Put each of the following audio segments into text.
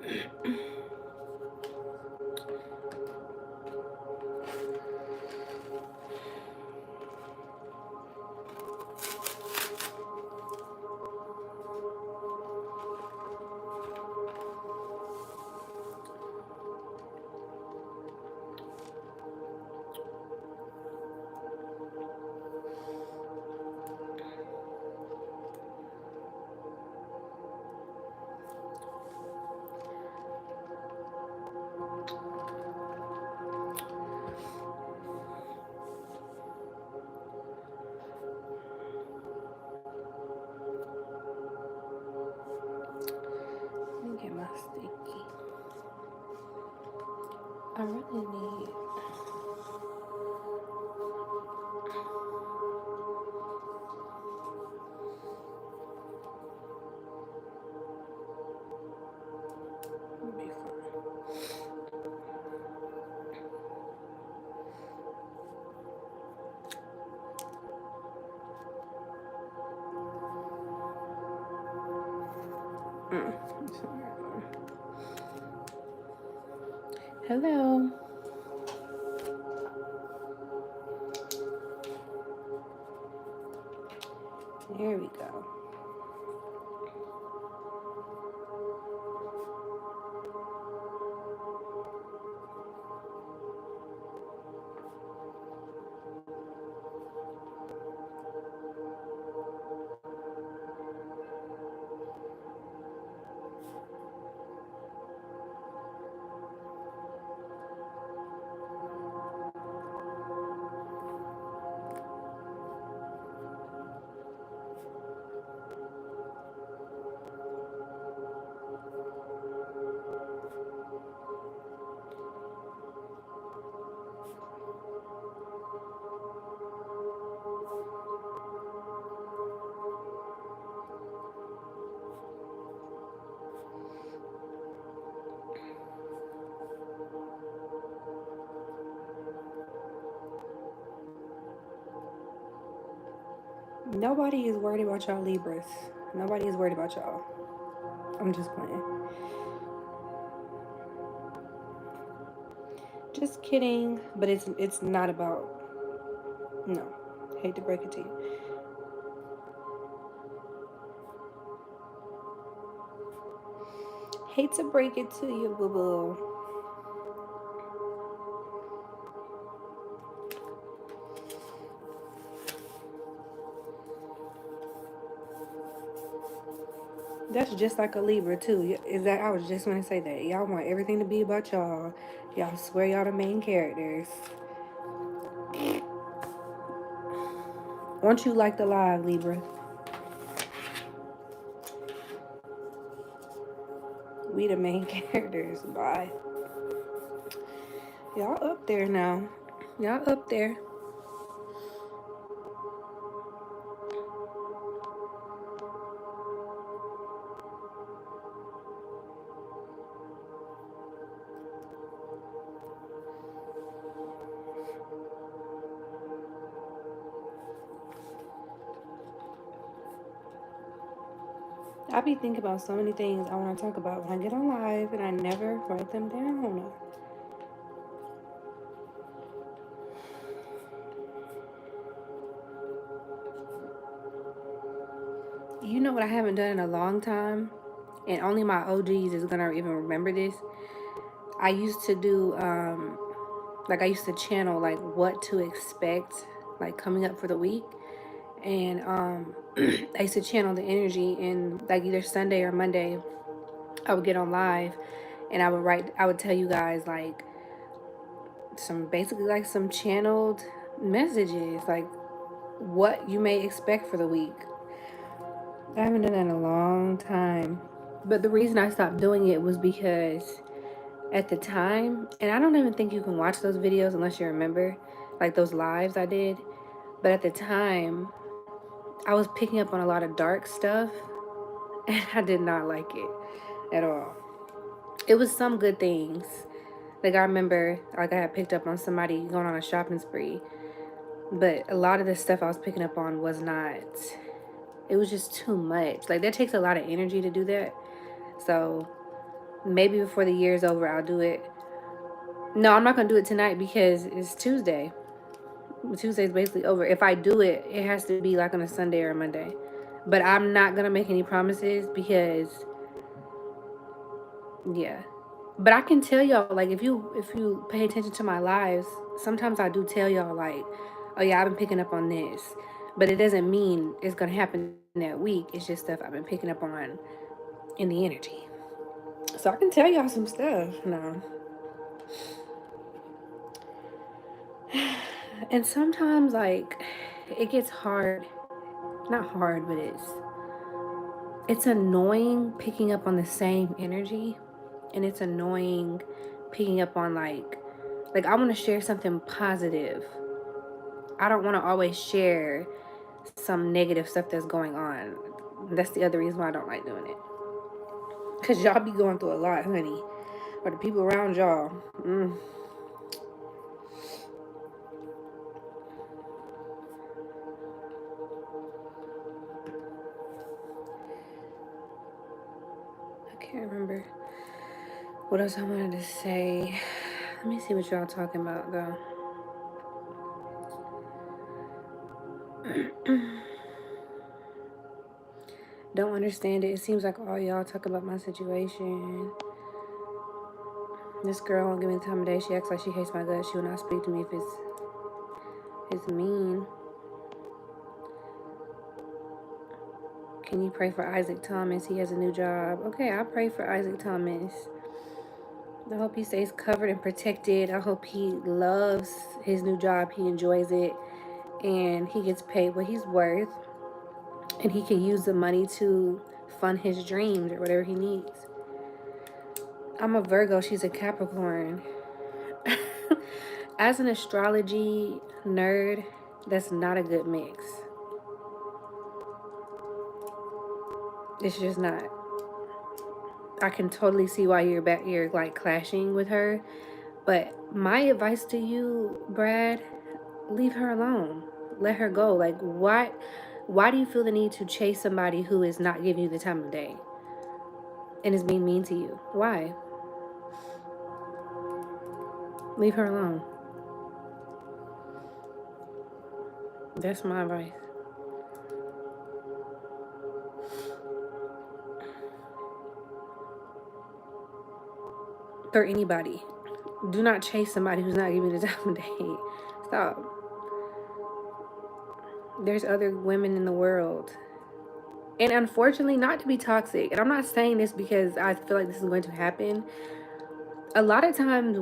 Let me get my sticky. I really need. It'll be fine. Hello. There we go. Nobody is worried about y'all Libras. Nobody is worried about y'all. I'm just playing. Just kidding. But it's not about. No. Hate to break it to you. Hate to break it to you, boo boo. That's just like a Libra too. Is that I was just gonna say that. Y'all want everything to be about y'all. Y'all swear y'all the main characters. Won't you like the live, Libra? We the main characters. Bye. Y'all up there now. Y'all up there. I be thinking about so many things I want to talk about when I get on live, and I never write them down. You know what I haven't done in a long time, and only my OGs is gonna even remember this. I used to do like I used to channel like what to expect like coming up for the week, and I used to channel the energy, and like either Sunday or Monday I would get on live and I would tell you guys like some basically like some channeled messages, like what you may expect for the week. I haven't done that in a long time. But the reason I stopped doing it was because at the time, and I don't even think you can watch those videos unless you remember, like those lives I did. But at the time, I was picking up on a lot of dark stuff, and I did not like it at all. It was some good things. Like I remember, like I had picked up on somebody going on a shopping spree, but a lot of the stuff I was picking up on was not. It was just too much. Like that takes a lot of energy to do that. So Maybe before the year's over, I'll do it. No, I'm not gonna do it tonight because it's Tuesday. Tuesday's basically over. If I do it, it has to be like on a Sunday or a Monday. But I'm not gonna make any promises because, yeah. But I can tell y'all, like, if you pay attention to my lives, sometimes I do tell y'all like, oh yeah, I've been picking up on this, but it doesn't mean it's gonna happen that week. It's just stuff I've been picking up on in the energy. So I can tell y'all some stuff. No. And sometimes like it gets hard. Not hard, but it's annoying picking up on the same energy, and it's annoying picking up on like I want to share something positive. I don't want to always share some negative stuff that's going on. That's the other reason why I don't like doing it. Cause y'all be going through a lot, honey. Or the people around y'all. I can't remember what else I wanted to say. Let me see what y'all talking about though. Don't understand it. It seems like all y'all talk about my situation. This girl won't give me the time of day. She acts like she hates my guts. She will not speak to me if it's mean. Can you pray for Isaac Thomas? He has a new job. Okay, I'll pray for Isaac Thomas. I hope he stays covered and protected. I hope he loves his new job. He enjoys it. And he gets paid what he's worth. And he can use the money to fund his dreams or whatever he needs. I'm a Virgo. She's a Capricorn. As an astrology nerd, that's not a good mix. It's just not. I can totally see why you're like clashing with her, but my advice to you, Brad, leave her alone. Let her go. Like why do you feel the need to chase somebody who is not giving you the time of day and is being mean to you? Why? Leave her alone. That's my advice. For anybody. Do not chase somebody who's not giving you the time of day. Stop. There's other women in the world. And unfortunately, not to be toxic, and I'm not saying this because I feel like this is going to happen. A lot of times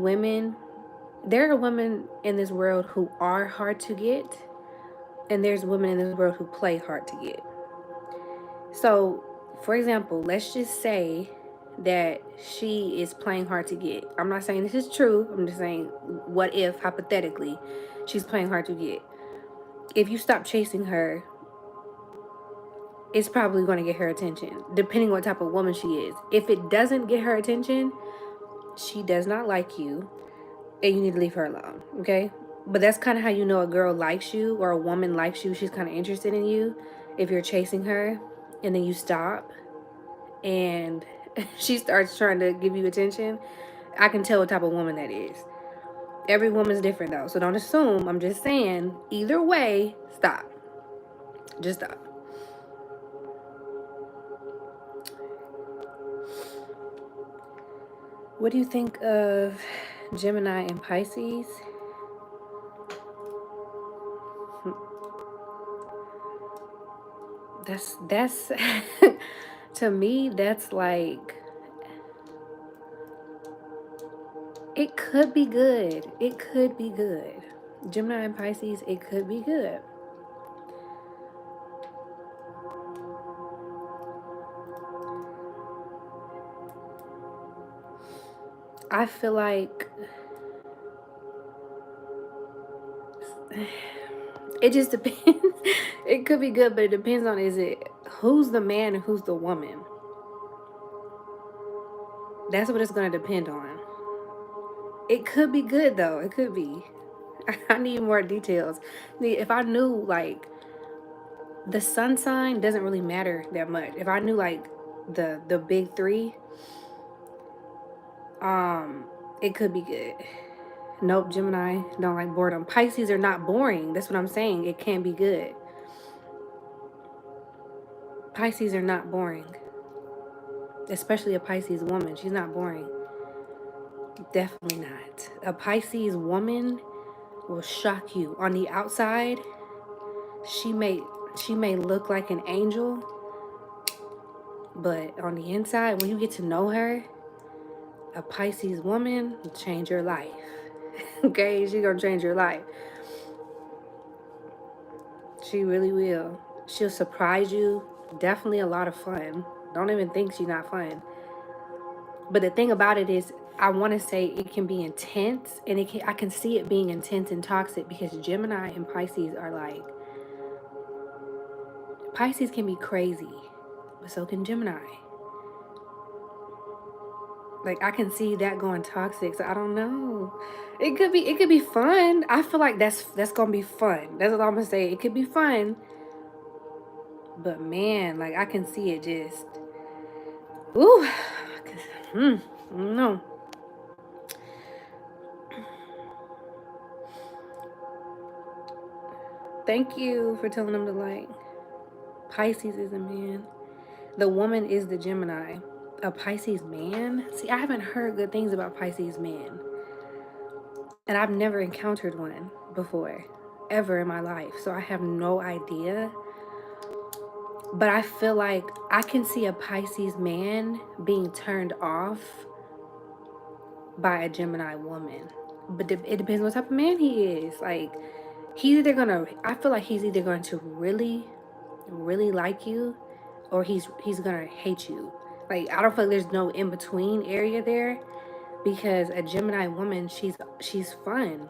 there are women in this world who are hard to get, and there's women in this world who play hard to get. So, for example, let's just say that she is playing hard to get. I'm not saying this is true. I'm just saying, what if, hypothetically, she's playing hard to get? If you stop chasing her, it's probably going to get her attention, depending what type of woman she is. If it doesn't get her attention, she does not like you, and you need to leave her alone, okay? But that's kind of how you know a girl likes you or a woman likes you. She's kind of interested in you. If you're chasing her and then you stop and she starts trying to give you attention, I can tell what type of woman that is. Every woman's different though, so don't assume. I'm just saying, either way, stop. Just stop. What do you think of Gemini and Pisces? That's to me, that's like, it could be good. It could be good. Gemini and Pisces, it could be good. I feel like it just depends. It could be good, but it depends on who's the man and who's the woman. That's what it's going to depend on. It could be good though. It could be. I need more details. If I knew like the sun sign doesn't really matter that much. If I knew like the big three, It could be good. Nope, Gemini don't like boredom. Pisces are not boring. That's what I'm saying. It can be good. Pisces are not boring. Especially a Pisces woman. She's not boring. Definitely not. A Pisces woman will shock you. On the outside, she may look like an angel, but on the inside, when you get to know her, a Pisces woman will change your life. Okay, she's gonna change your life. She really will. She'll surprise you. Definitely a lot of fun. Don't even think she's not fun. But the thing about it is, I want to say it can be intense, and I can see it being intense and toxic because Gemini and Pisces are like, Pisces can be crazy, but so can Gemini. Like, I can see that going toxic, so I don't know. It could be fun. I feel like that's gonna be fun. That's what I'm gonna say. It could be fun, but man, like I can see it just, ooh, no. Thank you for telling them to like. Pisces is a man. The woman is the Gemini. A Pisces man? See, I haven't heard good things about Pisces men. And I've never encountered one before, ever in my life. So I have no idea. But I feel like I can see a Pisces man being turned off by a Gemini woman. But it depends what type of man he is. Like, I feel like he's either going to really, really like you, or he's gonna hate you. Like, I don't feel like there's no in between area there, because a Gemini woman, she's fun.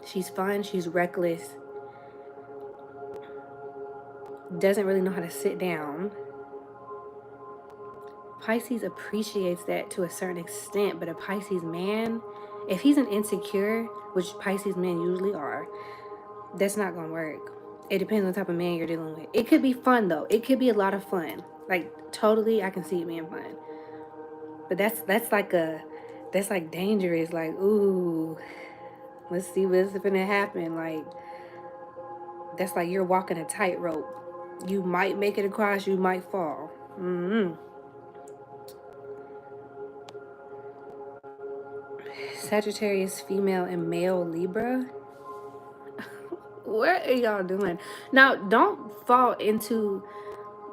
She's fun. She's reckless. Doesn't really know how to sit down. Pisces appreciates that to a certain extent, but a Pisces man, if he's an insecure, which Pisces men usually are, that's not gonna work. It depends on the type of man you're dealing with. It could be fun though. It could be a lot of fun. Like, totally, I can see it being fun. But that's like dangerous. Like, ooh, let's see what's gonna happen. Like, that's like you're walking a tightrope. You might make it across, you might fall. Sagittarius, female, and male Libra. What are y'all doing? Now, don't fall into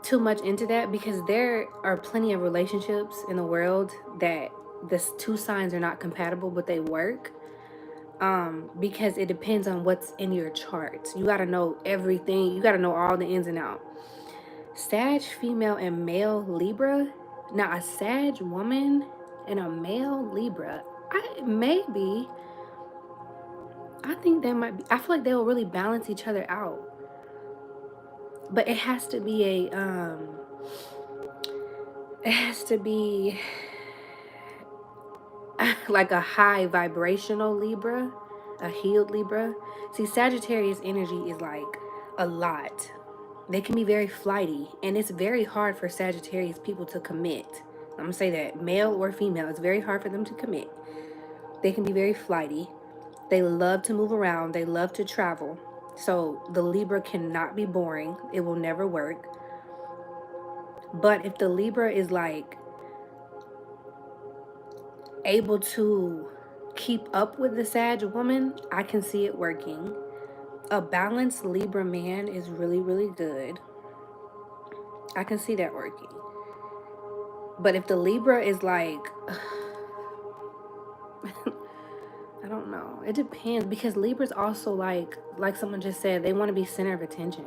too much into that, because there are plenty of relationships in the world that the two signs are not compatible, but they work. Because it depends on what's in your charts. You got to know everything. You got to know all the ins and outs. Sag, female, and male Libra. Now, a Sag woman and a male Libra, I think that might be, I feel like they will really balance each other out. But it has to be like a high vibrational Libra, a healed Libra. See, Sagittarius energy is like a lot. They can be very flighty, and it's very hard for Sagittarius people to commit. I'm gonna say that, male or female, it's very hard for them to commit. They can be very flighty. They love to move around. They love to travel. So the Libra cannot be boring. It will never work. But if the Libra is like able to keep up with the Sag woman, I can see it working. A balanced Libra man is really, really good. I can see that working. But if the Libra is like, I don't know. It depends, because Libra's also like someone just said, they want to be center of attention.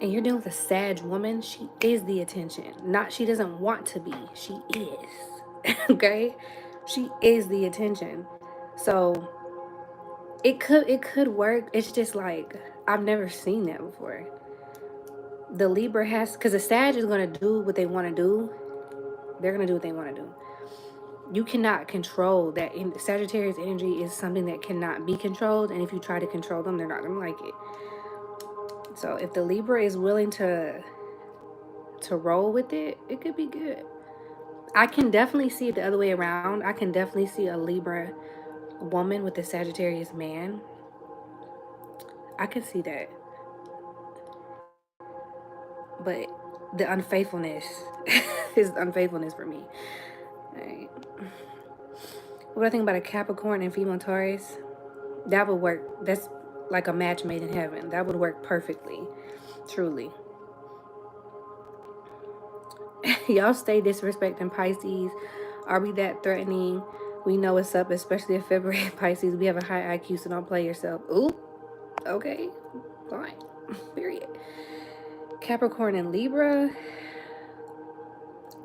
And you're dealing with a Sag woman, she is the attention. Not, she doesn't want to be, she is. Okay? She is the attention. So it could work. It's just like, I've never seen that before. The Libra has, because the Sag is going to do what they want to do. They're going to do what they want to do. You cannot control that. Sagittarius energy is something that cannot be controlled, and if you try to control them, they're not going to like it. So if the Libra is willing to roll with it, it could be good. I can definitely see it the other way around. I can definitely see a Libra woman with a Sagittarius man. I can see that. But the unfaithfulness is unfaithfulness for me. Right. What do I think about a Capricorn and female Taurus? That would work. That's like a match made in heaven. That would work perfectly. Truly. Y'all stay disrespecting Pisces. Are we that threatening? We know what's up, especially in February. Pisces, we have a high IQ, so don't play yourself. Ooh, okay, fine. Period. Capricorn and Libra,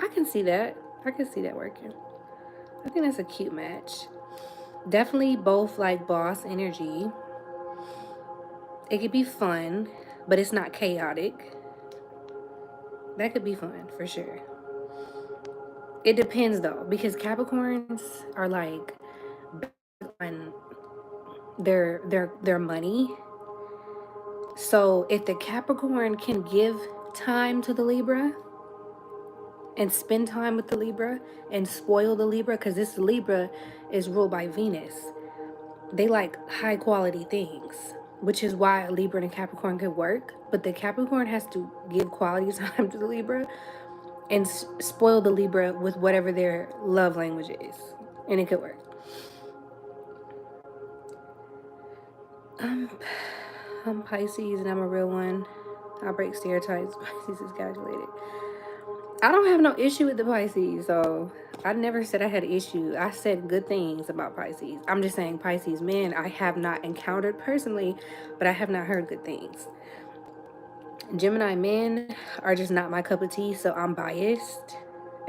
I can see that. I can see that working. I think that's a cute match. Definitely both like boss energy. It could be fun, but it's not chaotic. That could be fun for sure. It depends though, because Capricorns are like on their money. So if the Capricorn can give time to the Libra and spend time with the Libra and spoil the Libra, because this Libra is ruled by Venus, they like high quality things, which is why a Libra and a Capricorn could work. But the Capricorn has to give quality time to the Libra and spoil the Libra with whatever their love language is, and it could work. Um, I'm Pisces and I'm a real one. I break stereotypes. Pisces is calculated. I don't have no issue with the Pisces, so I never said I had an issue. I said good things about Pisces. I'm just saying Pisces men I have not encountered personally, but I have not heard good things. Gemini men are just not my cup of tea, so I'm biased,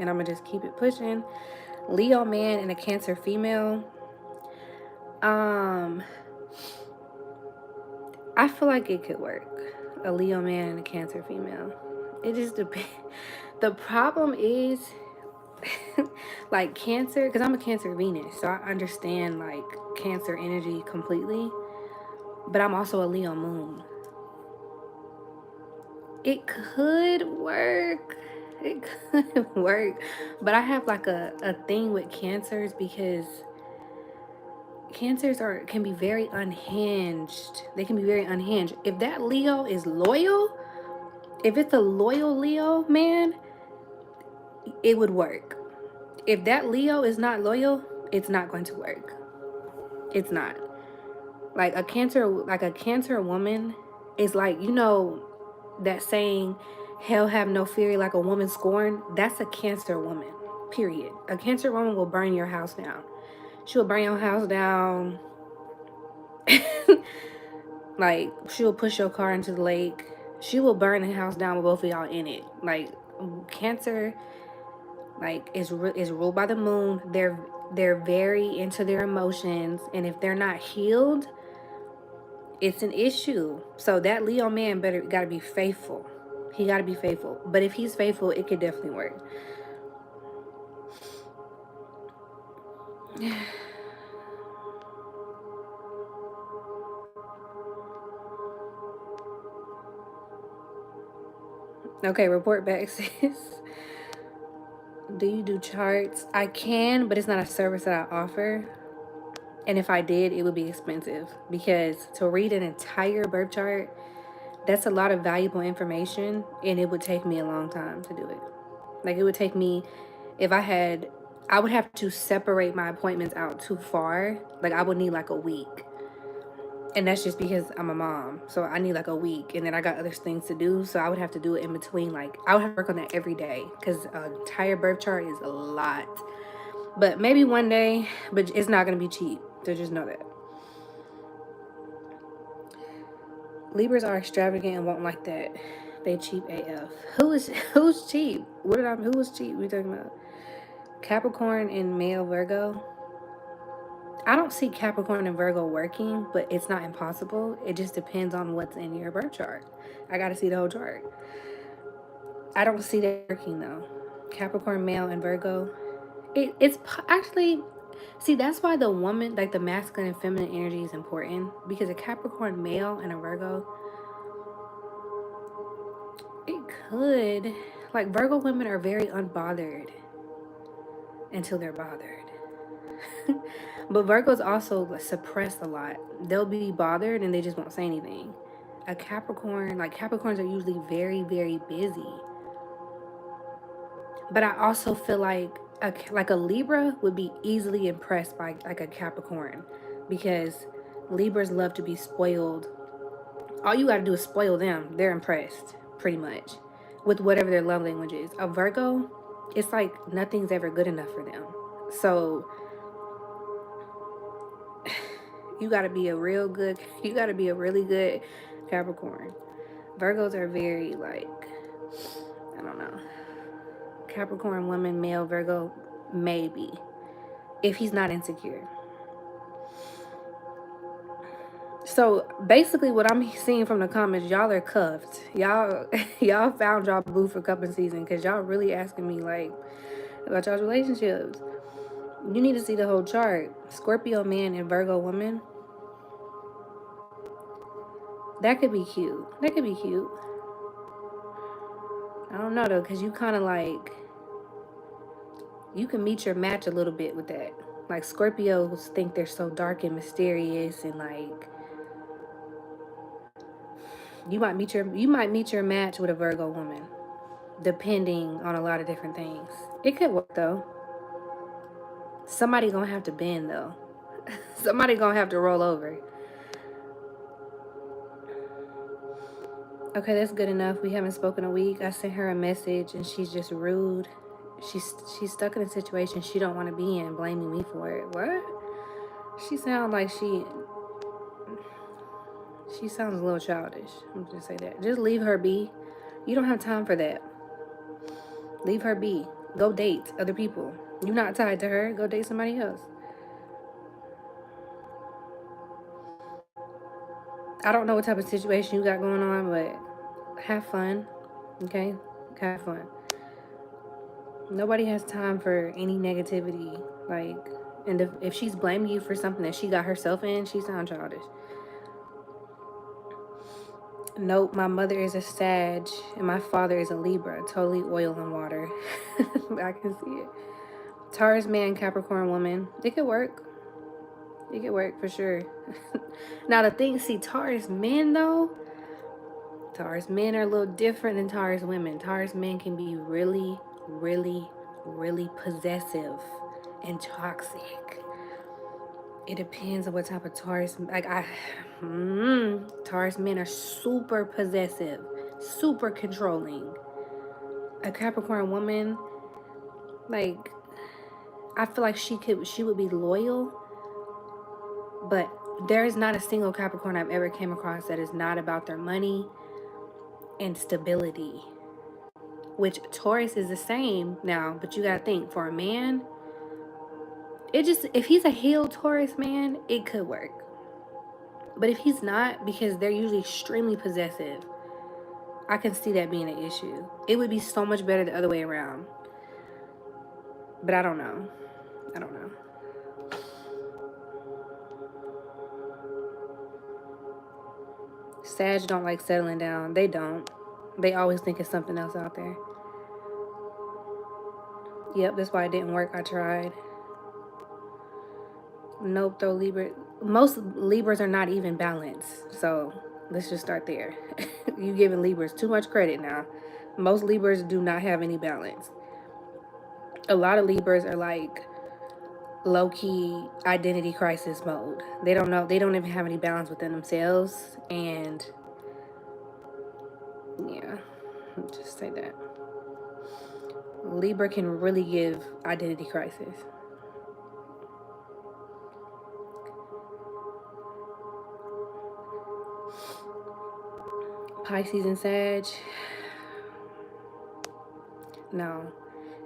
and I'm gonna just keep it pushing. Leo man and a Cancer female. Um, I feel like it could work. A Leo man and a Cancer female. It just depends. The problem is, like Cancer, because I'm a Cancer Venus, so I understand like Cancer energy completely. But I'm also a Leo moon. It could work. It could work. But I have like a thing with Cancers because Cancers can be very unhinged. They can be very unhinged. If that Leo is loyal, if it's a loyal Leo man, it would work. If that Leo is not loyal, it's not going to work. It's not. Like a Cancer woman is like, you know, that saying, hell have no fury like a woman scorned. That's a Cancer woman, period. A Cancer woman will burn your house down. She will burn your house down. Like, she will push your car into the lake. She will burn the house down with both of y'all in it. Like, Cancer, like, is ruled by the moon. They're very into their emotions, and if they're not healed, it's an issue. So that Leo man gotta be faithful. He gotta be faithful. But if he's faithful, it could definitely work. Okay, report back, sis. Do you do charts? I can, but it's not a service that I offer. And if I did, it would be expensive because to read an entire birth chart, that's a lot of valuable information, and it would take me a long time to do it. Like, it would take me, if I had, I would have to separate my appointments out too far. Like, I would need like a week. And that's just because I'm a mom. So I need like a week, and then I got other things to do. So I would have to do it in between. Like, I would have to work on that every day because an entire birth chart is a lot. But maybe one day, but it's not going to be cheap. So just know that. Libras are extravagant and won't like that. They cheap AF. Who's cheap? Who was cheap? We talking about Capricorn and male Virgo. I don't see Capricorn and Virgo working, but it's not impossible. It just depends on what's in your birth chart. I gotta see the whole chart. I don't see that working though. Capricorn male and Virgo. It's actually, see, that's why the woman, like the masculine and feminine energy is important, because a Capricorn male and a Virgo, it could, like, Virgo women are very unbothered. until they're bothered. But Virgos also suppress a lot. They'll be bothered and they just won't say anything. A Capricorn, like Capricorns are usually very, very busy. But I also feel like a Libra would be easily impressed by like a Capricorn, because Libras love to be spoiled. All you got to do is spoil them. They're impressed, pretty much, with whatever their love language is. A Virgo, it's like nothing's ever good enough for them. So you got to be a really good Capricorn. Virgos are very like, I don't know. Capricorn woman, male, Virgo, maybe. If he's not insecure. So basically what I'm seeing from the comments, y'all are cuffed. Y'all found y'all boo for cupping season, because y'all really asking me like about y'all's relationships. You need to see the whole chart. Scorpio man and Virgo woman. That could be cute. That could be cute. I don't know though, because you kind of like, you can meet your match a little bit with that. Like Scorpios think they're so dark and mysterious, and like you might meet your match with a Virgo woman, depending on a lot of different things. It could work though. Somebody gonna have to bend though. Somebody gonna have to roll over. Okay, that's good enough. We haven't spoken a week. I sent her a message and she's just rude. She's stuck in a situation she don't want to be in, blaming me for it. What? She sounds like she sounds a little childish. I'm just say that. Just leave her be. You don't have time for that. Leave her be. Go date other people. You're not tied to her. Go date somebody else. I don't know what type of situation you got going on, but have fun. Okay? Have fun. Nobody has time for any negativity. Like, and if she's blaming you for something that she got herself in, she sounds childish. Nope, my mother is a Sag and my father is a Libra. Totally oil and water. I can see it. Taurus man, Capricorn woman. It could work. It could work for sure. Now the thing, see, Taurus men though, Taurus men are a little different than Taurus women. Taurus men can be really, really, really possessive and toxic. It depends on what type of Taurus. Taurus men are super possessive, super controlling. A Capricorn woman, like, I feel like she would be loyal, but there is not a single Capricorn I've ever came across that is not about their money and stability. Which Taurus is the same now, but you gotta think, for a man, if he's a healed Taurus man, it could work. But if he's not, because they're usually extremely possessive, I can see that being an issue. It would be so much better the other way around. But I don't know. Sag don't like settling down. They don't. They always think it's something else out there. Yep, that's why it didn't work. I tried. Nope, though Libra. Most Libras are not even balanced. So let's just start there. You giving Libras too much credit now. Most Libras do not have any balance. A lot of Libras are like low-key identity crisis mode. They don't know. They don't even have any balance within themselves. And yeah, just say that. Libra can really give identity crisis. Pisces and Sag, no.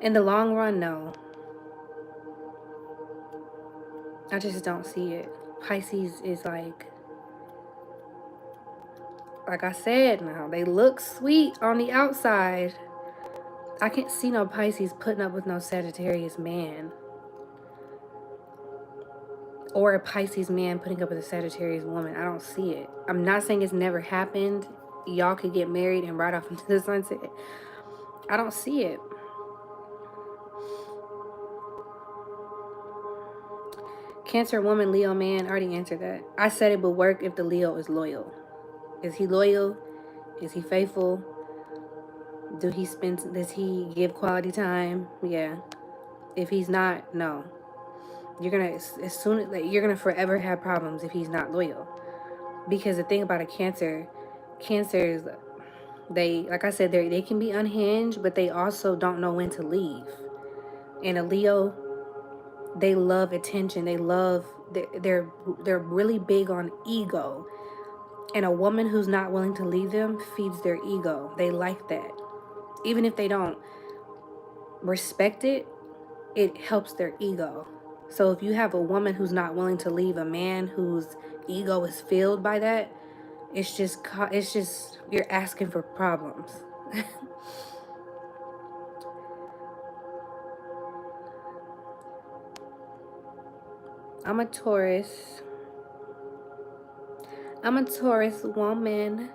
In the long run, no. I just don't see it. Pisces is like I said, now they look sweet on the outside. I can't see no Pisces putting up with no Sagittarius man, or a Pisces man putting up with a Sagittarius woman. I don't see it. I'm not saying it's never happened. Y'all could get married and ride off into the sunset. I don't see it. Cancer woman, Leo man. I already answered that. I said it would work if the Leo is loyal. Is he loyal? Is he faithful? Does he give quality time? Yeah. If he's not, no. You're gonna, as soon like, you're gonna forever have problems if he's not loyal. Because the thing about a cancers, they, like I said, they can be unhinged, but they also don't know when to leave. And a Leo, they love attention. They love, they're really big on ego. And a woman who's not willing to leave them feeds their ego. They like that. Even if they don't respect it, it helps their ego. So if you have a woman who's not willing to leave a man whose ego is filled by that, it's just you're asking for problems. I'm a Taurus. I'm a Taurus woman.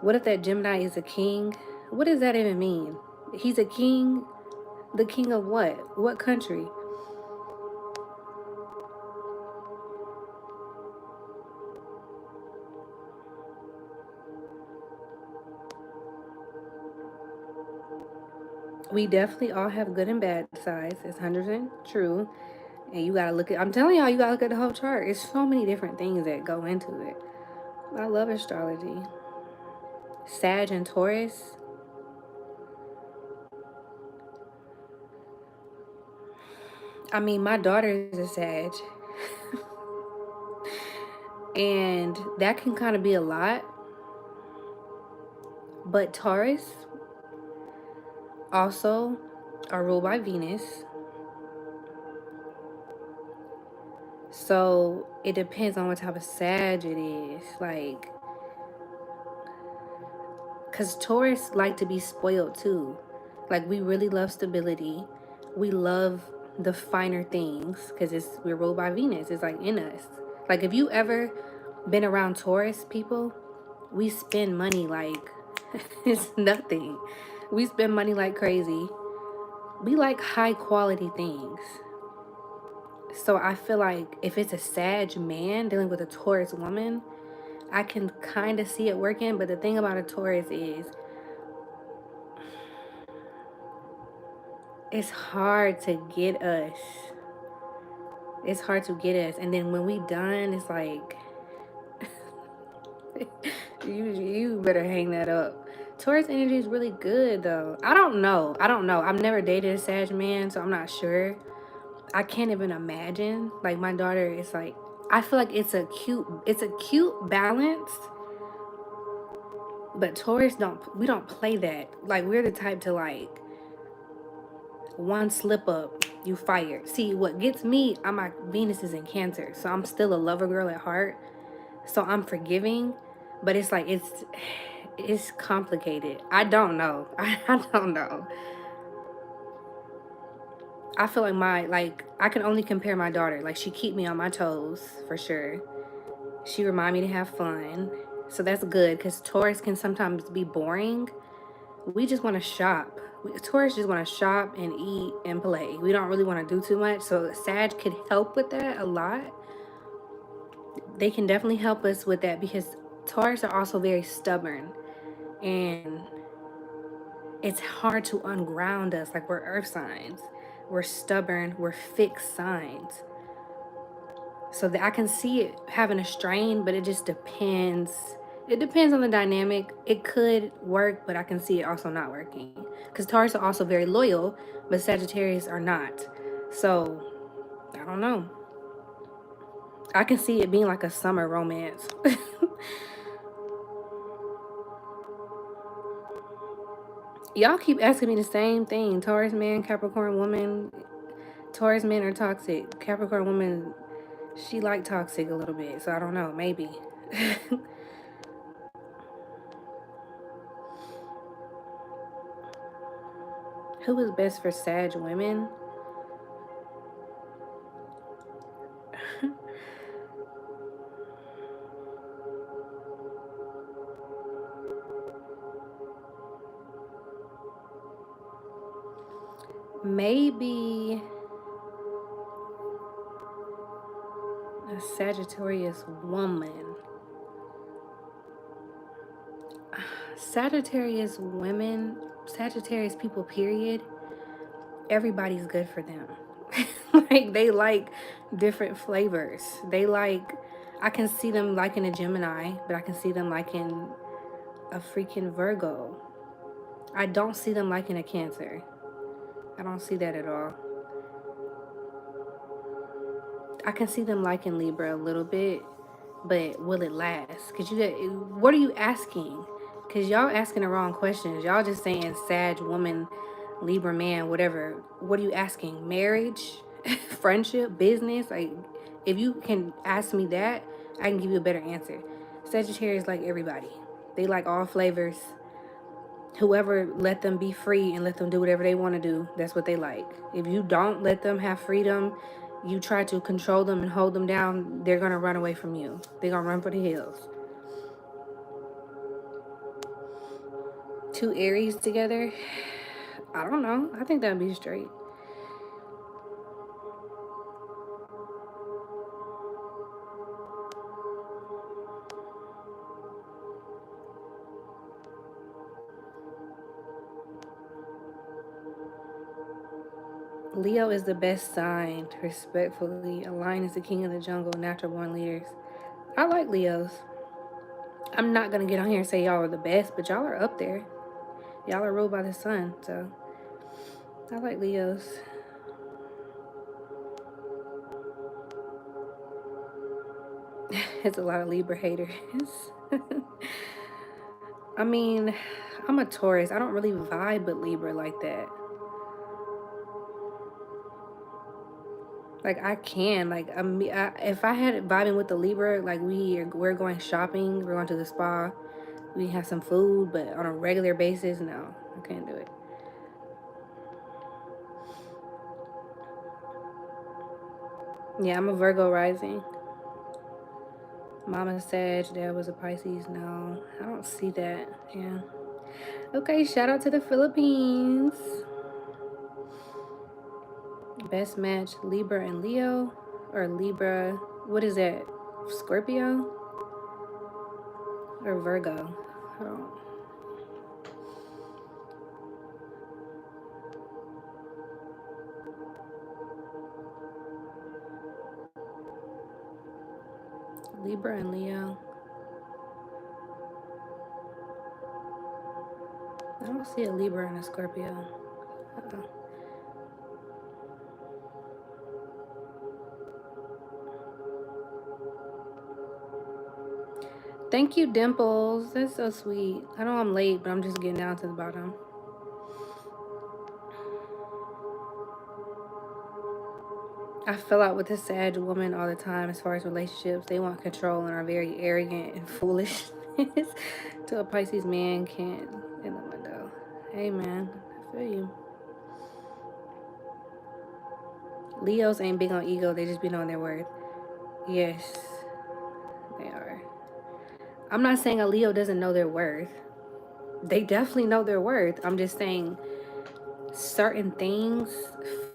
What if that Gemini is a king? What does that even mean? He's a king? The king of what? What country? We definitely all have good and bad sides. It's 100% true. And you gotta look at, I'm telling y'all, you gotta look at the whole chart. It's so many different things that go into it. I love astrology. Sag and Taurus. I mean, my daughter is a Sag. And that can kind of be a lot. But Taurus also are ruled by Venus. So it depends on what type of Sag it is. Like, because Taurus like to be spoiled too. Like, we really love stability. We love the finer things because we're ruled by Venus. It's like in us. Like, if you ever been around Taurus people, we spend money like it's nothing. We spend money like crazy. We like high quality things. So I feel like if it's a Sag man dealing with a Taurus woman, I can kind of see it working. But the thing about a Taurus is it's hard to get us. It's hard to get us. And then when we done, it's like you better hang that up. Taurus energy is really good though. I don't know. I've never dated a Sag man, so I'm not sure. I can't even imagine. Like, my daughter is like, I feel like it's a cute balance. But Taurus we don't play that. Like, we're the type to, like, one slip up, you fired. See, what gets me, my Venus is in Cancer, so I'm still a lover girl at heart. So I'm forgiving, but it's like it's complicated. I don't know. I don't know. I feel like I can only compare my daughter. Like, she keep me on my toes for sure. She remind me to have fun. So that's good because Taurus can sometimes be boring. We just want to shop. Taurus just want to shop and eat and play. We don't really want to do too much. So Sag could help with that a lot. They can definitely help us with that because Taurus are also very stubborn. And it's hard to unground us. Like, we're earth signs. We're stubborn. We're fixed signs. So that I can see it having a strain, but it just depends. It depends on the dynamic. It could work, but I can see it also not working. Because Taurus are also very loyal, but Sagittarius are not. So, I don't know. I can see it being like a summer romance. Y'all keep asking me the same thing. Taurus man, Capricorn woman. Taurus men are toxic. Capricorn woman, she like toxic a little bit. So I don't know. Maybe. Who is best for Sag women? Maybe A Sagittarius woman. Sagittarius women, Sagittarius people, period, everybody's good for them. Like, they like different flavors. They like, I can see them liking a Gemini, but I can see them liking a freaking Virgo. I don't see them liking a Cancer. I don't see that at all. I can see them liking Libra a little bit, but will it last? Cause you get, what are you asking? Cause y'all asking the wrong questions. Y'all just saying Sag woman, Libra man, whatever. What are you asking? Marriage, friendship, business? Like, if you can ask me that, I can give you a better answer. Sagittarius like everybody. They like all flavors. Whoever let them be free and let them do whatever they want to do, that's what they like. If you don't let them have freedom, you try to control them and hold them down, they're going to run away from you. They're going to run for the hills. Two Aries together, I don't know. I think that'd be straight. Leo is the best sign, respectfully. A lion is the king of the jungle, natural born leaders. I like Leos. I'm not going to get on here and say y'all are the best, but y'all are up there. Y'all are ruled by the sun, so I like Leos. It's a lot of Libra haters. I mean, I'm a Taurus. I don't really vibe with Libra like that. Like, I can. Like, if I had it vibing with the Libra, like, we're going shopping, we're going to the spa, we have some food, but on a regular basis, no, I can't do it. Yeah, I'm a Virgo rising. Mama Sag, dad was a Pisces. No, I don't see that. Yeah. Okay, shout out to the Philippines. Best match, Libra and Leo, or Libra, what is that, Scorpio or Virgo? Oh. Libra and Leo. I don't see a Libra and a Scorpio. Uh-oh. Thank you, Dimples. That's so sweet. I know I'm late, but I'm just getting down to the bottom. I fell out with a Sag woman all the time as far as relationships. They want control and are very arrogant and foolish. To a Pisces man can't in the window. Hey, man. I feel you. Leos ain't big on ego. They just be knowing their worth. Yes, they are. I'm not saying a Leo doesn't know their worth. They definitely know their worth. I'm just saying certain things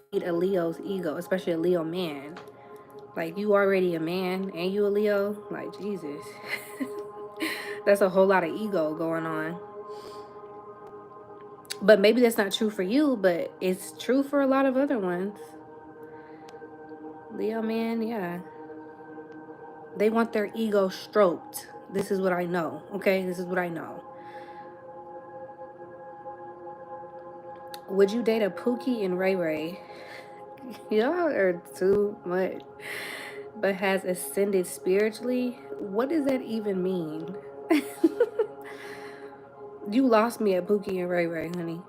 feed a Leo's ego, especially a Leo man. Like, you already a man and you a Leo, like, Jesus. That's a whole lot of ego going on. But maybe that's not true for you, but it's true for a lot of other ones. Leo man, yeah. They want their ego stroked. This is what I know, okay? This is what I know. Would you date a Pookie and Ray Ray? Y'all are too much. But has ascended spiritually? What does that even mean? You lost me at Pookie and Ray Ray, honey.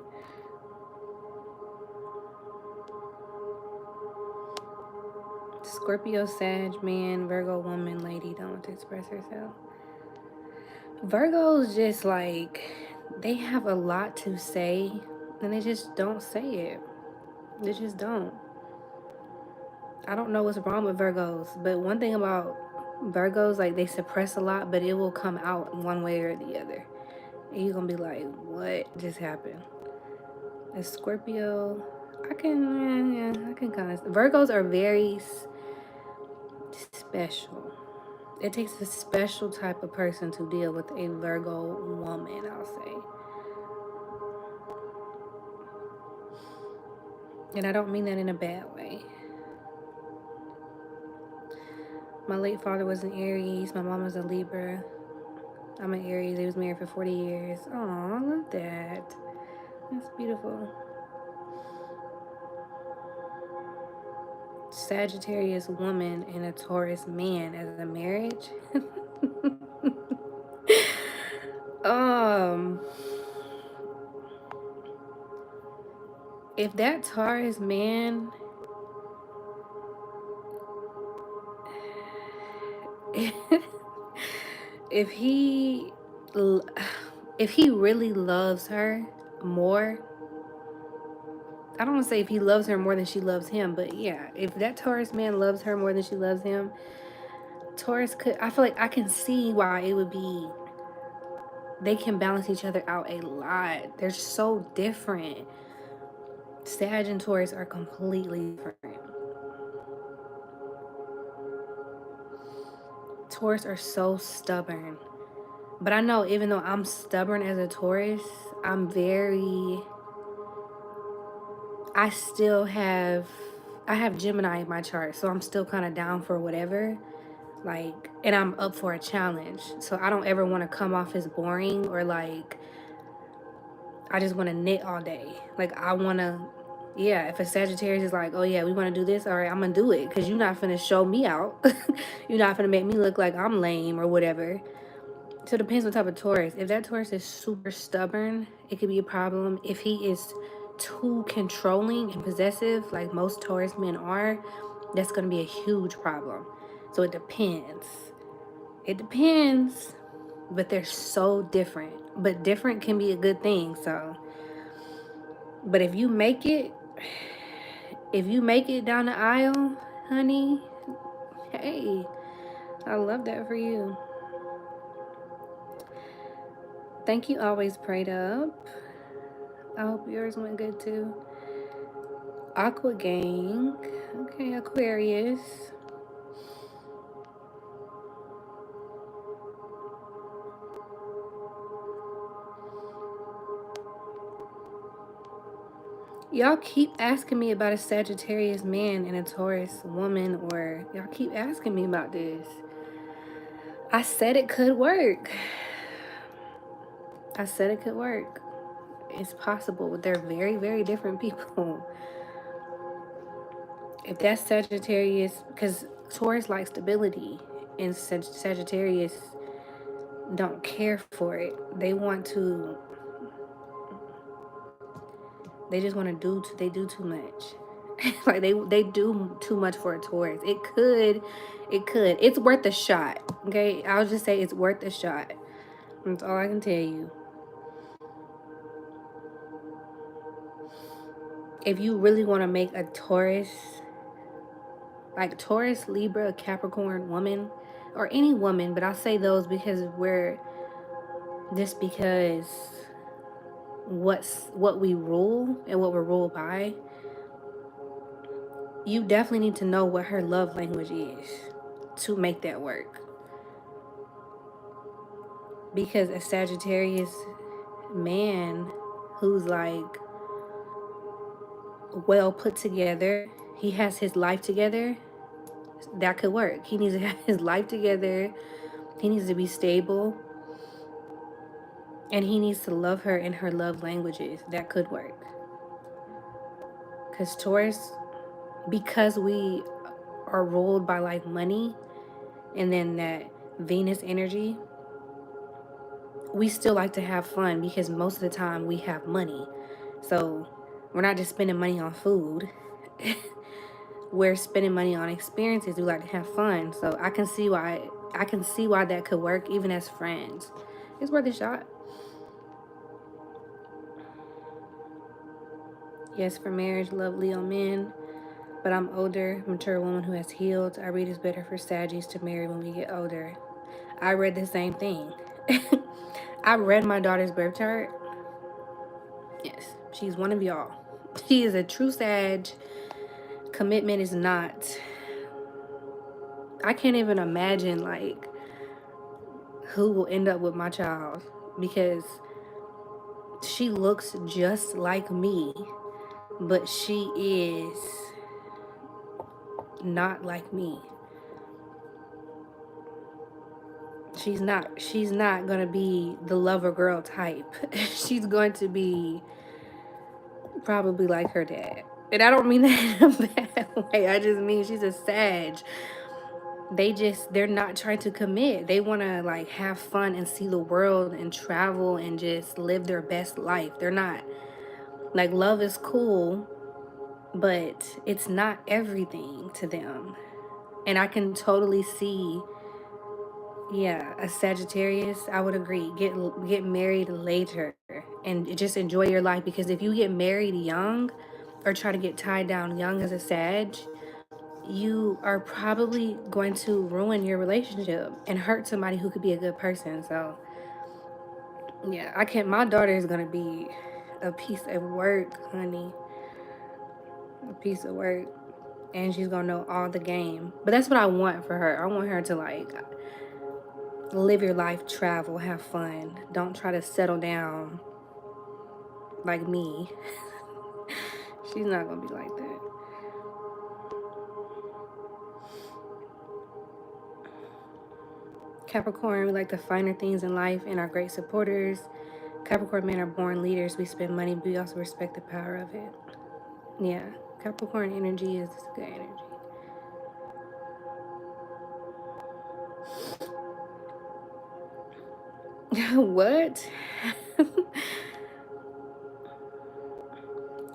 Scorpio, Sag, man, Virgo, woman, lady, don't want to express herself. Virgos just like, they have a lot to say and they just don't say it. They just don't. I don't know what's wrong with Virgos, but one thing about Virgos, like, they suppress a lot, but it will come out one way or the other. And you're gonna be like, what just happened? A Scorpio, I can kind of. Virgos are very special. It takes a special type of person to deal with a Virgo woman, I'll say. And I don't mean that in a bad way. My late father was an Aries. My mom was a Libra. I'm an Aries. They was married for 40 years. Oh, I love that. That's beautiful. Sagittarius woman and a Taurus man as a marriage. um, if that Taurus man, if he, if he really loves her more, I don't want to say if he loves her more than she loves him, but yeah, if that Taurus man loves her more than she loves him, Taurus could, I feel like I can see why it would be, they can balance each other out a lot. They're so different. Sag and Taurus are completely different. Taurus are so stubborn. But I know even though I'm stubborn as a Taurus, I still have, I have Gemini in my chart, so I'm still kind of down for whatever. Like, and I'm up for a challenge. So I don't ever want to come off as boring or like, I just want to knit all day. Like, I want to, yeah, if a Sagittarius is like, oh yeah, we want to do this, all right, I'm going to do it. Because you're not finna show me out. You're not finna make me look like I'm lame or whatever. So it depends what type of Taurus. If that Taurus is super stubborn, it could be a problem. If he is too controlling and possessive, like most Taurus men are, that's going to be a huge problem. So it depends. It depends. But they're so different. But different can be a good thing. So, but if you make it down the aisle, honey, hey, I love that for you. Thank you, always prayed up. I hope yours went good too. Aqua Gang. Okay, Aquarius. Y'all keep asking me about a Sagittarius man and a Taurus woman, or y'all keep asking me about this. I said it could work. I said it could work. It's possible. They're very, very different people. If that's Sagittarius, because Taurus likes stability, and Sagittarius don't care for it. They want to. They just want to do. They do too much. Like they do too much for a Taurus. It could. It's worth a shot. Okay, I'll just say it's worth a shot. That's all I can tell you. If you really want to make a Taurus, like Taurus, Libra, Capricorn woman, or any woman, but I'll say those because because what we rule and what we're ruled by, you definitely need to know what her love language is to make that work. Because a Sagittarius man who's like well put together, he has his life together, that could work. He needs to have his life together, he needs to be stable, and he needs to love her in her love languages. That could work. Because Taurus, because we are ruled by like money and then that Venus energy, we still like to have fun because most of the time we have money. So we're not just spending money on food. We're spending money on experiences. We like to have fun. So I can see why that could work even as friends. It's worth a shot. Yes, for marriage, love Leo men. But I'm older, mature woman who has healed. I read it's better for Saggies to marry when we get older. I read the same thing. I read my daughter's birth chart. Yes, she's one of y'all. She is a true Sag. Commitment is not I can't even imagine like who will end up with my child, because she looks just like me, but she is not like me. She's not gonna be the lover girl type. She's going to be probably like her dad. And I don't mean that in a bad way. I just mean she's a Sag. They're not trying to commit. They want to like have fun and see the world and travel and just live their best life. They're not like, love is cool, but it's not everything to them. And I can totally see, yeah, a Sagittarius, I would agree. Get married later and just enjoy your life, because if you get married young or try to get tied down young as a Sag, you are probably going to ruin your relationship and hurt somebody who could be a good person. So, yeah, I can't. My daughter is going to be a piece of work, honey. A piece of work. And she's going to know all the game. But that's what I want for her. I want her to, like, live your life, travel, have fun. Don't try to settle down like me. She's not going to be like that. Capricorn, we like the finer things in life and are great supporters. Capricorn men are born leaders. We spend money, but we also respect the power of it. Yeah, Capricorn energy is good energy. What?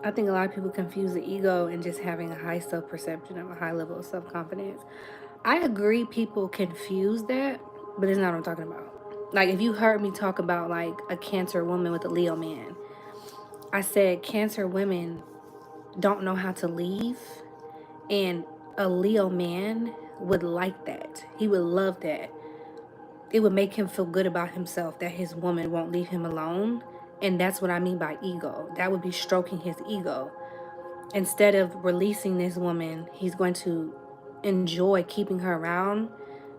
I think a lot of people confuse the ego and just having a high self perception of a high level of self confidence. I agree, people confuse that, but it's not what I'm talking about. Like, if you heard me talk about like a Cancer woman with a Leo man, I said Cancer women don't know how to leave, and a Leo man would like that. He would love that. It would make him feel good about himself that his woman won't leave him alone. And that's what I mean by ego. That would be stroking his ego. Instead of releasing this woman, he's going to enjoy keeping her around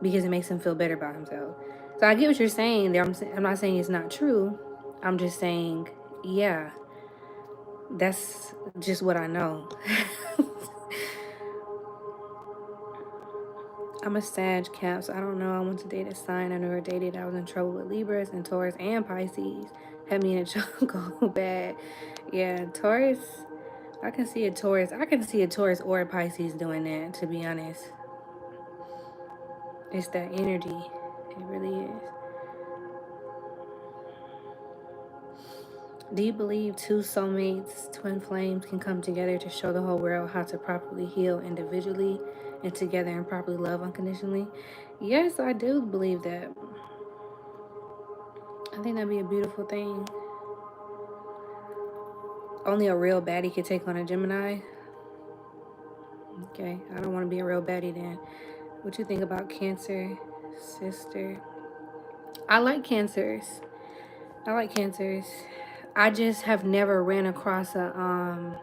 because it makes him feel better about himself. So I get what you're saying there. I'm not saying it's not true. I'm just saying, yeah, that's just what I know. I'm a Sag Cap, so I don't know. I want to date a sign I never dated. I was in trouble with Libras and Taurus and Pisces. Had me in a jungle bad. Yeah, Taurus. I can see a Taurus. I can see a Taurus or a Pisces doing that, to be honest. It's that energy. It really is. Do you believe two soulmates, twin flames, can come together to show the whole world how to properly heal individually and together and properly love unconditionally? Yes, I do believe that. I think that'd be a beautiful thing. Only a real baddie could take on a Gemini. Okay, I don't want to be a real baddie then. What you think about Cancer, sister? I like Cancers. I like Cancers. I just have never ran across a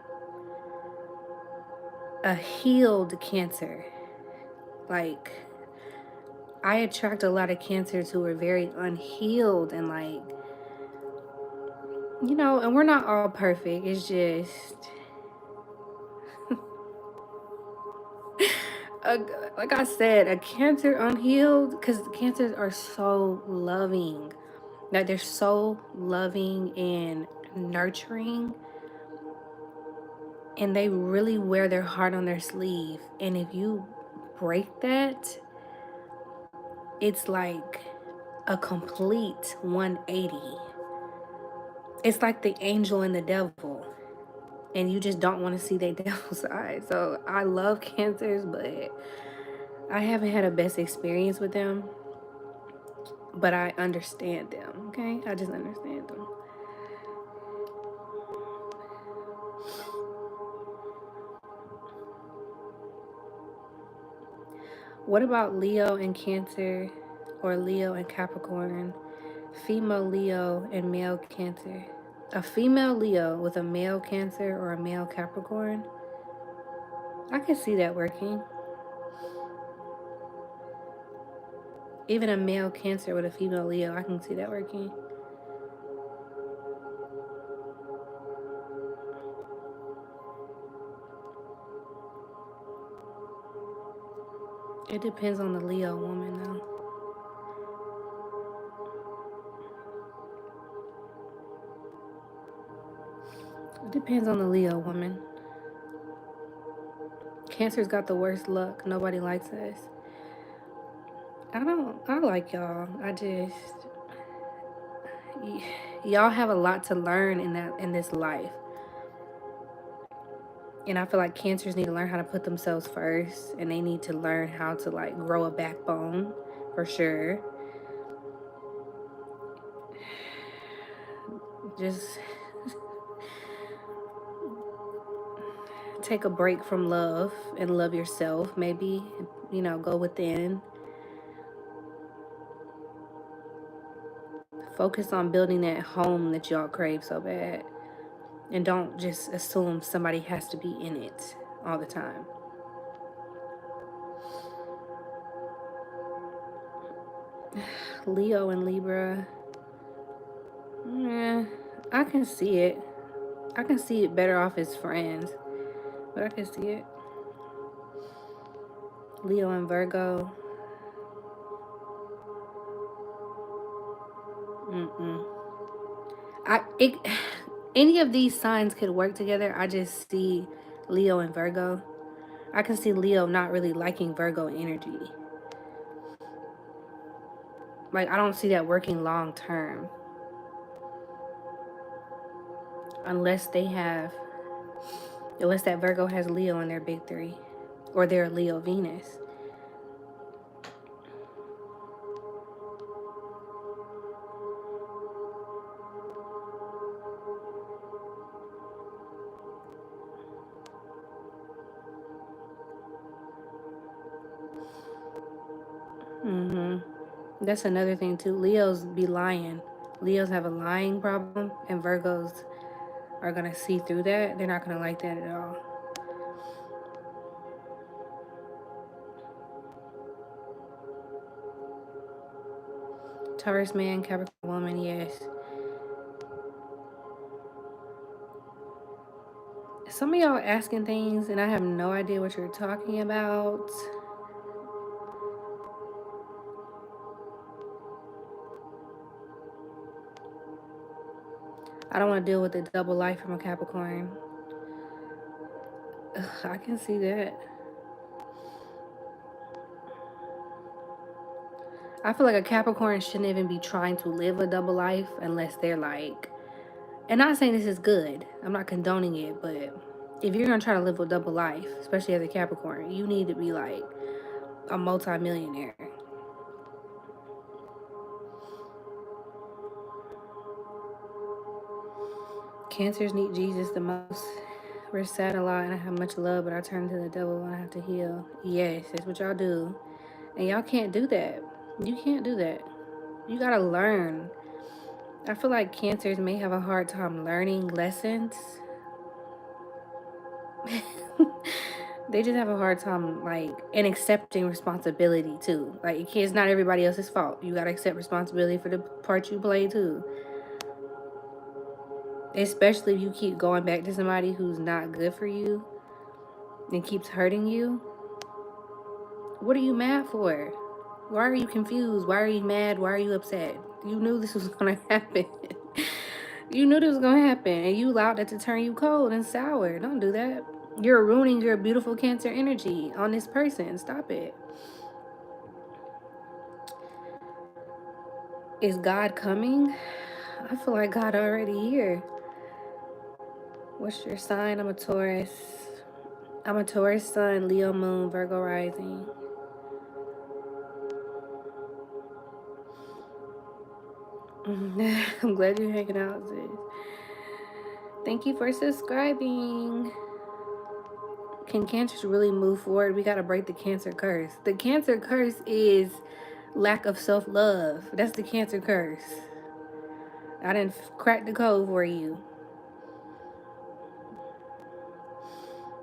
healed Cancer. Like, I attract a lot of Cancers who are very unhealed and like, and we're not all perfect. It's just a, like I said, a Cancer unhealed, because Cancers are so loving. Like, they're so loving and nurturing, and they really wear their heart on their sleeve. And if you break that, it's like a complete 180. It's like the angel and the devil, and you just don't want to see their devil side. So I love Cancers, but I haven't had a best experience with them. But I understand them, okay? I just understand them. What about Leo and Cancer, or Leo and Capricorn? Female Leo and male Cancer. A female Leo with a male Cancer or a male Capricorn. I can see that working. Even a male Cancer with a female Leo, I can see that working. It depends on the Leo woman, though. It depends on the Leo woman. Cancer's got the worst luck. Nobody likes us. I like y'all. Y'all have a lot to learn in this life. And I feel like Cancers need to learn how to put themselves first, and they need to learn how to like grow a backbone for sure. Just take a break from love and love yourself, maybe, go within. Focus on building that home that y'all crave so bad. And don't just assume somebody has to be in it all the time. Leo and Libra. Yeah, I can see it. I can see it better off as friends. But I can see it. Leo and Virgo. Mm-mm. Any of these signs could work together. I just see Leo and Virgo. I can see Leo not really liking Virgo energy. Like, I don't see that working long term. Unless that Virgo has Leo in their big three. Or they're Leo Venus. That's another thing too. Leos be lying. Leos have a lying problem, and Virgos are gonna see through that. They're not gonna like that at all. Taurus man, Capricorn woman, yes. Some of y'all asking things, and I have no idea what you're talking about. I don't want to deal with the double life from a Capricorn. Ugh, I can see that. I feel like a Capricorn shouldn't even be trying to live a double life unless they're like, and not saying this is good. I'm not condoning it, but if you're gonna try to live a double life, especially as a Capricorn, you need to be like a multi-millionaire. Cancers need Jesus the most. We're sad a lot and I have much love, but I turn to the devil when I have to heal. Yes, that's what y'all do. And y'all can't do that. You can't do that. You gotta learn. I feel like Cancers may have a hard time learning lessons. They just have a hard time, like, in accepting responsibility, too. Like, it's not everybody else's fault. You gotta accept responsibility for the part you play, too. Especially if you keep going back to somebody who's not good for you and keeps hurting you. What are you mad for? Why are you confused? Why are you mad? Why are you upset? You knew this was gonna happen. You knew this was gonna happen, and you allowed that to turn you cold and sour. Don't do that. You're ruining your beautiful Cancer energy on this person. Stop it. Is God coming? I feel like God already here. What's your sign? I'm a Taurus. I'm a Taurus sun, Leo moon, Virgo rising. I'm glad you're hanging out, sis. Thank you for subscribing. Can Cancers really move forward? We gotta break the Cancer curse. The Cancer curse is lack of self-love. That's the Cancer curse. I didn't crack the code for you.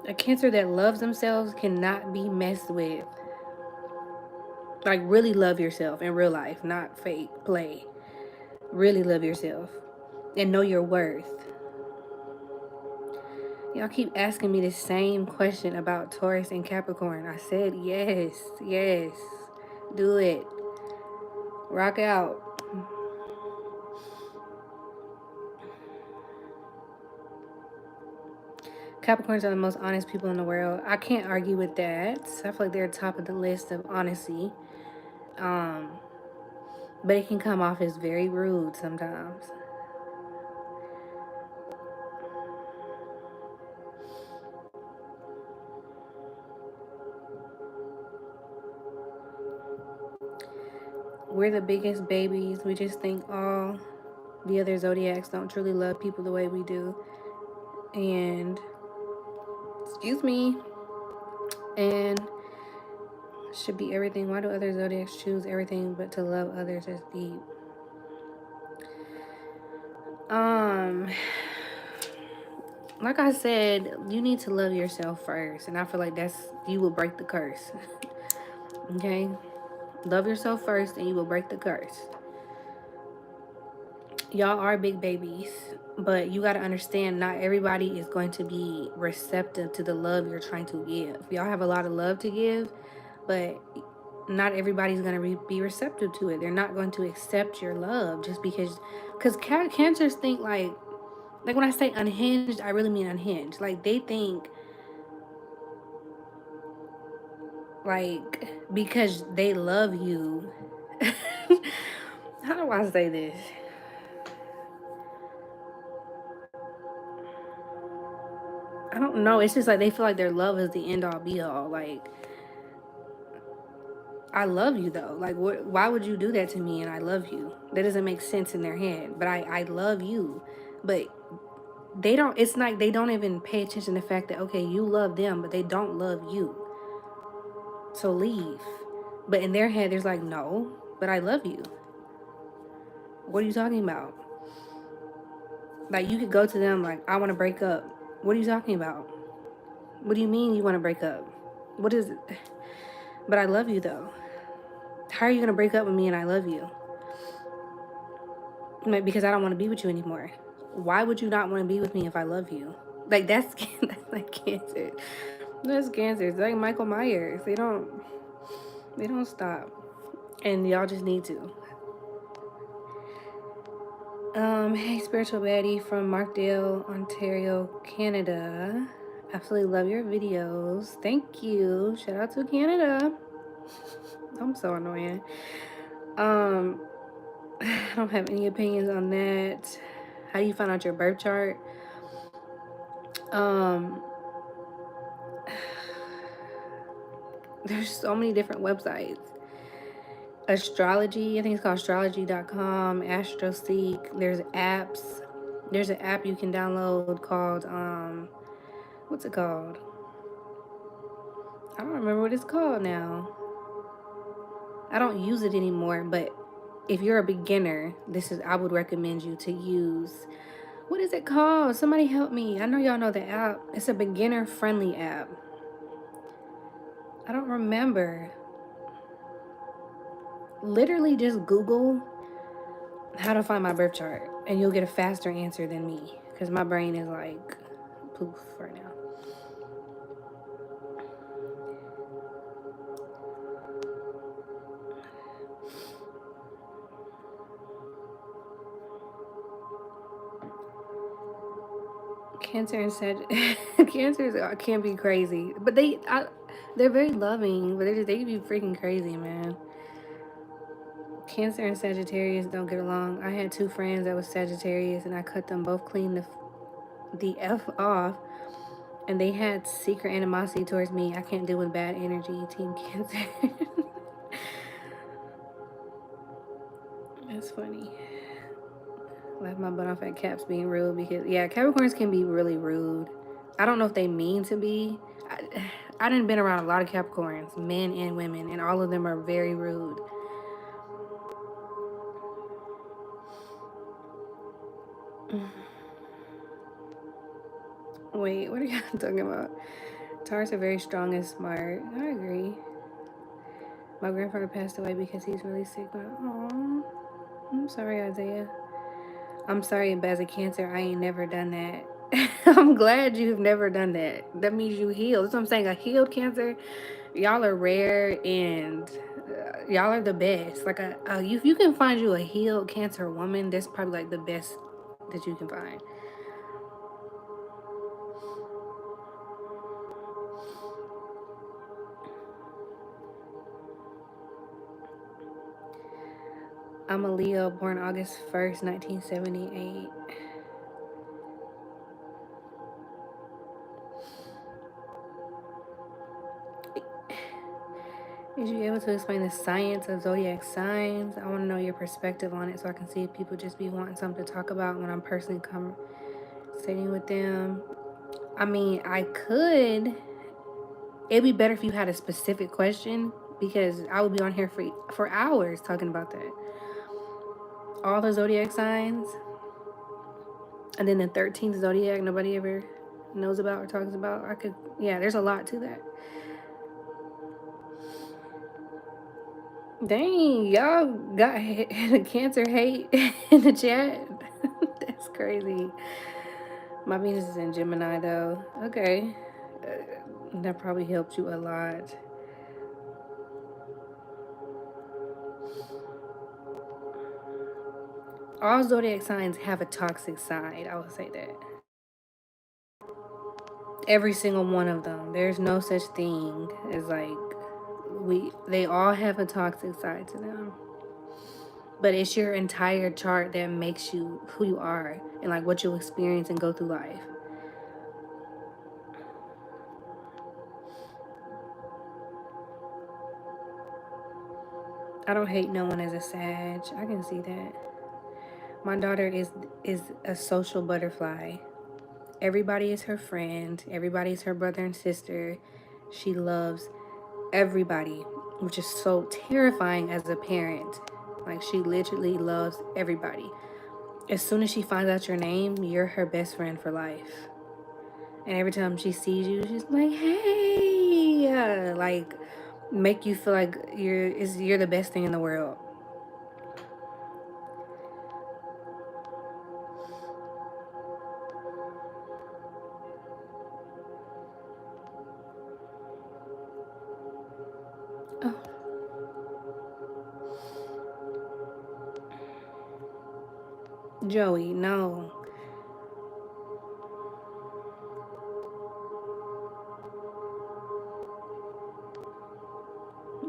A Cancer that loves themselves cannot be messed with. Like, really love yourself in real life, not fake play. Really love yourself and know your worth. Y'all keep asking me the same question about Taurus and Capricorn. I said yes, yes. Do it. Rock out. Capricorns are the most honest people in the world. I can't argue with that. I feel like they're top of the list of honesty. Um, but it can come off as very rude sometimes. We're the biggest babies. We just think all the other zodiacs don't truly love people the way we do. And, excuse me, and should be everything. Why do other zodiacs choose everything but to love others as deep? Um, like I said, you need to love yourself first, and I feel like you will break the curse. Okay, love yourself first, and you will break the curse. Y'all are big babies, but you got to understand, not everybody is going to be receptive to the love you're trying to give. Y'all have a lot of love to give, but not everybody's going to be receptive to it. They're not going to accept your love just because cancers think like when I say unhinged, I really mean unhinged. Like, they think like because they love you. How do I say this? I don't know. It's just like they feel like their love is the end all be all. Like, I love you though. Like, why would you do that to me and I love you? That doesn't make sense in their head. But I love you. But they don't, it's like they don't even pay attention to the fact that, okay, you love them, but they don't love you. So leave. But in their head, there's like, no, but I love you. What are you talking about? Like, you could go to them like, I want to break up. What are you talking about? What do you mean you want to break up? What is it? But I love you though. How are you going to break up with me and I love you? Like, because I don't want to be with you anymore. Why would you not want to be with me if I love you? Like, that's like cancer. That's cancer. It's like Michael Myers. They don't stop. And y'all just need to. Hey, Spiritual Baddie from Markdale, Ontario, Canada. Absolutely love your videos. Thank you. Shout out to Canada. I'm so annoying. I don't have any opinions on that. How do you find out your birth chart? Um, there's so many different websites. Astrology, I think it's called astrology.com, AstroSeek. There's apps. There's an app you can download called what's it called? I don't remember what it's called now. I don't use it anymore, but if you're a beginner, I would recommend you to use, what is it called? Somebody help me. I know y'all know the app. It's a beginner friendly app. I don't remember. Literally just Google how to find my birth chart and you'll get a faster answer than me because my brain is like poof right now. Cancer and cancers can be crazy, but they're very loving, but they can be freaking crazy, man. Cancer and Sagittarius don't get along. I had two friends that was Sagittarius, and I cut them both clean the f off, and they had secret animosity towards me. I can't deal with bad energy. Team Cancer. That's funny. Laugh my butt off at Caps being rude because yeah, Capricorns can be really rude. I don't know if they mean to be. I done been around a lot of Capricorns, men and women, and all of them are very rude. Wait, what are y'all talking about? Taurus are very strong and smart. I agree. My grandfather passed away because he's really sick. Oh, I'm sorry, Isaiah. I'm sorry, but as a Cancer, I ain't never done that. I'm glad you've never done that. That means you healed. That's what I'm saying. A healed Cancer, y'all are rare and y'all are the best. Like if you can find you a healed Cancer woman, that's probably like the best that you can find. I'm a Leo, born August 1st, 1978. Is you able to explain the science of zodiac signs? I want to know your perspective on it so I can see if people just be wanting something to talk about when I'm personally sitting with them. I mean, I could. It'd be better if you had a specific question because I would be on here for hours talking about that. All the zodiac signs, and then the 13th zodiac nobody ever knows about or talks about. I could, yeah, there's a lot to that. Dang, y'all got Cancer hate in the chat. That's crazy. My Venus is in Gemini though. Okay. That probably helped you a lot. All zodiac signs have a toxic side. I would say that. Every single one of them. There's no such thing as like they all have a toxic side to them. But it's your entire chart that makes you who you are and like what you'll experience and go through life. I don't hate no one as a Sag. I can see that. My daughter is a social butterfly. Everybody is her friend. Everybody is her brother and sister. She loves everybody, which is so terrifying as a parent. Like she literally loves everybody. As soon as she finds out your name, you're her best friend for life. And every time she sees you, she's like, "Hey," like make you feel like you're the best thing in the world. Oh, Joey, no.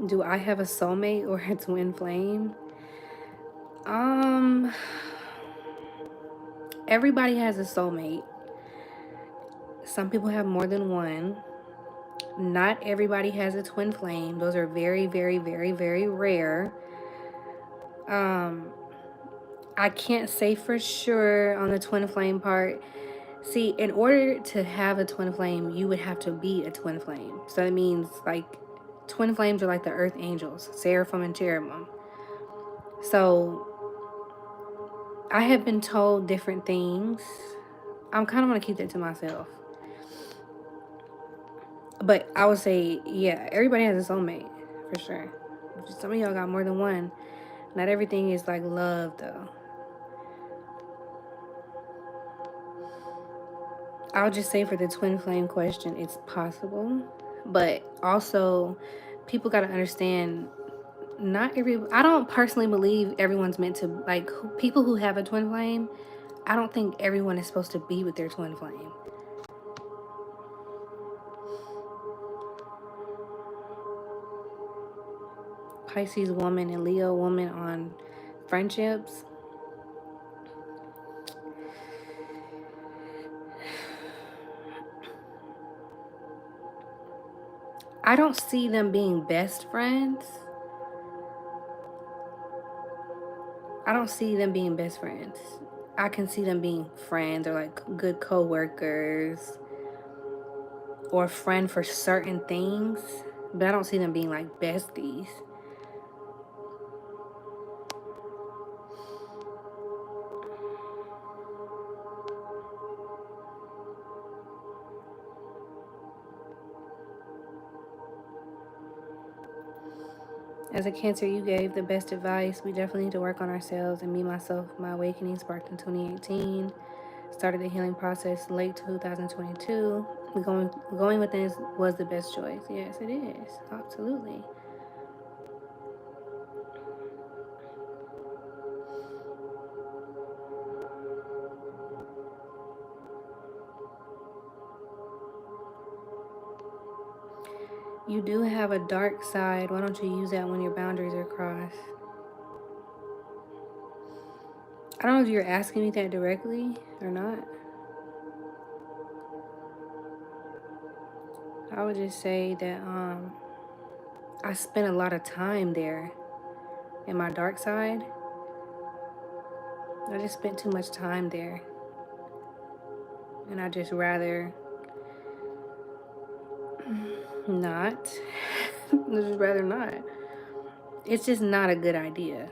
Do I have a soulmate or a twin flame? Um, everybody has a soulmate. Some people have more than one. Not everybody has a twin flame. Those are very, very, very, very rare. Um, I can't say for sure on the twin flame part. See, in order to have a twin flame, you would have to be a twin flame. So that means like twin flames are like the earth angels, seraphim and cherubim. So I have been told different things. I'm kind of want to keep that to myself. But I would say, yeah, everybody has a soulmate for sure. Some of y'all got more than one. Not everything is like love though. I'll just say for the twin flame question, it's possible. But also, people got to understand I don't personally believe everyone's meant to, like, people who have a twin flame, I don't think everyone is supposed to be with their twin flame. Pisces woman and Leo woman on friendships. I don't see them being best friends. I don't see them being best friends. I can see them being friends or like good co-workers or a friend for certain things, but I don't see them being like besties. As a Cancer, you gave the best advice. We definitely need to work on ourselves. And me, myself, my awakening sparked in 2018. Started the healing process late 2022. Going within was the best choice. Yes, it is. Absolutely. You do have a dark side. Why don't you use that when your boundaries are crossed? I don't know if you're asking me that directly or not. I would just say that I spent a lot of time there in my dark side. I just spent too much time there. And I just rather not. I just rather not. It's just not a good idea.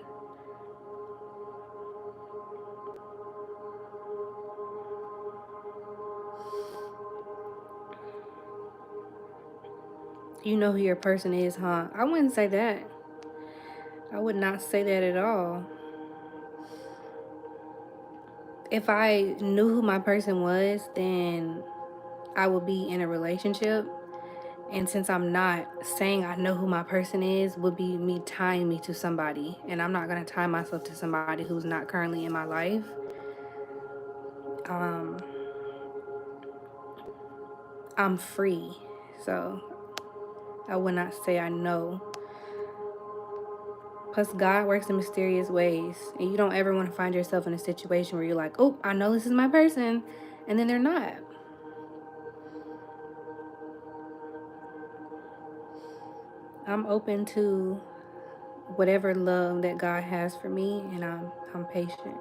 You know who your person is, huh? I wouldn't say that. I would not say that at all. If I knew who my person was, then I would be in a relationship. And since I'm not, saying I know who my person is would be me tying me to somebody. And I'm not going to tie myself to somebody who's not currently in my life. I'm free. So I would not say I know. Plus, God works in mysterious ways. And you don't ever want to find yourself in a situation where you're like, oh, I know this is my person. And then they're not. I'm open to whatever love that God has for me, and I'm patient.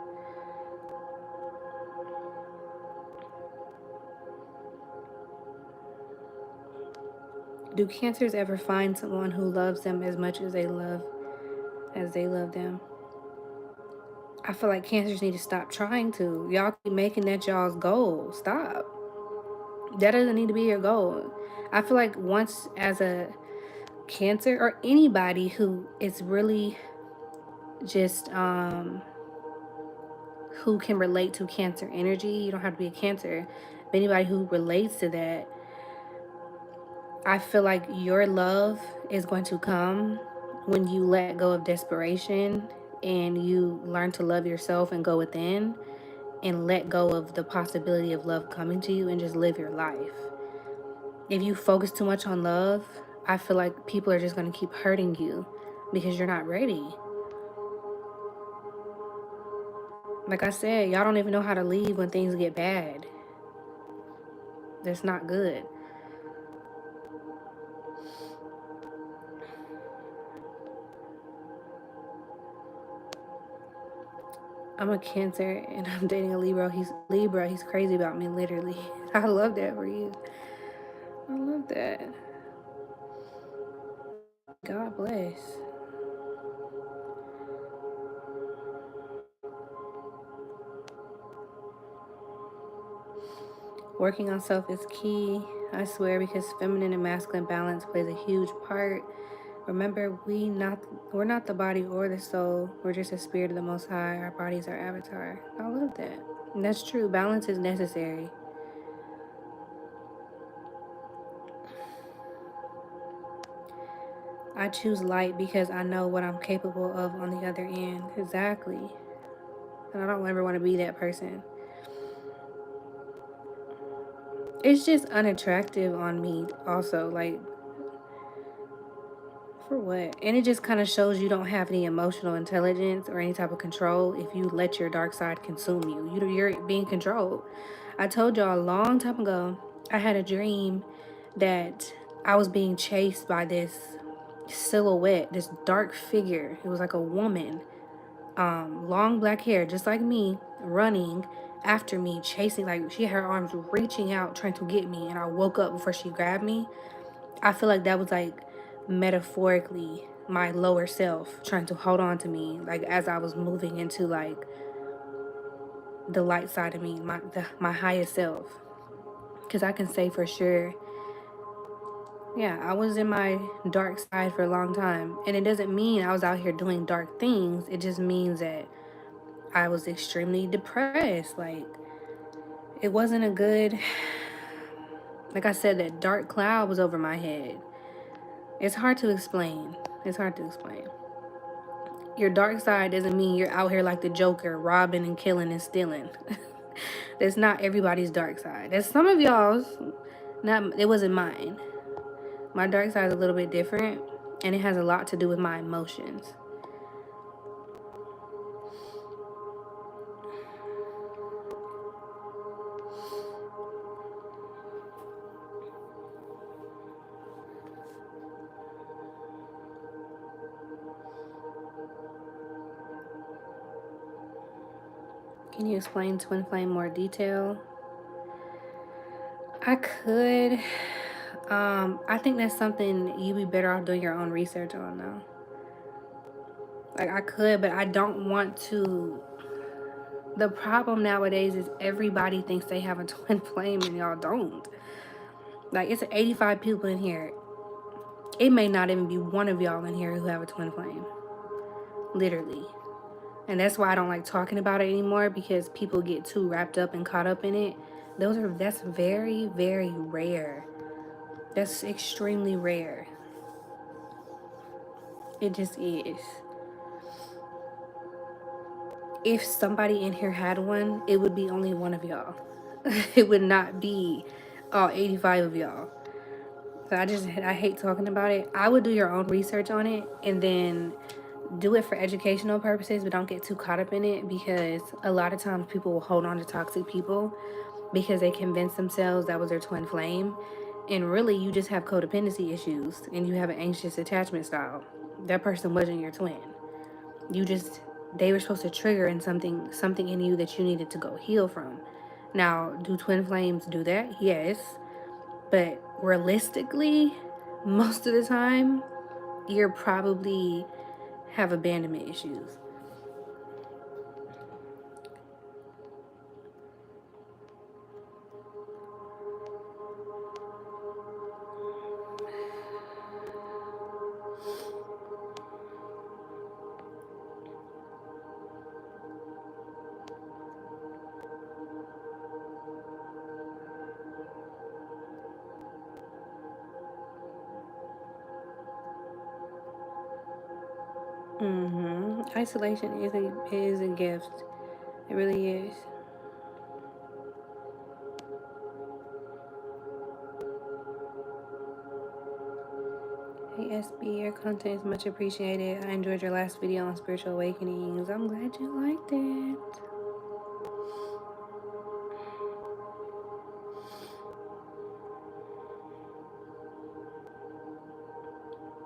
Do Cancers ever find someone who loves them as much as they love them? I feel like Cancers need to stop trying to. Y'all keep making that y'all's goal. Stop. That doesn't need to be your goal. I feel like once as a Cancer or anybody who is really just who can relate to Cancer energy, you don't have to be a Cancer, but anybody who relates to that, I feel like your love is going to come when you let go of desperation and you learn to love yourself and go within and let go of the possibility of love coming to you and just live your life. If you focus too much on love, I feel like people are just going to keep hurting you because you're not ready. Like I said, y'all don't even know how to leave when things get bad. That's not good. I'm a Cancer and I'm dating a Libra. He's crazy about me, literally. I love that for you. I love that. God bless. Working on self is key, I swear, because feminine and masculine balance plays a huge part. Remember, we're not the body or the soul. We're just a spirit of the Most High. Our bodies are avatar. I love that. And that's true. Balance is necessary. I choose light because I know what I'm capable of on the other end. Exactly. And I don't ever want to be that person. It's just unattractive on me, also. Like, for what? And it just kind of shows you don't have any emotional intelligence or any type of control if you let your dark side consume you. You're being controlled. I told y'all a long time ago, I had a dream that I was being chased by this silhouette, this dark figure. It was like a woman, long black hair, just like me, running after me, chasing, like she had her arms reaching out, trying to get me. And I woke up before she grabbed me. I feel like that was like metaphorically my lower self trying to hold on to me, like as I was moving into like the light side of me, my highest self. Because I can say for sure Yeah, I was in my dark side for a long time. And it doesn't mean I was out here doing dark things. It just means that I was extremely depressed. Like, it wasn't a good, like I said, that dark cloud was over my head. It's hard to explain. It's hard to explain. Your dark side doesn't mean you're out here like the Joker, robbing and killing and stealing. That's not everybody's dark side. That's some of y'all's. Not, it wasn't mine. My dark side is a little bit different, and it has a lot to do with my emotions. Can you explain twin flame more detail? I could. I think that's something you'd be better off doing your own research on, though. Like, I could, but I don't want to. The problem nowadays is everybody thinks they have a twin flame and y'all don't. Like, it's 85 people in here. It may not even be one of y'all in here who have a twin flame. Literally. And that's why I don't like talking about it anymore, because people get too wrapped up and caught up in it. That's very, very rare. That's extremely rare. It just is. If somebody in here had one, it would be only one of y'all. It would not be all 85 of y'all. So I hate talking about it. I would do your own research on it and then do it for educational purposes, but don't get too caught up in it, because a lot of times people will hold on to toxic people because they convince themselves that was their twin flame. And really, you just have codependency issues and you have an anxious attachment style. That person wasn't your twin. You just, they were supposed to trigger in something in you that you needed to go heal from. Now, do twin flames do that? Yes. But realistically, most of the time, you're probably have abandonment issues. Isolation is a gift. It really is. Hey SB, your content is much appreciated. I enjoyed your last video on spiritual awakenings. I'm glad you liked it.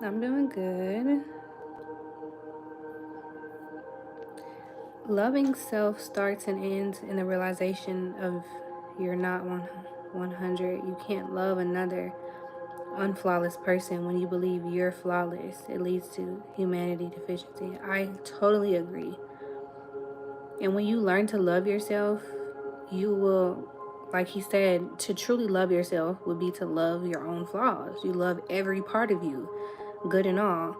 I'm doing good. Loving self starts and ends in the realization of you're not 100. You can't love another unflawless person when you believe you're flawless. It leads to humanity deficiency. I totally agree. And when you learn to love yourself, you will, like he said, to truly love yourself would be to love your own flaws. You love every part of you, good and all.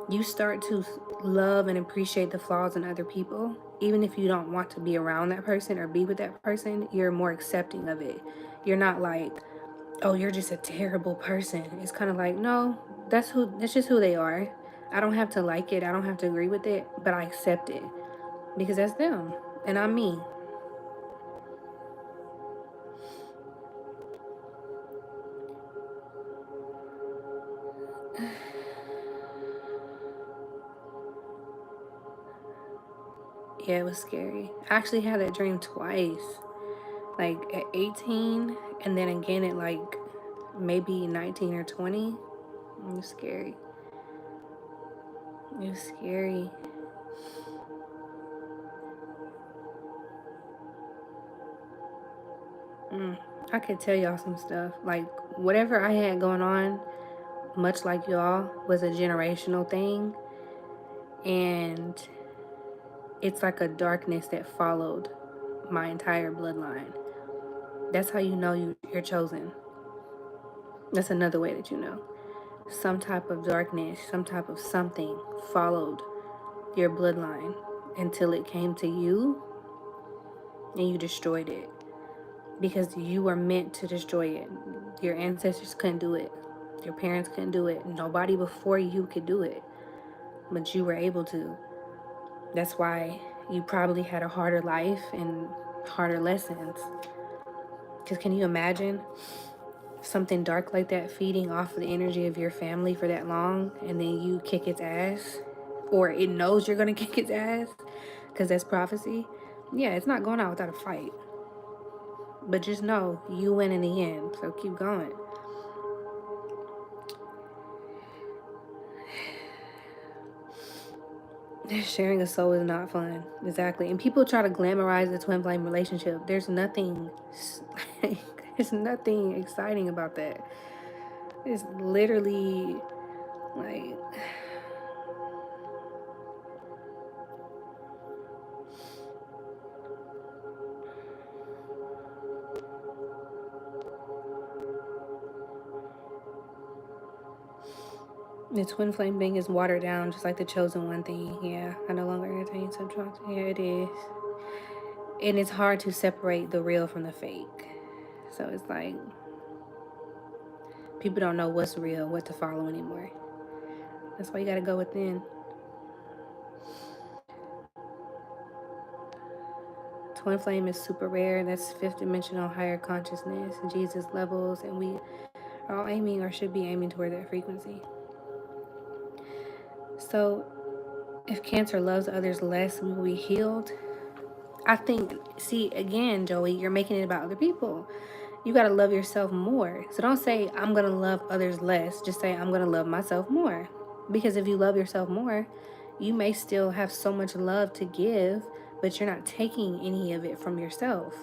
You start to love and appreciate the flaws in other people. Even if you don't want to be around that person or be with that person, you're more accepting of it. You're not like, oh, you're just a terrible person. It's kind of like, no, that's just who they are. I don't have to like it. I don't have to agree with it, but I accept it because that's them and I'm me. Yeah, it was scary. I actually had that dream twice, like at 18 and then again at like maybe 19 or 20. It was scary. It was scary. I could tell y'all some stuff. Like, whatever I had going on, much like y'all, was a generational thing. And it's like a darkness that followed my entire bloodline. That's how you know you're chosen. That's another way that you know. some type of darkness, some type of something followed your bloodline until it came to you and you destroyed it because you were meant to destroy it. Your ancestors couldn't do it. Your parents couldn't do it. Nobody before you could do it, but you were able to. That's why you probably had a harder life and harder lessons. Because can you imagine something dark like that feeding off of the energy of your family for that long and then you kick its ass? Or it knows you're going to kick its ass because that's prophecy. Yeah, it's not going out without a fight. But just know you win in the end. So keep going. Sharing a soul is not fun. Exactly. And people try to glamorize the twin flame relationship. There's nothing there's nothing exciting about that. It's literally like the twin flame thing is watered down just like the chosen one thing. Yeah, I no longer entertain subtracts. Yeah, it is. And it's hard to separate the real from the fake. So it's like people don't know what's real, what to follow anymore. That's why you gotta go within. Twin flame is super rare. That's fifth dimensional higher consciousness, Jesus levels, and we are all aiming or should be aiming toward that frequency. So if cancer loves others less, we will be healed. I think, see, again, Joey, you're making it about other people. You got to love yourself more. So don't say, I'm going to love others less. Just say, I'm going to love myself more. Because if you love yourself more, you may still have so much love to give, but you're not taking any of it from yourself.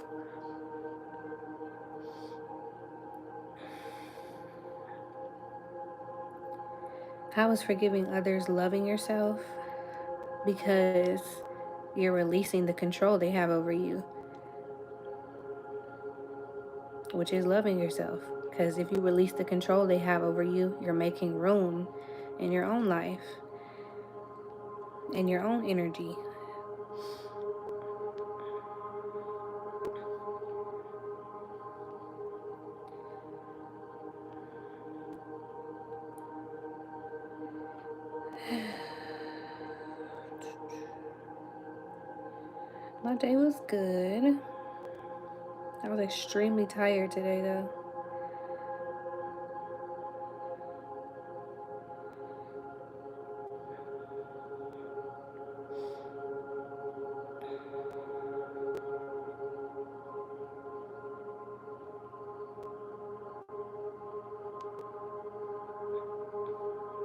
How is forgiving others loving yourself? Because you're releasing the control they have over you, which is loving yourself. Because if you release the control they have over you, you're making room in your own life, in your own energy. My day was good. I was extremely tired today, though.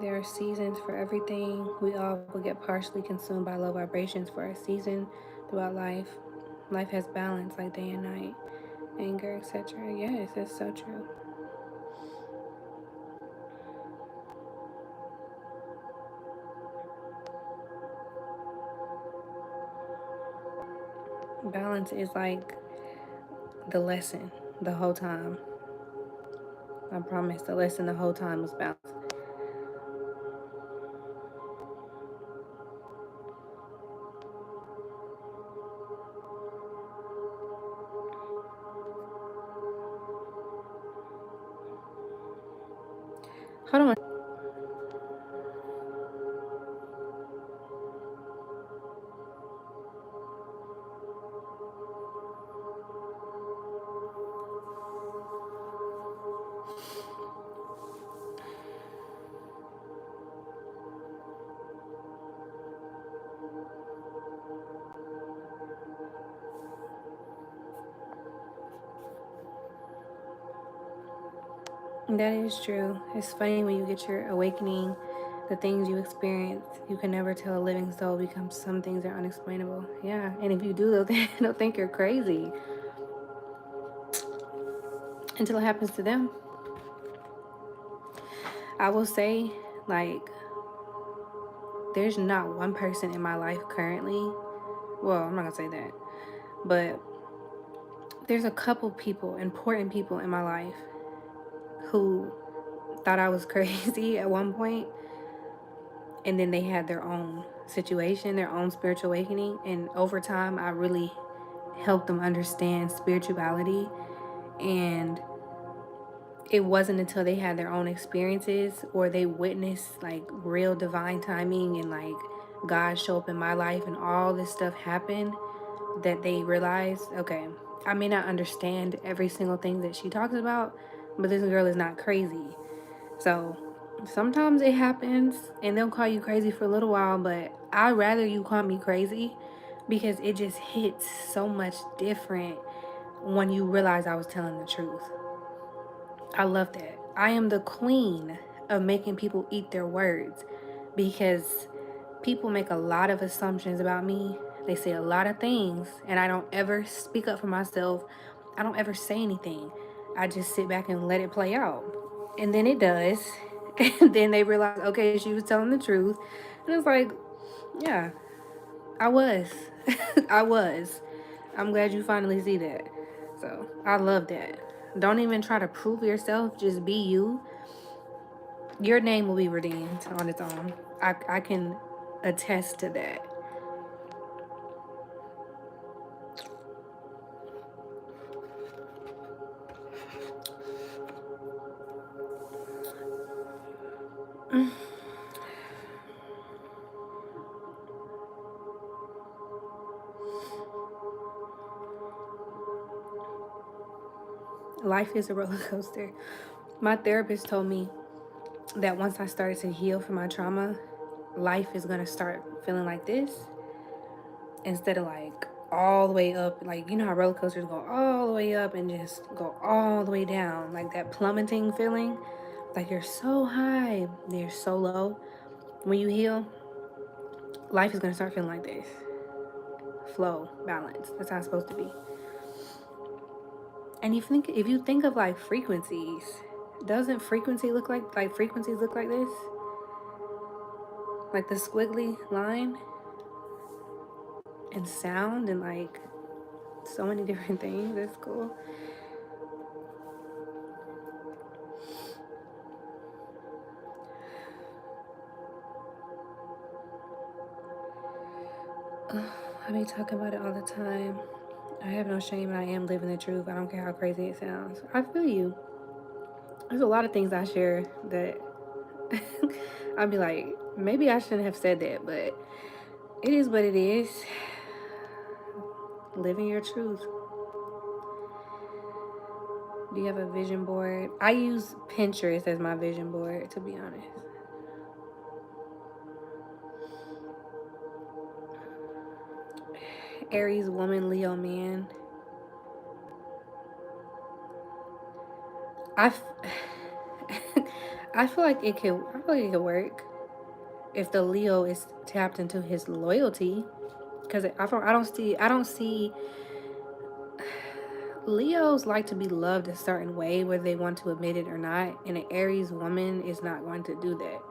There are seasons for everything. We all will get partially consumed by low vibrations for a season throughout life. Life has balance like day and night, anger, etc. Yes, that's so true. Balance is like the lesson the whole time. I promise the lesson the whole time was balance. Hold on. That is true. It's funny when you get your awakening, the things you experience, you can never tell a living soul because some things are unexplainable. Yeah, and if you do, they'll think you're crazy until it happens to them. I will say, like, there's not one person in my life currently. Well, I'm not gonna say that, but there's a couple people, important people in my life, who thought I was crazy at one point, and then they had their own situation, their own spiritual awakening, and over time I really helped them understand spirituality. And it wasn't until they had their own experiences or they witnessed like real divine timing and like God show up in my life and all this stuff happened that they realized, okay, I may not understand every single thing that she talks about, but this girl is not crazy. So sometimes it happens and they'll call you crazy for a little while, but I'd rather you call me crazy because it just hits so much different when you realize I was telling the truth. I love that. I am the queen of making people eat their words because people make a lot of assumptions about me. They say a lot of things, and I don't ever speak up for myself. I don't ever say anything. I just sit back and let it play out. And then it does. And then they realize, okay, she was telling the truth. And it's like, yeah, I was. I was. I'm glad you finally see that. So I love that. Don't even try to prove yourself. Just be you. Your name will be redeemed on its own. I can attest to that. Life is a roller coaster. My therapist told me that once I started to heal from my trauma, life is going to start feeling like this instead of like all the way up. Like, you know how roller coasters go all the way up and just go all the way down, like that plummeting feeling. Like you're so high, you're so low. When you heal, life is going to start feeling like this: flow, balance. That's how it's supposed to be. And if you think of like frequencies, doesn't frequency look like frequencies look like this? Like the squiggly line and sound and like so many different things. That's cool. I be talking about it all the time. I have no shame and I am living the truth. I don't care how crazy it sounds. I feel you. There's a lot of things I share that I'd be like, maybe I shouldn't have said that, but it is what it is. Living your truth. Do you have a vision board? I use Pinterest as my vision board, to be honest. Aries woman, Leo man. I, f- I feel like it could. I feel like it could work if the Leo is tapped into his loyalty. Because I don't see Leos like to be loved a certain way, whether they want to admit it or not. And an Aries woman is not going to do that.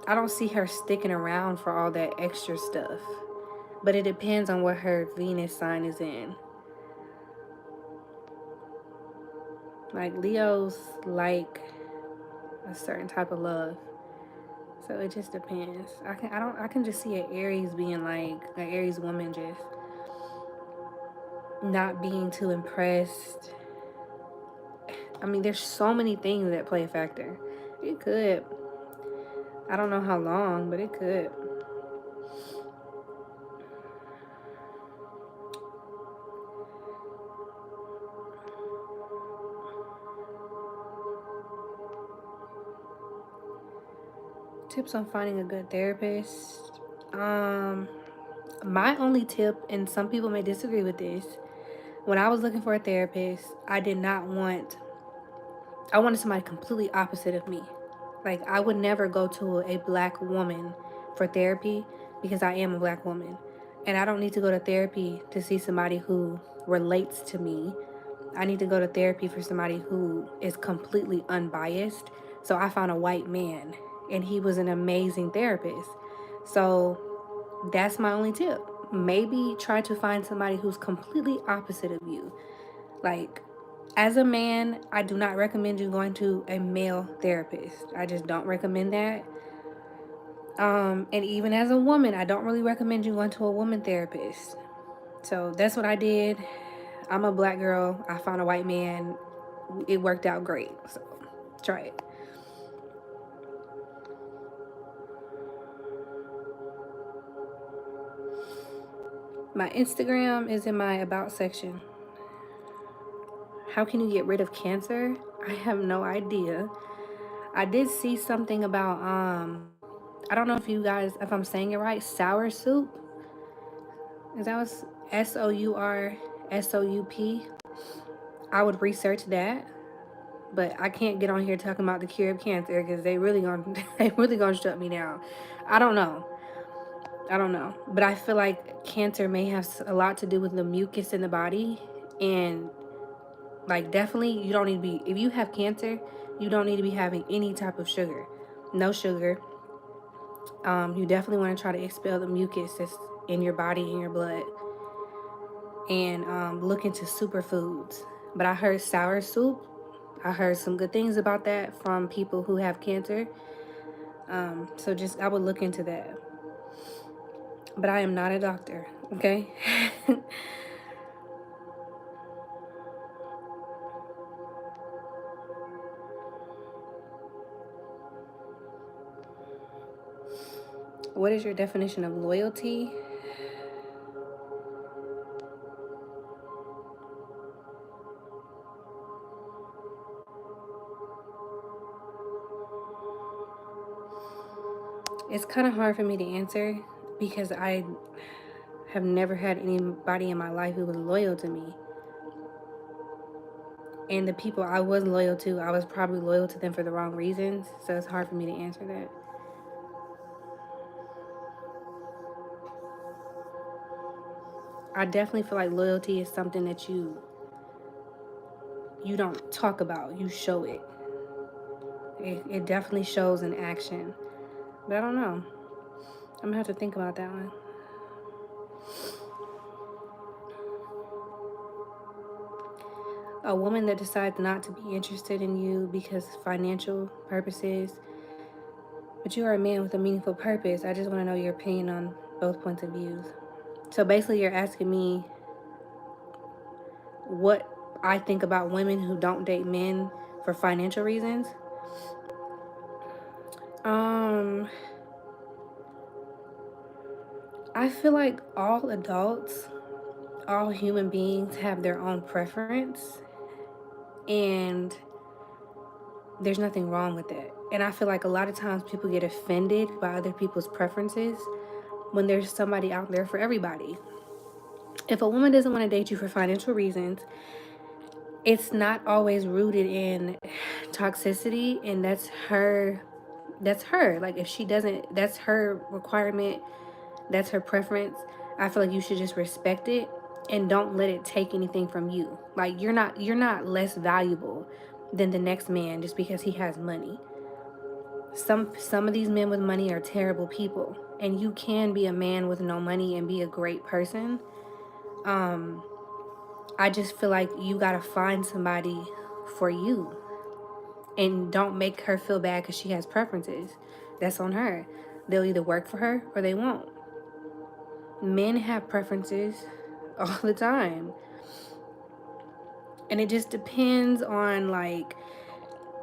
I don't see her sticking around for all that extra stuff. But it depends on what her Venus sign is in. Like Leos like a certain type of love. So it just depends. I can just see an Aries being like an Aries woman just not being too impressed. I mean, there's so many things that play a factor. It could. I don't know how long, but it could. Tips on finding a good therapist. My only tip, and some people may disagree with this, when I was looking for a therapist, I wanted somebody completely opposite of me. Like, I would never go to a black woman for therapy because I am a black woman. And I don't need to go to therapy to see somebody who relates to me. I need to go to therapy for somebody who is completely unbiased. So I found a white man, and he was an amazing therapist. So that's my only tip. Maybe try to find somebody who's completely opposite of you. Like, As a man, I do not recommend you going to a male therapist. I just don't recommend that. And even as a woman, I don't really recommend you going to a woman therapist. So that's what I did. I'm a black girl. I found a white man. It worked out great. So try it. My Instagram is in my about section. How can you get rid of cancer? I have no idea. I did see something about I don't know if you guys, if I'm saying it right, sour soup. Is that what's SOURSOUP? I would research that, but I can't get on here talking about the cure of cancer because they really gonna shut me down. I don't know. I don't know, but I feel like cancer may have a lot to do with the mucus in the body, and like definitely you don't need to be, if you have cancer, you don't need to be having any type of sugar, no sugar. You definitely want to try to expel the mucus that's in your body, in your blood, and look into superfoods. But I heard sour soup. I heard some good things about that from people who have cancer. So just I would look into that. But I am not a doctor, okay? What is your definition of loyalty? It's kind of hard for me to answer because I have never had anybody in my life who was loyal to me. And the people I was loyal to, I was probably loyal to them for the wrong reasons. So it's hard for me to answer that. I definitely feel like loyalty is something that you don't talk about, you show it. It definitely shows in action. But I don't know. I'm gonna have to think about that one. A woman that decides not to be interested in you because financial purposes, but you are a man with a meaningful purpose. I just want to know your opinion on both points of views. So basically, you're asking me what I think about women who don't date men for financial reasons. Um, I feel like all adults, all human beings have their own preference, and there's nothing wrong with that. And I feel like a lot of times people get offended by other people's preferences when there's somebody out there for everybody. If a woman doesn't want to date you for financial reasons, it's not always rooted in toxicity, and that's her. Like if she doesn't, that's her requirement, that's her preference. I feel like you should just respect it and don't let it take anything from you. Like you're not less valuable than the next man just because he has money. Some of these men with money are terrible people, and you can be a man with no money and be a great person. I just feel like you got to find somebody for you, and don't make her feel bad because she has preferences. That's on her. They'll either work for her or they won't. Men have preferences all the time. And it just depends on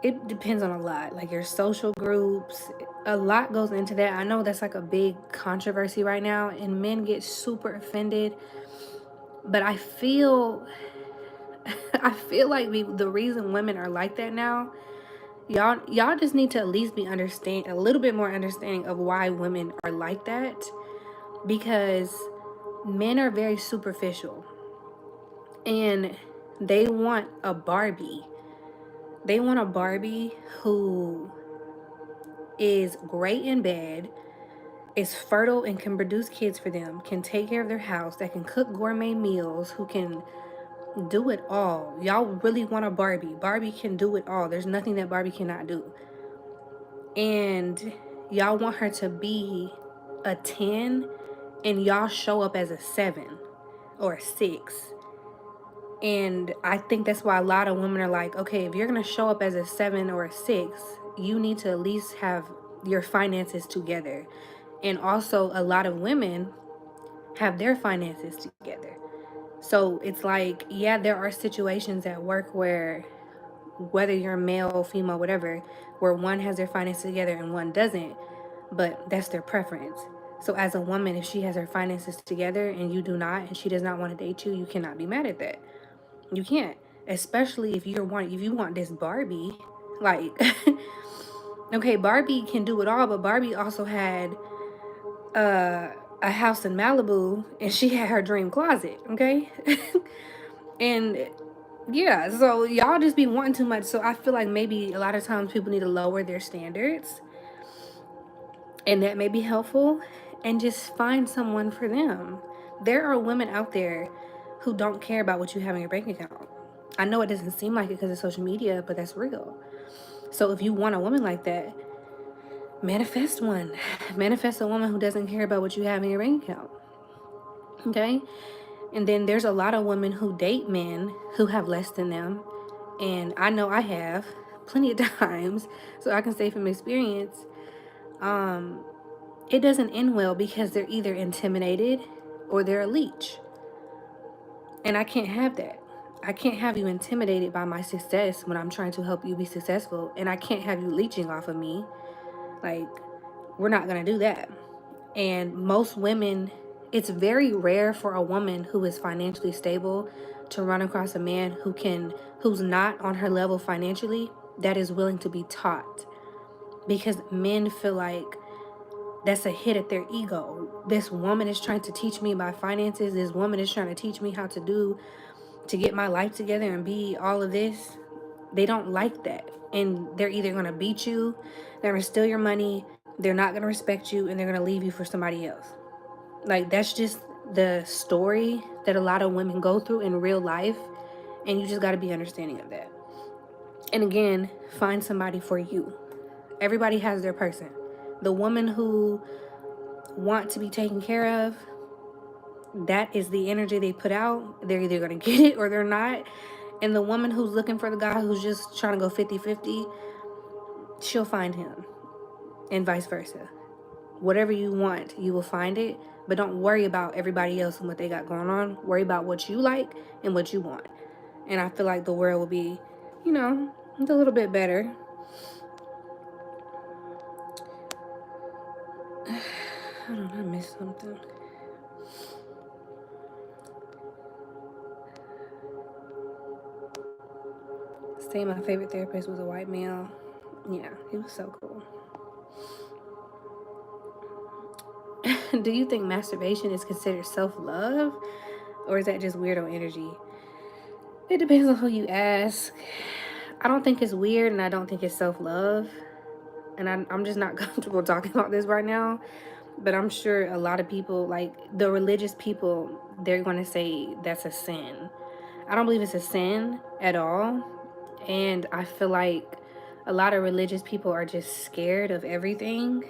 it depends on a lot. Like your social groups, a lot goes into that. I know that's like a big controversy right now and men get super offended, but I feel I feel like the reason women are like that now, y'all just need to at least be understand a little bit more understanding of why women are like that, because men are very superficial and they want a Barbie. They want a Barbie who is great in bed, is fertile and can produce kids for them, can take care of their house, that can cook gourmet meals, who can do it all. Y'all really want a Barbie. Barbie can do it all. There's nothing that Barbie cannot do. And y'all want her to be a 10 and y'all show up as a 7 or a 6. And I think that's why a lot of women are like, okay, if you're going to show up as a 7 or a 6, you need to at least have your finances together. And also, a lot of women have their finances together. So it's like, yeah, there are situations at work where, whether you're male, female, whatever, where one has their finances together and one doesn't, but that's their preference. So as a woman, if she has her finances together and you do not, and she does not want to date you, you cannot be mad at that. You can't, especially if you want this Barbie, like, okay, Barbie can do it all, but Barbie also had a house in Malibu, and she had her dream closet, okay? And yeah, so y'all just be wanting too much. So I feel like maybe a lot of times people need to lower their standards, and that may be helpful, and just find someone for them. There are women out there who don't care about what you have in your bank account. I know it doesn't seem like it because of social media, but that's real. So if you want a woman like that, manifest one. Manifest a woman who doesn't care about what you have in your bank account. Okay? And then there's a lot of women who date men who have less than them. And I know I have plenty of times. So I can say from experience, it doesn't end well because they're either intimidated or they're a leech. And I can't have that. I can't have you intimidated by my success when I'm trying to help you be successful. And I can't have you leeching off of me. Like, we're not going to do that. And most women, it's very rare for a woman who is financially stable to run across a man who's not on her level financially, that is willing to be taught. Because men feel like that's a hit at their ego. This woman is trying to teach me about finances. This woman is trying to teach me how to get my life together and be all of this. They don't like that. And they're either going to beat you, they're going to steal your money, they're not going to respect you, and they're going to leave you for somebody else. Like, that's just the story that a lot of women go through in real life. And you just got to be understanding of that. And again, find somebody for you. Everybody has their person. The woman who want to be taken care of, that is the energy they put out. They're either going to get it or they're not. And the woman who's looking for the guy who's just trying to go 50-50, she'll find him. And vice versa. Whatever you want, you will find it. But don't worry about everybody else and what they got going on. Worry about what you like and what you want. And I feel like the world will be, a little bit better. Hold on, I missed something. Say my favorite therapist was a white male. Yeah, he was so cool. Do you think masturbation is considered self-love? Or is that just weirdo energy? It depends on who you ask. I don't think it's weird, and I don't think it's self-love. And I'm just not comfortable talking about this right now. But I'm sure a lot of people, like the religious people, they're going to say that's a sin. I don't believe it's a sin at all. And I feel like a lot of religious people are just scared of everything.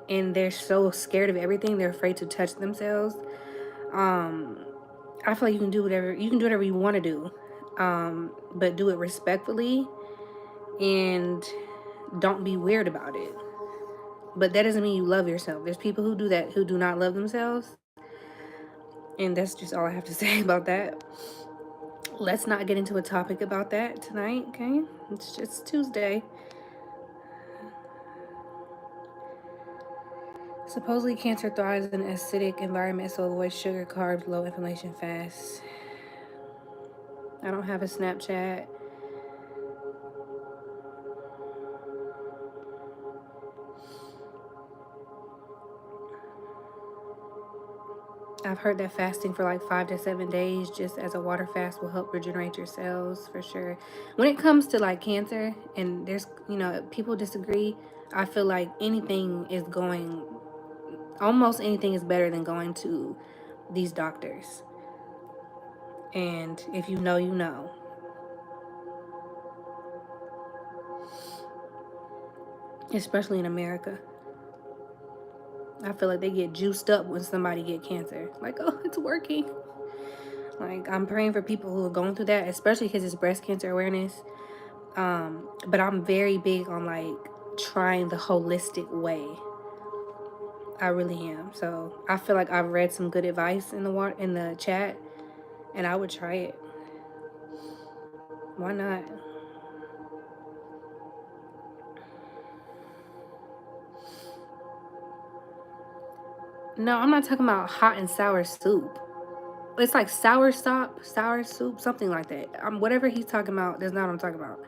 And they're so scared of everything, they're afraid to touch themselves. I feel like you can do whatever you want to do. But do it respectfully and don't be weird about it. But that doesn't mean you love yourself. There's people who do that who do not love themselves. And that's just all I have to say about that. Let's not get into a topic about that tonight, okay? It's just Tuesday. Supposedly cancer thrives in an acidic environment, so avoid sugar, carbs, low inflammation fast. I don't have a Snapchat. I've heard that fasting for like 5 to 7 days just as a water fast will help regenerate your cells for sure. When it comes to like cancer, and there's, people disagree, I feel like almost anything is better than going to these doctors. And if you know, you know. Especially in America. I feel like they get juiced up when somebody get cancer. Like, oh, it's working. Like, I'm praying for people who are going through that, especially because it's breast cancer awareness. But I'm very big on like trying the holistic way. I really am. So I feel like I've read some good advice in the chat, and I would try it. Why not? No, I'm not talking about hot and sour soup. It's like sour soup, something like that. Whatever he's talking about, that's not what I'm talking about.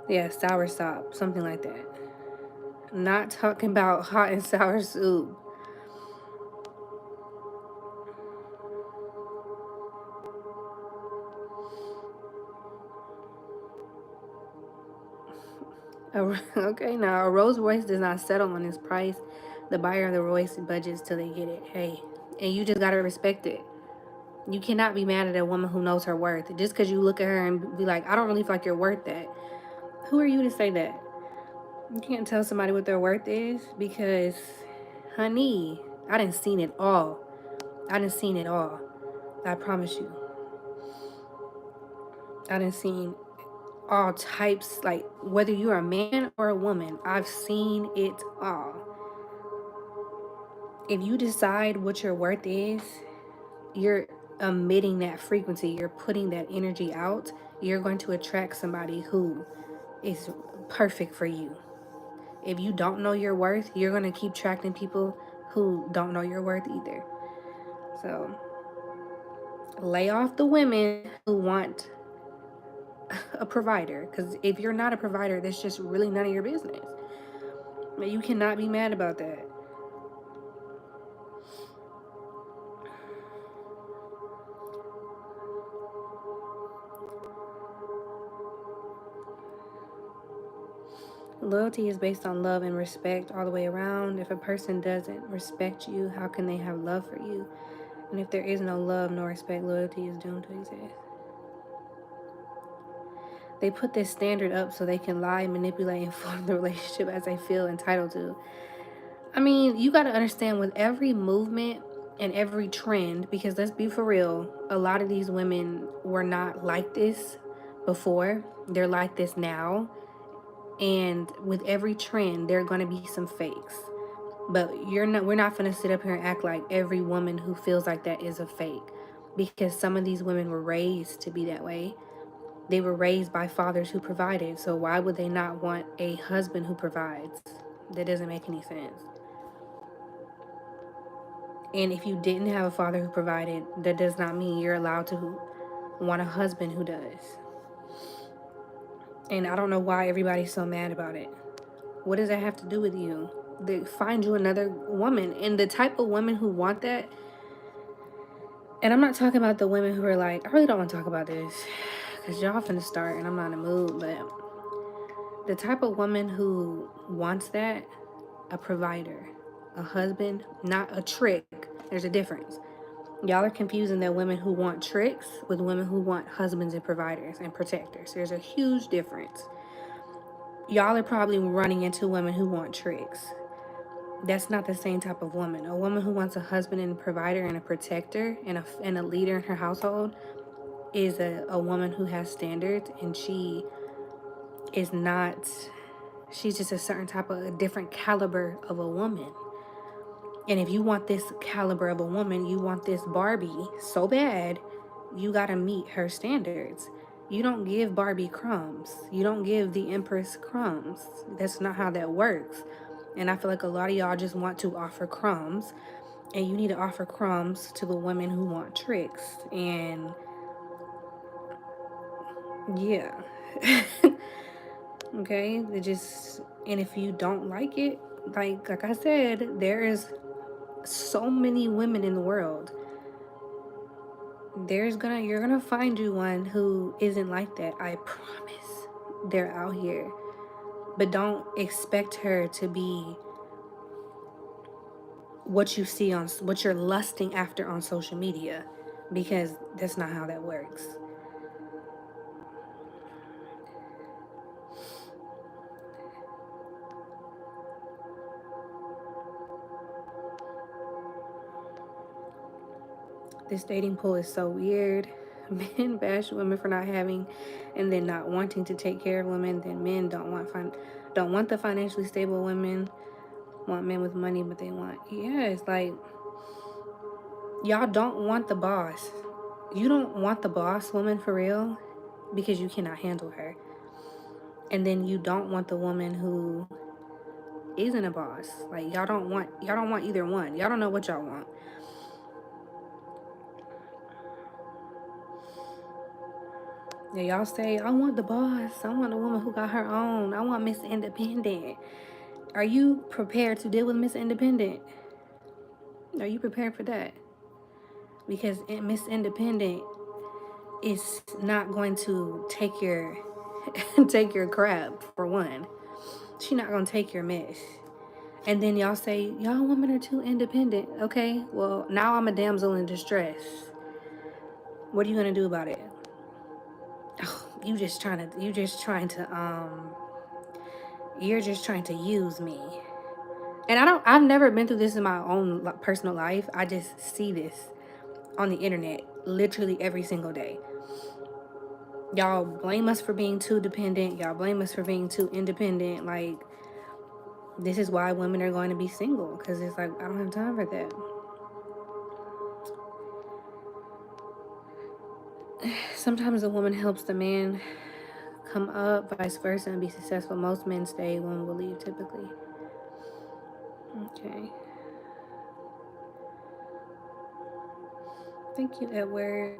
Yeah, sour sop, something like that. Not talking about hot and sour soup. Okay, now a Rolls Royce does not settle on its price. The buyer of the Royce budgets till they get it. Hey, and you just gotta respect it. You cannot be mad at a woman who knows her worth. Just because you look at her and be like, I don't really feel like you're worth that. Who are you to say that? You can't tell somebody what their worth is because, honey, I done seen it all. I done seen it all. I promise you. I done seen all types, like whether you're a man or a woman, I've seen it all. If you decide what your worth is, you're emitting that frequency, you're putting that energy out, you're going to attract somebody who is perfect for you. If you don't know your worth, you're going to keep attracting people who don't know your worth either. So lay off the women who want a provider, because if you're not a provider, that's just really none of your business. You cannot be mad about that. Loyalty is based on love and respect all the way around. If a person doesn't respect you, how can they have love for you? And if there is no love nor respect, loyalty is doomed to exist. They put this standard up so they can lie, manipulate, and form the relationship as they feel entitled to. I mean, you got to understand with every movement and every trend, because let's be for real, a lot of these women were not like this before. They're like this now. And with every trend, there are going to be some fakes. But we're not going to sit up here and act like every woman who feels like that is a fake. Because some of these women were raised to be that way. They were raised by fathers who provided. So why would they not want a husband who provides? That doesn't make any sense. And if you didn't have a father who provided, that does not mean you're allowed to want a husband who does. And I don't know why everybody's so mad about it. What does that have to do with you? They find you another woman. And the type of women who want that, and I'm not talking about the women who are like, I really don't want to talk about this because y'all finna start and I'm not in the mood, but the type of woman who wants that, a provider, a husband, not a trick. There's a difference. Y'all are confusing that women who want tricks with women who want husbands and providers and protectors. There's a huge difference. Y'all are probably running into women who want tricks. That's not the same type of woman. A woman who wants a husband and a provider and a protector and a leader in her household is a woman who has standards, and she is not, she's just a certain type of a different caliber of a woman. And if you want this caliber of a woman, you want this Barbie so bad, you gotta meet her standards. You don't give Barbie crumbs. You don't give the Empress crumbs. That's not how that works. And I feel like a lot of y'all just want to offer crumbs, and you need to offer crumbs to the women who want tricks. And yeah. Okay, they just, and if you don't like it, like I said, there is so many women in the world. You're gonna find you one who isn't like that. I promise. They're out here. But don't expect her to be what you see on what you're lusting after on social media, because that's not how that works. This dating pool is so weird. Men bash women for not having and then not wanting to take care of women. Then men don't want the financially stable women, want men with money, but they want, yeah, it's like y'all don't want the boss. You don't want the boss woman for real because you cannot handle her. And then you don't want the woman who isn't a boss. Like y'all don't want either one. Y'all don't know what y'all want. Yeah, y'all say, I want the boss. I want a woman who got her own. I want Miss Independent. Are you prepared to deal with Miss Independent? Are you prepared for that? Because Miss Independent is not going to take your take your crap for one. She not gonna take your mess. And then y'all say, y'all women are too independent. Okay, well now I'm a damsel in distress. What are you gonna do about it? Oh, you're just trying to use me. And I've never been through this in my own personal life. I just see this on the internet literally every single day. Y'all blame us for being too dependent. Y'all blame us for being too independent. Like, this is why women are going to be single, because it's like, I don't have time for that. Sometimes a woman helps the man come up, vice versa, and be successful. Most men stay, women will leave typically. Okay. Thank you, Edward.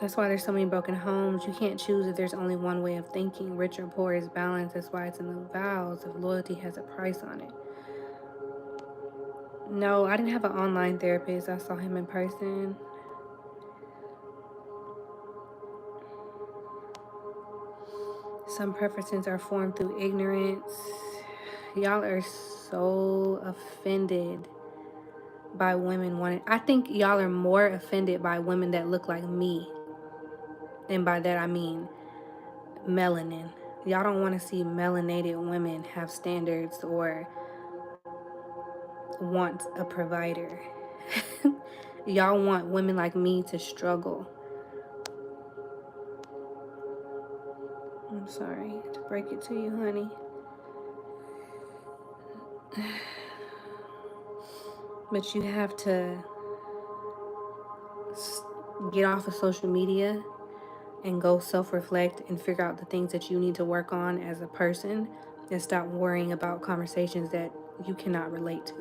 That's why there's so many broken homes. You can't choose if there's only one way of thinking. Rich or poor is balance. That's why it's in the vows. If loyalty has a price on it. No, I didn't have an online therapist. I saw him in person. Some preferences are formed through ignorance. Y'all are so offended by women wanting. I think y'all are more offended by women that look like me. And by that I mean melanin. Y'all don't want to see melanated women have standards or want a provider. Y'all want women like me to struggle. I'm sorry to break it to you, honey. But you have to get off of social media and go self-reflect and figure out the things that you need to work on as a person and stop worrying about conversations that you cannot relate to.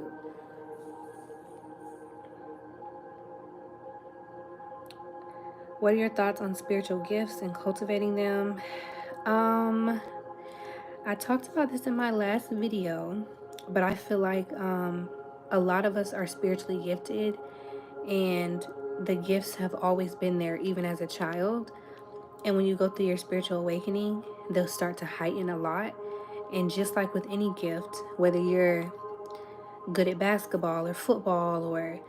What are your thoughts on spiritual gifts and cultivating them? I talked about this in my last video, but I feel like a lot of us are spiritually gifted, and the gifts have always been there even as a child. And when you go through your spiritual awakening, they'll start to heighten a lot. And just like with any gift, whether you're good at basketball or football or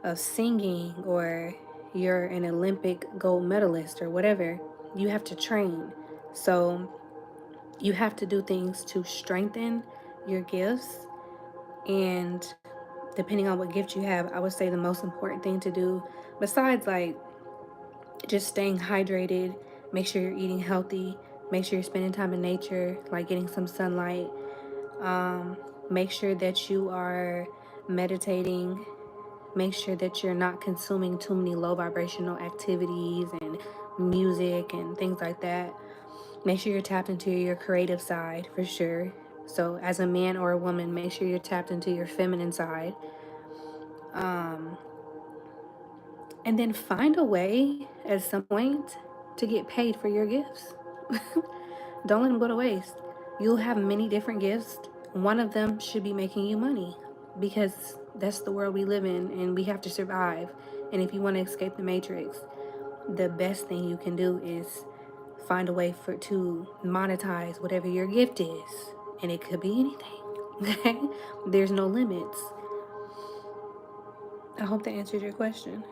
of singing, or you're an Olympic gold medalist or whatever, you have to train. So you have to do things to strengthen your gifts. And depending on what gift you have, I would say the most important thing to do, besides like just staying hydrated, make sure you're eating healthy, make sure you're spending time in nature, like getting some sunlight, make sure that you are meditating, make sure that you're not consuming too many low vibrational activities and music and things like that. Make sure you're tapped into your creative side for sure. So as a man or a woman, make sure you're tapped into your feminine side. And then find a way at some point to get paid for your gifts. Don't let them go to waste. You'll have many different gifts. One of them should be making you money, because that's the world we live in and we have to survive. And if you want to escape the matrix, the best thing you can do is find a way to monetize whatever your gift is. And it could be anything. Okay? There's no limits. I hope that answered your question.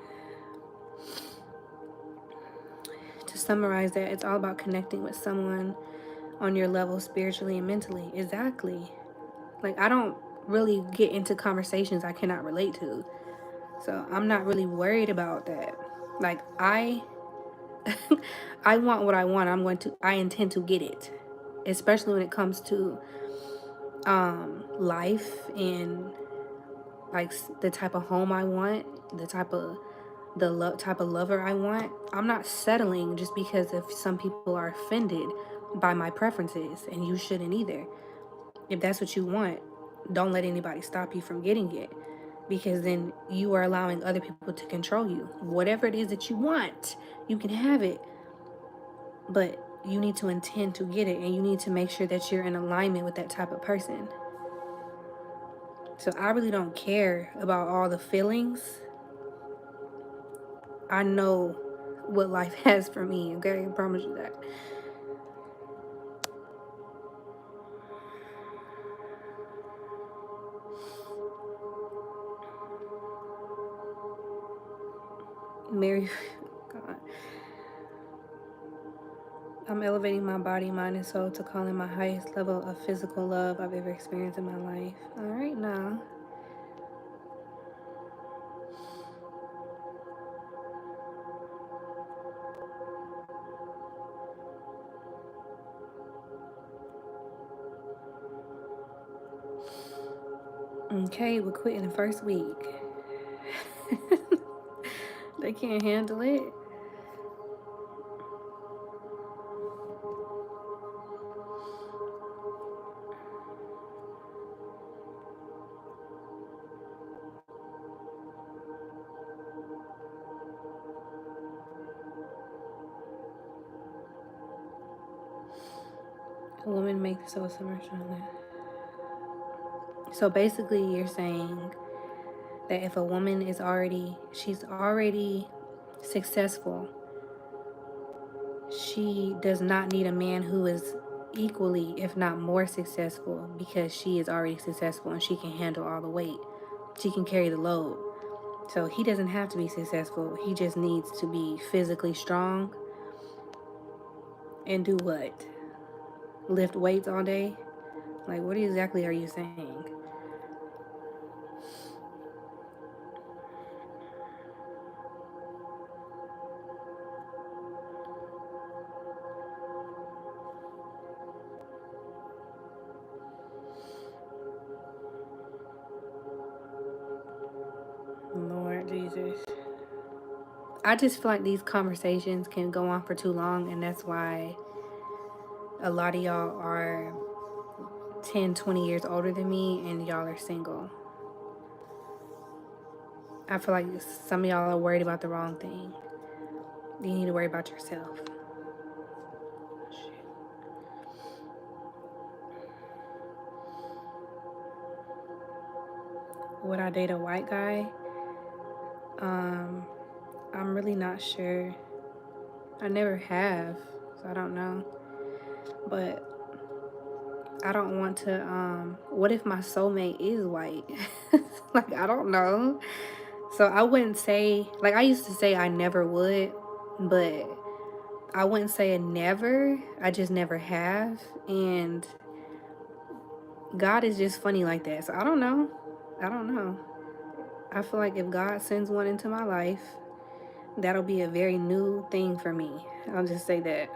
To summarize that, it's all about connecting with someone on your level spiritually and mentally. Exactly. Like, I don't really get into conversations I cannot relate to. So I'm not really worried about that. Like I want what I want. I intend to get it. Especially when it comes to life and like the type of home I want, the type of type of lover I want. I'm not settling just because if some people are offended by my preferences, and you shouldn't either. If that's what you want, don't let anybody stop you from getting it, because then you are allowing other people to control you. Whatever it is that you want, you can have it, but you need to intend to get it, and you need to make sure that you're in alignment with that type of person. So I really don't care about all the feelings. I know what life has for me, okay? I promise you that. Mary, God. I'm elevating my body, mind, and soul to call in my highest level of physical love I've ever experienced in my life. All right, now. Okay, we're quitting the first week. They can't handle it. A woman makes so summer stronger. So basically, you're saying that if a woman she's already successful, she does not need a man who is equally, if not more successful, because she is already successful and she can handle all the weight. She can carry the load. So he doesn't have to be successful. He just needs to be physically strong and do what? Lift weights all day? Like, what exactly are you saying? Lord Jesus. I just feel like these conversations can go on for too long, and that's why a lot of y'all are 10, 20 years older than me, and y'all are single. I feel like some of y'all are worried about the wrong thing. You need to worry about yourself. Would I date a white guy? I'm really not sure. I never have, so I don't know. But I don't want to, what if my soulmate is white? Like, I don't know. So I wouldn't say, like, I used to say I never would, but I wouldn't say a never. I just never have. And God is just funny like that. So I don't know. I don't know. I feel like if God sends one into my life, that'll be a very new thing for me. I'll just say that.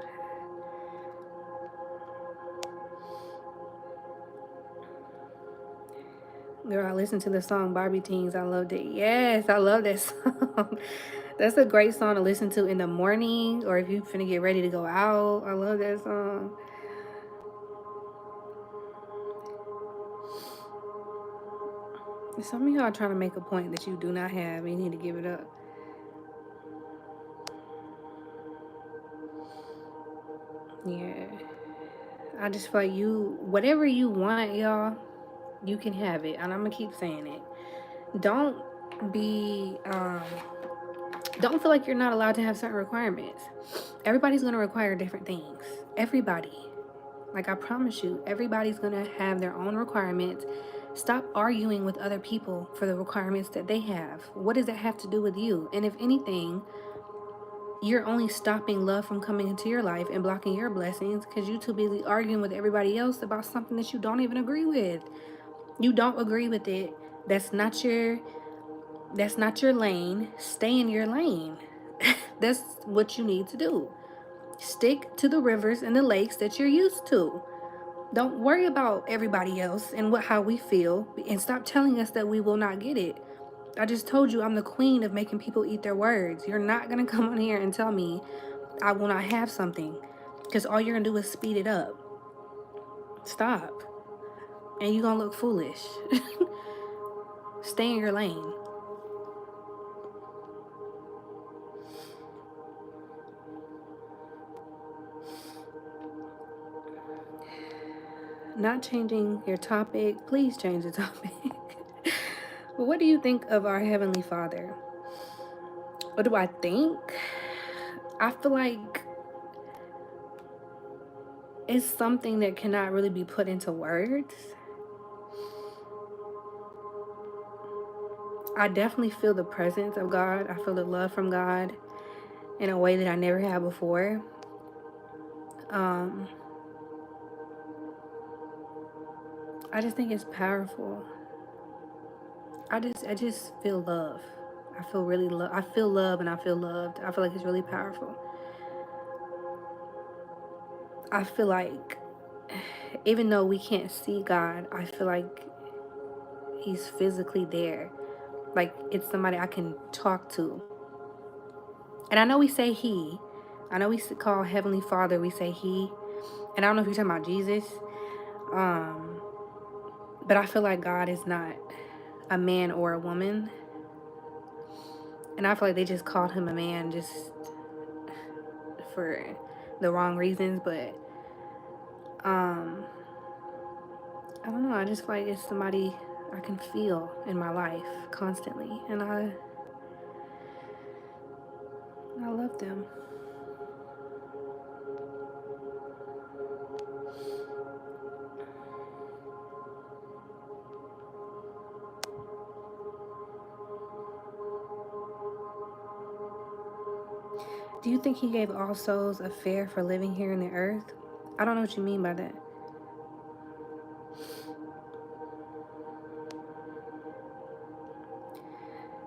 Girl, I listened to the song Barbie Teens. I loved it. Yes, I love that song. That's a great song to listen to in the morning, or if you finna get ready to go out. I love that song. Some of y'all trying to make a point that you do not have, and you need to give it up. Yeah. I just feel like whatever you want, y'all, you can have it. And I'm gonna keep saying it. Don't be, don't feel like you're not allowed to have certain requirements. Everybody's gonna require different things. Everybody. Like, I promise you, everybody's gonna have their own requirements. Stop arguing with other people for the requirements that they have. What does that have to do with you? And if anything, you're only stopping love from coming into your life and blocking your blessings because you're too busy arguing with everybody else about something that you don't even agree with. You don't agree with it. That's not your That's not your lane. Stay in your lane. That's what you need to do. Stick to the rivers and the lakes that you're used to. Don't worry about everybody else and how we feel, and stop telling us that we will not get it. I just told you I'm the queen of making people eat their words. You're not going to come on here and tell me I will not have something, because all you're going to do is speed it up. Stop. And you're going to look foolish. Stay in your lane. Not changing your topic. Please change the topic. But what do you think of our Heavenly Father? What do I think? I feel like it's something that cannot really be put into words. I definitely feel the presence of God. I feel the love from God in a way that I never had before. I just think it's powerful. I just feel love. I feel really love. I feel love and I feel loved. I feel like it's really powerful. I feel like even though we can't see God, I feel like He's physically there. Like it's somebody I can talk to. And I know we say He. I know we call Heavenly Father, we say He. And I don't know if you're talking about Jesus. But I feel like God is not a man or a woman. And I feel like they just called him a man just for the wrong reasons. But I don't know. I just feel like it's somebody I can feel in my life constantly. And I love them. Do you think He gave all souls a fare for living here in the earth? I don't know what you mean by that.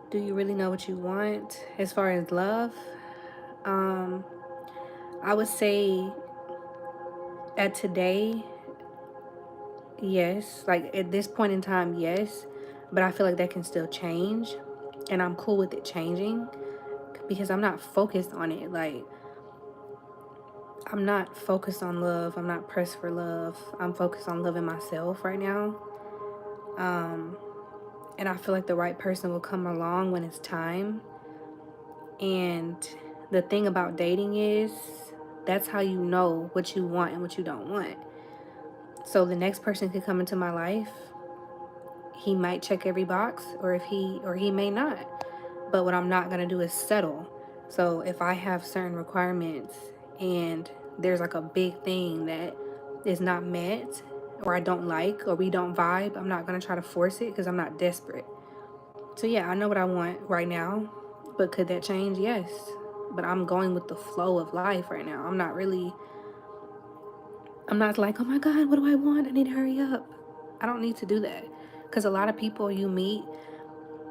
Do you really know what you want as far as love? I would say at today, yes. Like at this point in time, yes. But I feel like that can still change. And I'm cool with it changing because I'm not focused on it. Like, I'm not focused on love. I'm not pressed for love. I'm focused on loving myself right now. And I feel like the right person will come along when it's time. And the thing about dating is that's how you know what you want and what you don't want. So the next person could come into my life. He might check every box, or he may not. But what I'm not gonna do is settle. So if I have certain requirements and there's like a big thing that is not met, or I don't like, or we don't vibe, I'm not gonna try to force it because I'm not desperate. So yeah, I know what I want right now, but could that change? Yes. But I'm going with the flow of life right now. I'm not like, oh my God, what do I want? I need to hurry up. I don't need to do that. Because a lot of people you meet,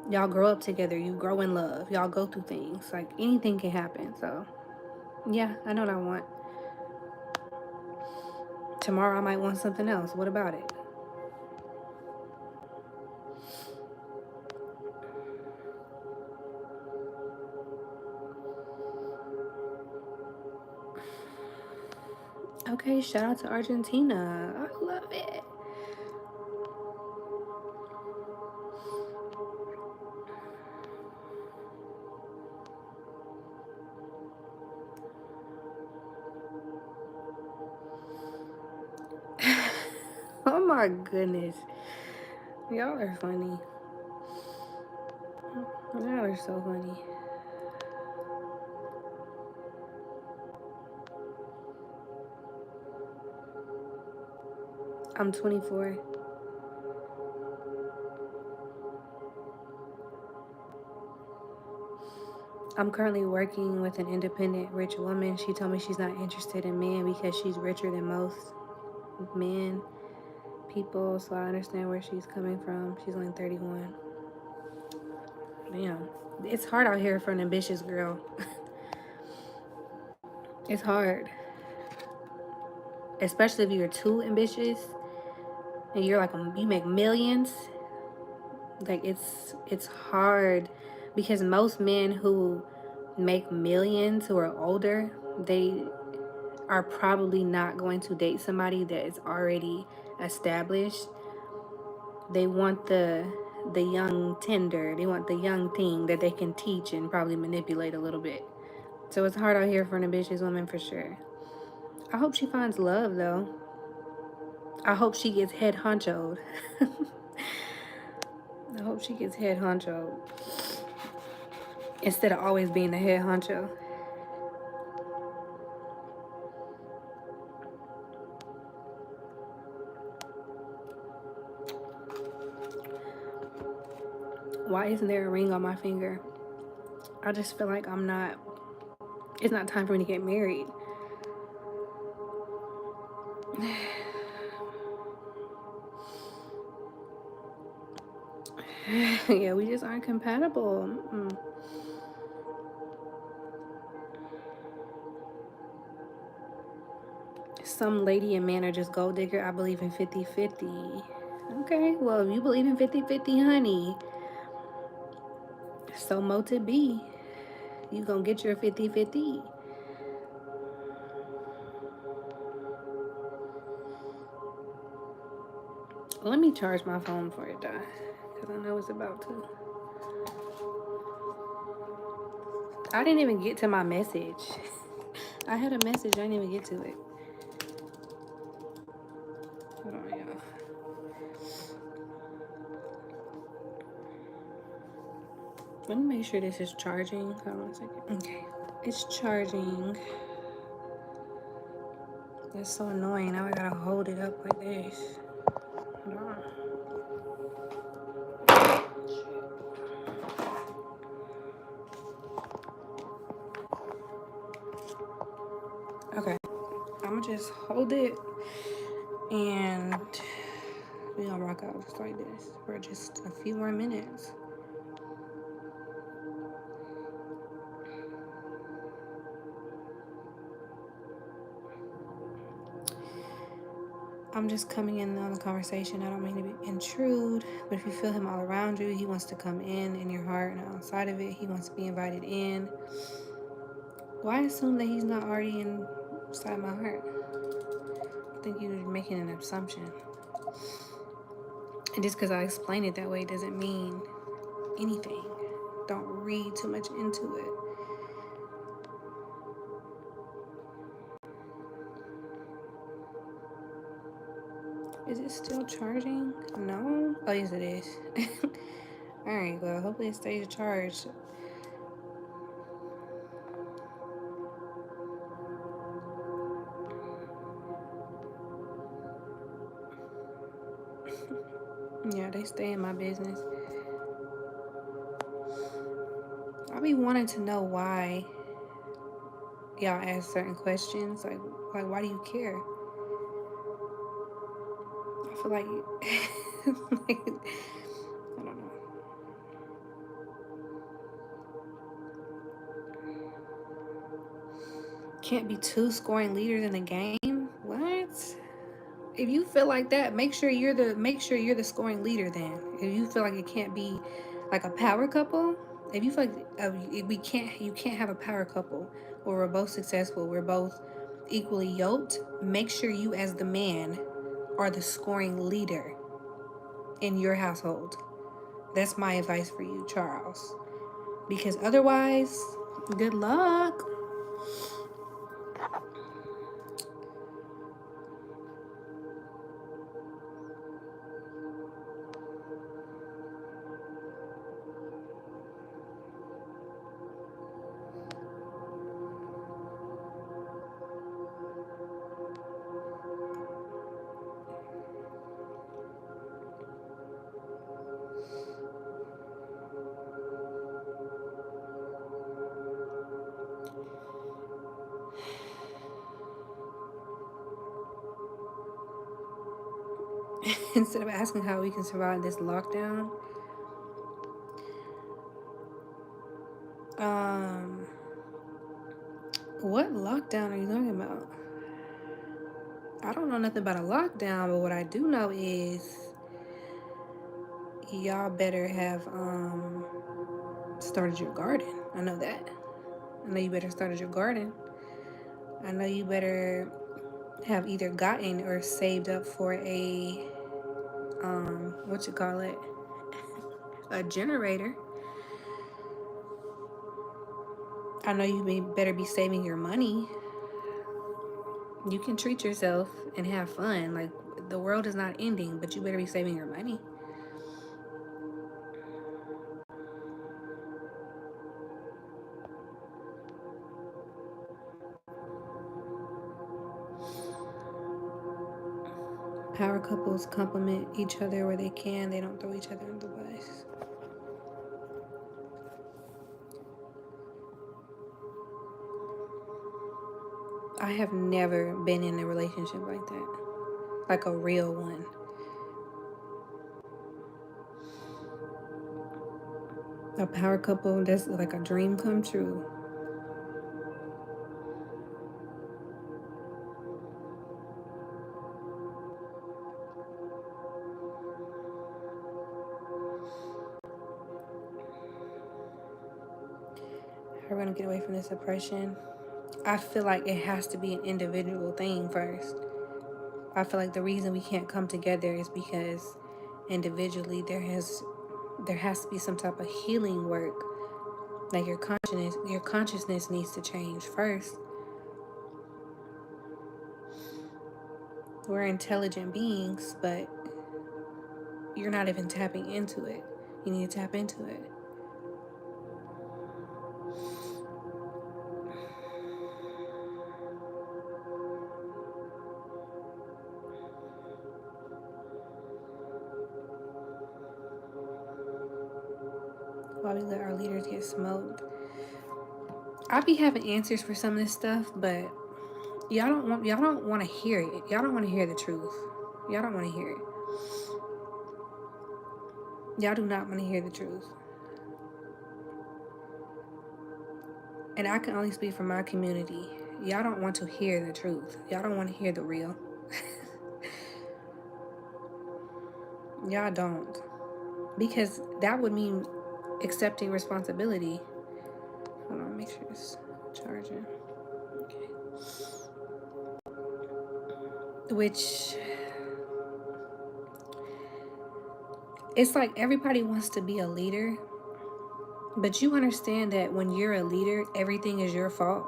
y'all grow up together, you grow in love, y'all go through things. Like anything can happen. So yeah, I know what I want. Tomorrow I might want something else. What about it? Okay, shout out to Argentina. I love it. Oh my goodness. Y'all are funny. Y'all are so funny. I'm 24. I'm currently working with an independent rich woman. She told me she's not interested in men because she's richer than most men, people. So I understand where she's coming from. She's only 31. Yeah, it's hard out here for an ambitious girl. It's hard, especially if you're too ambitious and you're like you make millions. Like it's hard because most men who make millions who are older, they are probably not going to date somebody that is already established. They want the young tender. They want the young thing that they can teach and probably manipulate a little bit. So it's hard out here for an ambitious woman for sure. I hope she finds love though. I hope she gets head honchoed. I hope she gets head honchoed instead of always being the head honcho. Why isn't there a ring on my finger? I just feel like it's not time for me to get married. Yeah, we just aren't compatible. Some lady and man are just gold digger. I believe in 50-50. Okay, well, if you believe in 50-50, honey, so mote be. You gonna get your 50-50. Let me charge my phone before it dies, because I know it's about to. I didn't even get to my message. I had a message, I didn't even get to it. Hold on, y'all. Let me make sure this is charging. Hold on a second. Okay, it's charging. That's so annoying. Now I gotta hold it up like this. Hold on. Okay, I'm gonna just hold it and we're gonna rock out just like this for just a few more minutes. I'm just coming in on the conversation. I don't mean to intrude, but if you feel him all around you, he wants to come in your heart and outside of it, he wants to be invited in. Why assume that he's not already inside my heart? I think you're making an assumption. And just because I explain it that way doesn't mean anything. Don't read too much into it. Is it still charging? No? Oh, yes, it is. Alright, well, hopefully it stays charged. Yeah, they stay in my business. I be wanting to know why y'all ask certain questions. Like why do you care? I feel like, like I don't know. Can't be two scoring leaders in the game. What? If you feel like that, make sure you're the scoring leader. Then, if you feel like it can't be like a power couple, if you feel like you can't have a power couple where we're both successful, we're both equally yoked. Make sure you, as the man, are the scoring leader in your household. That's my advice for you, Charles. Because otherwise, good luck. Instead of asking how we can survive this lockdown, Um, what lockdown are you talking about? I don't know nothing about a lockdown, but what I do know is y'all better have started your garden. I know that. I know you better started your garden. I know you better have either gotten or saved up for a what you call it, a generator. I know better be saving your money. You can treat yourself and have fun. Like, the world is not ending, but you better be saving your money. Power couples complement each other where they can. They don't throw each other under the bus. I have never been in a relationship like that. Like a real one. A power couple, that's like a dream come true. We're gonna get away from this oppression. I feel like it has to be an individual thing first. I feel like the reason we can't come together is because individually there has to be some type of healing work. Like, your consciousness needs to change first. We're intelligent beings, but you're not even tapping into it. You need to tap into it. Why we let our leaders get smoked. I be having answers for some of this stuff, but y'all don't want to hear it. Y'all don't want to hear the truth. Y'all don't want to hear it. Y'all do not want to hear the truth. And I can only speak for my community. Y'all don't want to hear the truth. Y'all don't want to hear the real. Y'all don't. Because that would mean accepting responsibility. Hold on, make sure it's charging. Okay. Which, it's like everybody wants to be a leader, but you understand that when you're a leader, everything is your fault.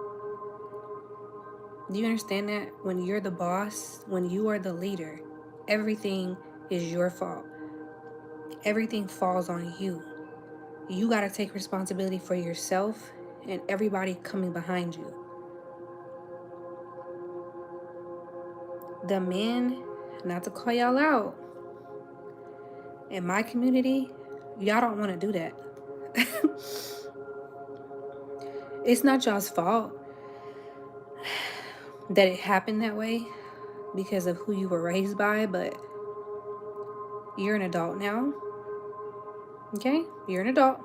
Do you understand that? When you're the boss, when you are the leader, everything is your fault. Everything falls on you. You got to take responsibility for yourself and everybody coming behind you. The men, not to call y'all out, in my community, y'all don't want to do that. It's not y'all's fault that it happened that way because of who you were raised by, but you're an adult now. Okay? You're an adult.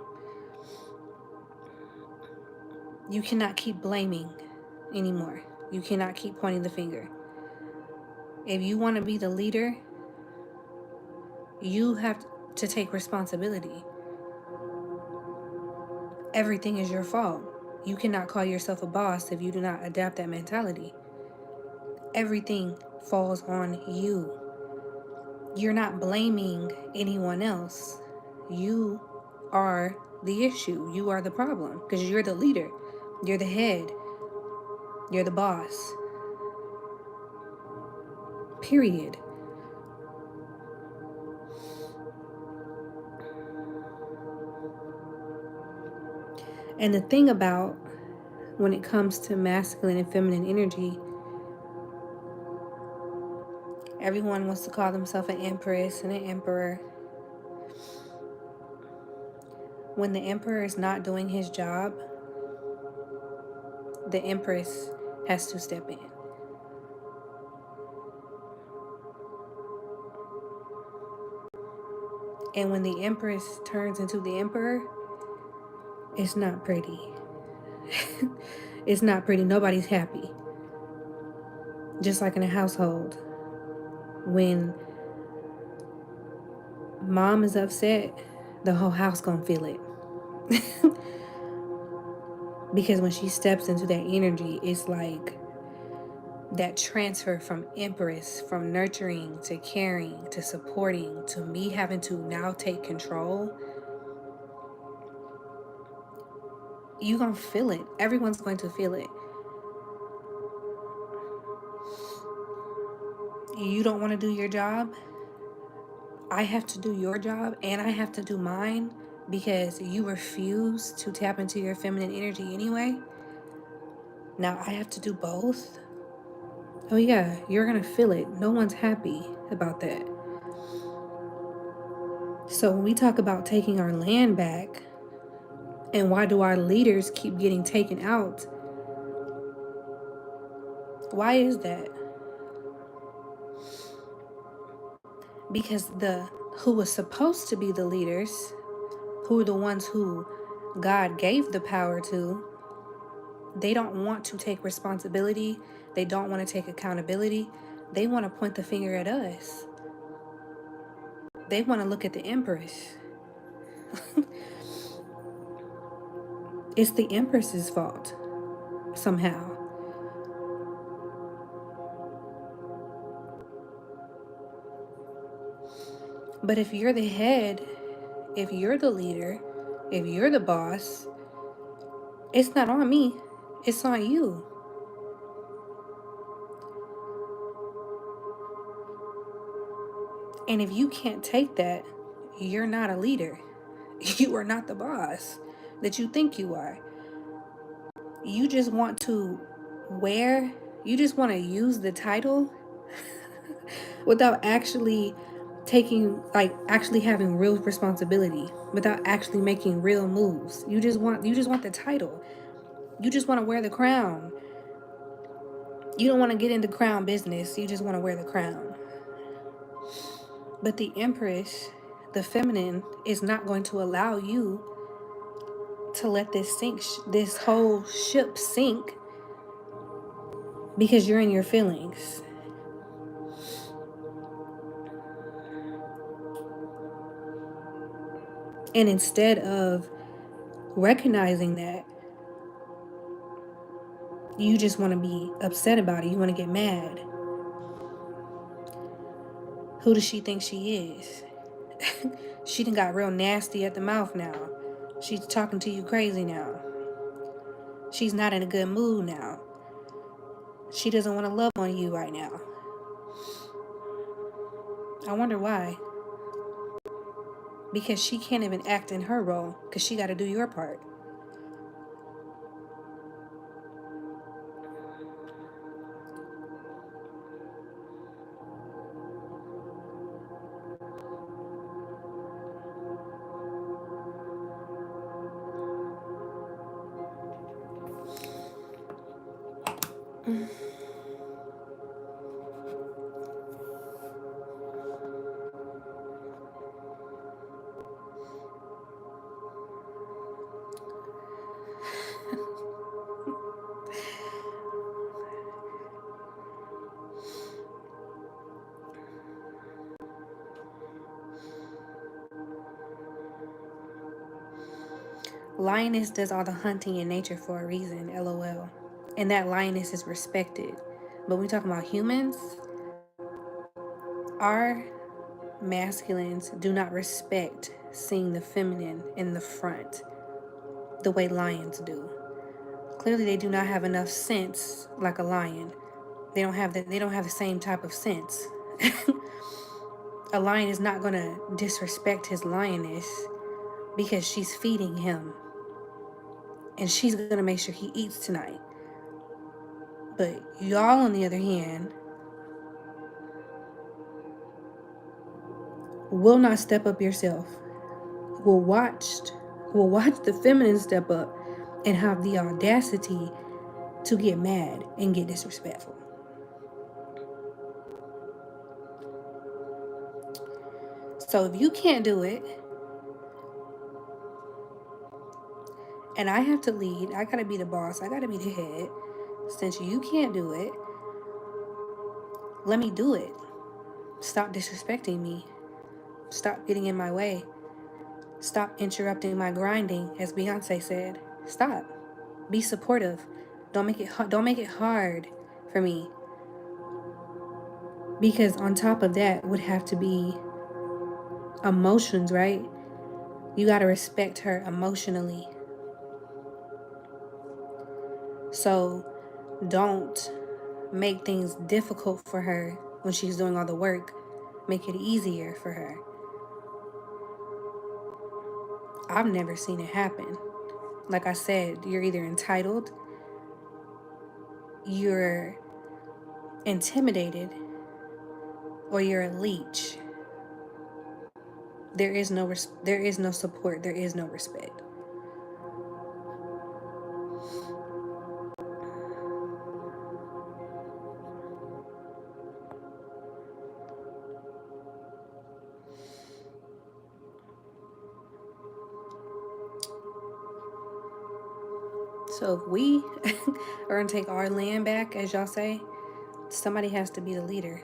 You cannot keep blaming anymore. You cannot keep pointing the finger. If you want to be the leader, you have to take responsibility. Everything is your fault. You cannot call yourself a boss if you do not adapt that mentality. Everything falls on you. You're not blaming anyone else. You are the issue. You are the problem because you're the leader. You're the head. You're the boss. Period. And the thing about when it comes to masculine and feminine energy, everyone wants to call themselves an empress and an emperor. When the emperor is not doing his job, the empress has to step in. And when the empress turns into the emperor, it's not pretty. It's not pretty. Nobody's happy. Just like in a household, when mom is upset, the whole house gonna feel it. Because when she steps into that energy, it's like that transfer from empress, from nurturing to caring to supporting to me having to now take control. You gonna feel it. Everyone's going to feel it. You don't want to do your job. I have to do your job and I have to do mine because you refuse to tap into your feminine energy anyway. Now I have to do both. Oh yeah, you're gonna feel it. No one's happy about that. So when we talk about taking our land back, and why do our leaders keep getting taken out? Why is that? Because the who was supposed to be the leaders, who are the ones who God gave the power to, they don't want to take responsibility. They don't want to take accountability. They want to point the finger at us. They want to look at the Empress. It's the Empress's fault, somehow. But if you're the head, if you're the leader, if you're the boss, it's not on me, it's on you. And if you can't take that, you're not a leader. You are not the boss that you think you are. You just want to wear, you just want to use the title without actually taking, like, actually having real responsibility, without actually making real moves. You just want the title. You just want to wear the crown. You don't want to get into crown business. You just want to wear the crown. But the Empress, the feminine, is not going to allow you to let this sink, this whole ship sink, because you're in your feelings. And instead of recognizing that, you just want to be upset about it. You want to get mad. Who does she think she is? She done got real nasty at the mouth now. She's talking to you crazy now. She's not in a good mood now. She doesn't want to love on you right now. I wonder why. Because she can't even act in her role, because she got to do your part. Lioness does all the hunting in nature for a reason, lol. And that lioness is respected. But when we talk about humans, our masculines do not respect seeing the feminine in the front the way lions do. Clearly they do not have enough sense like a lion. They don't have the same type of sense. A lion is not going to disrespect his lioness because she's feeding him and she's going to make sure he eats tonight. But y'all, on the other hand, will not step up yourself. Will watch the feminine step up and have the audacity to get mad and get disrespectful. So if you can't do it, And I have to lead. I gotta be the boss. I gotta be the head. Since you can't do it, let me do it. Stop disrespecting me. Stop getting in my way. Stop interrupting my grinding, as Beyonce said. Stop. Be supportive. Don't make it hard for me. Because on top of that would have to be emotions, right? You got to respect her emotionally. So don't make things difficult for her when she's doing all the work. Make it easier for her. I've never seen it happen. Like I said, you're either entitled, you're intimidated, or you're a leech. There is no support, there is no respect. So if we are gonna take our land back, as y'all say, somebody has to be the leader.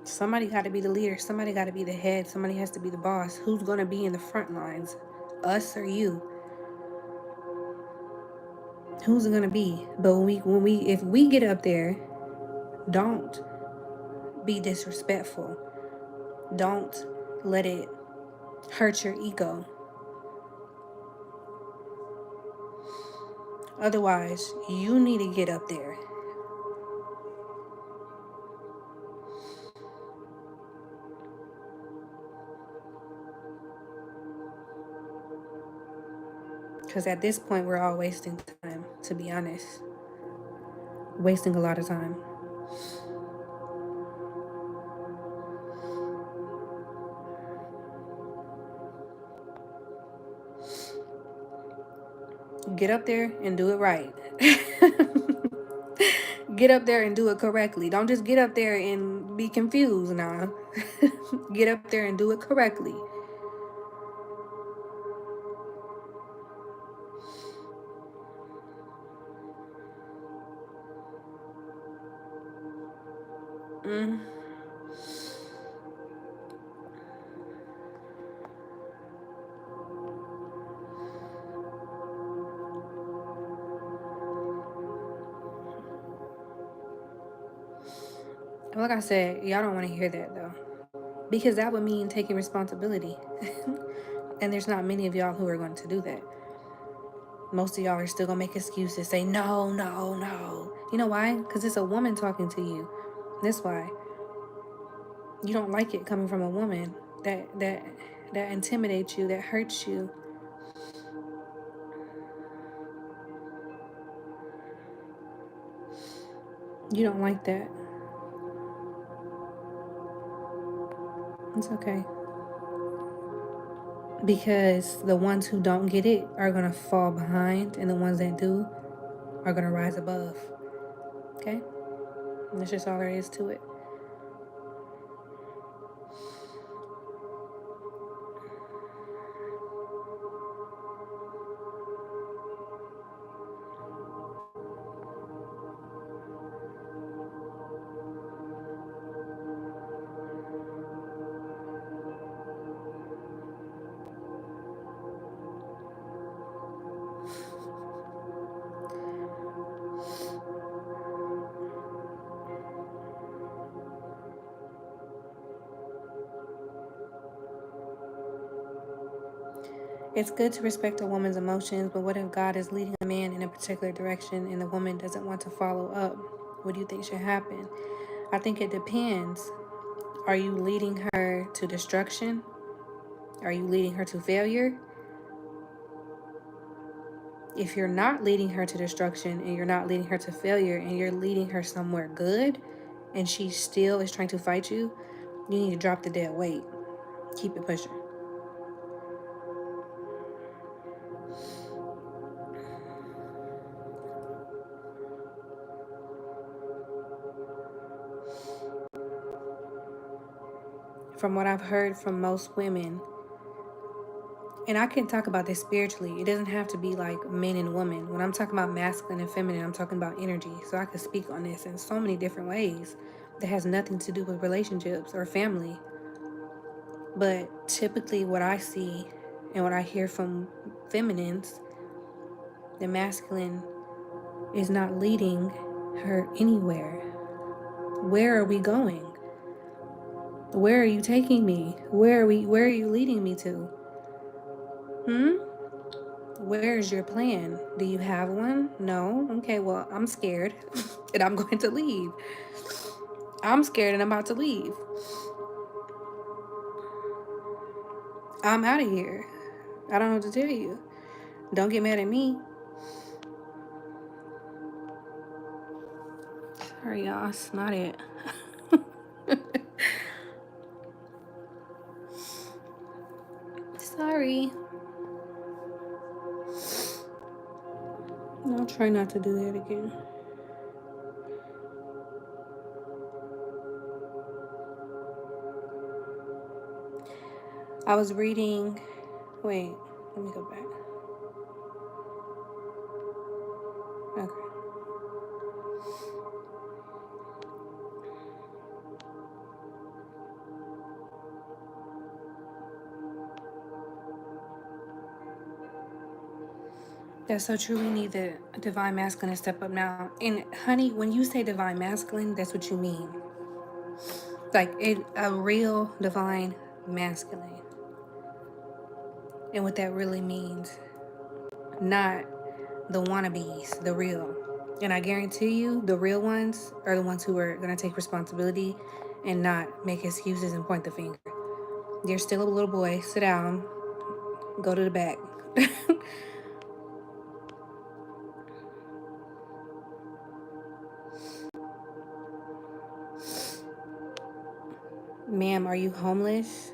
Somebody got to be the leader. Somebody got to be the head. Somebody has to be the boss. Who's gonna be in the front lines? Us or you? Who's it gonna be? But if we get up there, don't be disrespectful. Don't let it hurt your ego. Otherwise, you need to get up there. Because at this point, we're all wasting time, to be honest. Wasting a lot of time. Get up there and do it right. Get up there and do it correctly. Don't just get up there and be confused now. Get up there and do it correctly. Mm. Like I said, y'all don't want to hear that though. Because that would mean taking responsibility. And there's not many of y'all who are going to do that. Most of y'all are still going to make excuses, say no, no, no. You know why? Because it's a woman talking to you. That's why. You don't like it coming from a woman that intimidates you, that hurts you. You don't like that. It's okay. Because the ones who don't get it are going to fall behind, and the ones that do are going to rise above. Okay? And that's just all there is to it. It's good to respect a woman's emotions, but what if God is leading a man in a particular direction and the woman doesn't want to follow up? What do you think should happen? I think it depends. Are you leading her to destruction? Are you leading her to failure? If you're not leading her to destruction and you're not leading her to failure and you're leading her somewhere good and she still is trying to fight you, you need to drop the dead weight. Keep it pushing. from what I've heard from most women, and I can talk about this spiritually. It doesn't have to be like men and women. When I'm talking about masculine and feminine, I'm talking about energy. So I could speak on this in so many different ways that has nothing to do with relationships or family. But typically, what I see and what I hear from feminines, the masculine is not leading her anywhere. Where are we going? Where are you taking me? Where are you leading me to? Where is your plan? Do you have one? No? Okay, well, I'm scared and I'm going to leave. I'm scared and I'm about to leave. I'm out of here. I don't know what to tell you. Don't get mad at me. Sorry, y'all. I snotted. Sorry. I'll try not to do that again. I was reading. Wait, let me go back. Okay. That's so true. We need the divine masculine to step up now. And honey, when you say divine masculine, that's what you mean. Like a real divine masculine. And what that really means. Not the wannabes, the real. And I guarantee you, the real ones are the ones who are going to take responsibility and not make excuses and point the finger. You're still a little boy. Sit down. Go to the back. Ma'am, are you homeless?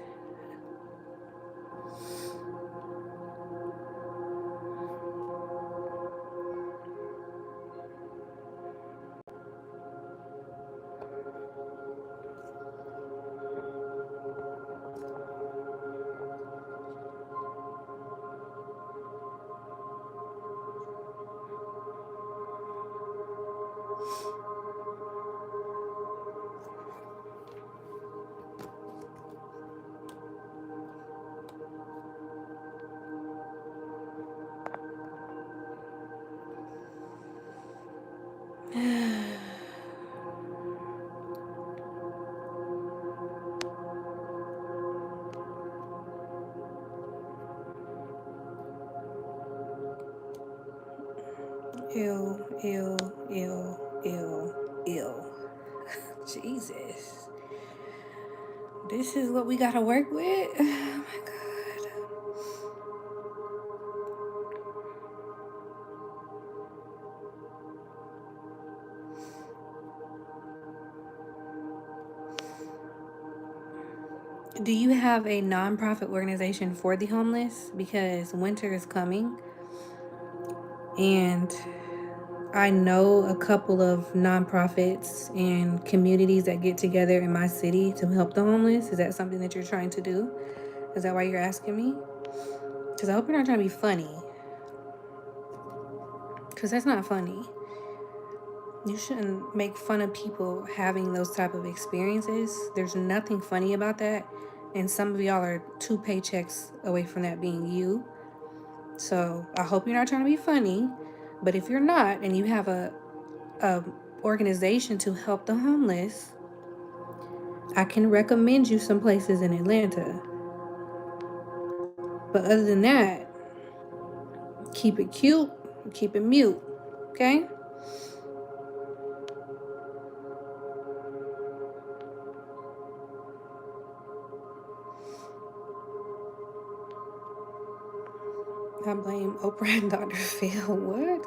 Ew, ew, ew, ew, ew. Jesus. This is what we gotta work with? Oh my God. Do you have a nonprofit organization for the homeless? Because winter is coming and I know a couple of nonprofits and communities that get together in my city to help the homeless. Is that something that you're trying to do? Is that why you're asking me? Because I hope you're not trying to be funny. Because that's not funny. You shouldn't make fun of people having those type of experiences. There's nothing funny about that. And some of y'all are 2 paychecks away from that being you. So I hope you're not trying to be funny. But if you're not and you have a organization to help the homeless, I can recommend you some places in Atlanta. But other than that, keep it cute, keep it mute. Okay? I blame Oprah and Dr. Phil. What?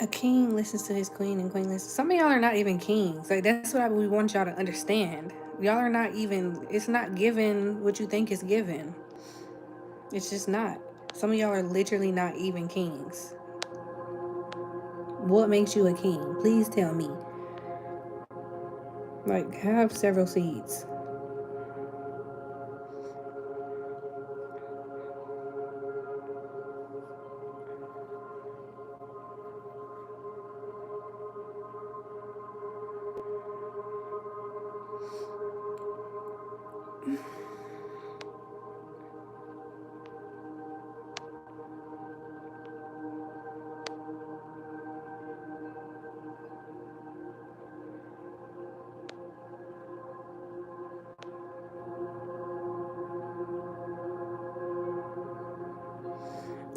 A king listens to his queen and queen listens. Some of y'all are not even kings. Like, that's what we want y'all to understand. Y'all are not even, it's not given what you think is given. It's just not. Some of y'all are literally not even kings. What makes you a king? Please tell me. Like, have several seeds.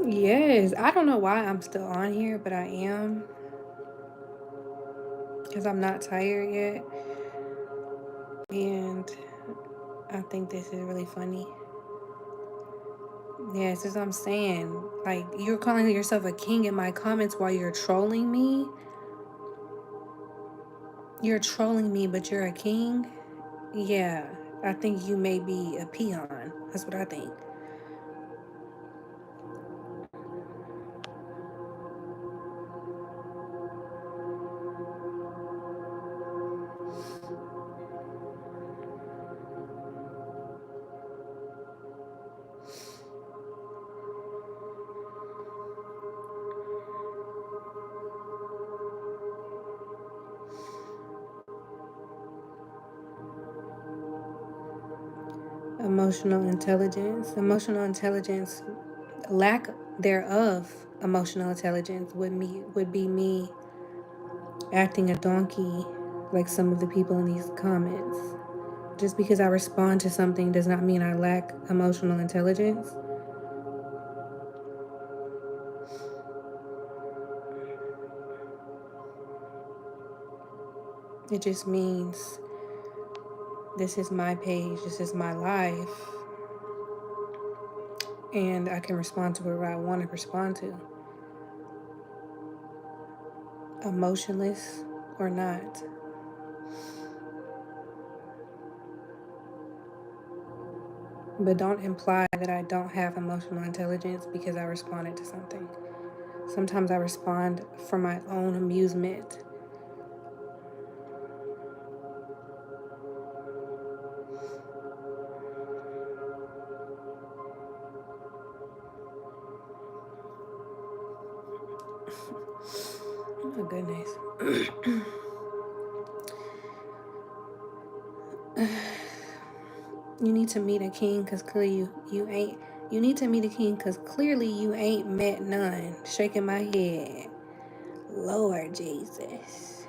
Yes, I don't know why I'm still on here, but I am. Because I'm not tired yet. And I think this is really funny. Yes, as I'm saying, like, you're calling yourself a king in my comments while you're trolling me. You're trolling me, but you're a king? Yeah, I think you may be a peon. That's what I think. Emotional intelligence. Emotional intelligence, lack thereof, emotional intelligence would be me acting a donkey like some of the people in these comments. Just because I respond to something does not mean I lack emotional intelligence. It just means this is my page, this is my life, and I can respond to whatever I want to respond to, emotionless or not. But don't imply that I don't have emotional intelligence because I responded to something. Sometimes I respond for my own amusement. Oh my goodness. You need to meet a king because clearly you ain't. You need to meet a king because clearly you ain't met none. Shaking my head. Lord Jesus.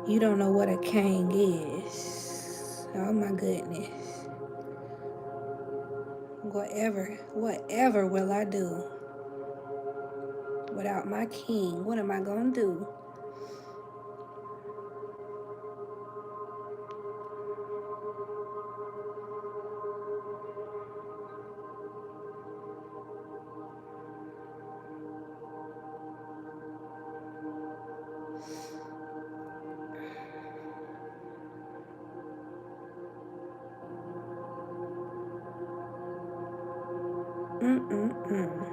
You don't know what a king is. Oh my goodness. Whatever will I do without my king? What am I gonna do? Mm-mm-mm.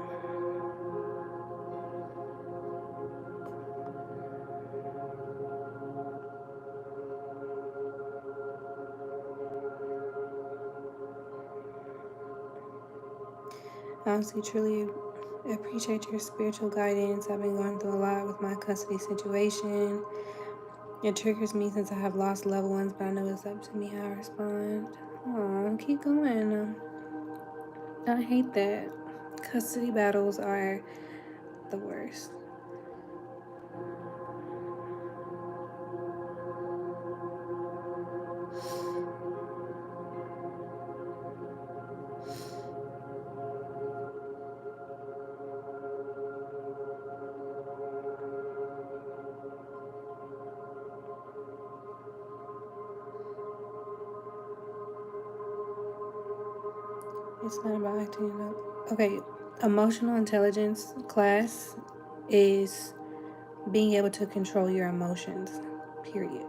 Honestly, truly appreciate your spiritual guidance. I've been going through a lot with my custody situation. It triggers me since I have lost loved ones, but I know it's up to me how I respond. Oh, keep going. I hate that. Custody battles are the worst. It's not about acting up. Okay, emotional intelligence class is being able to control your emotions, period.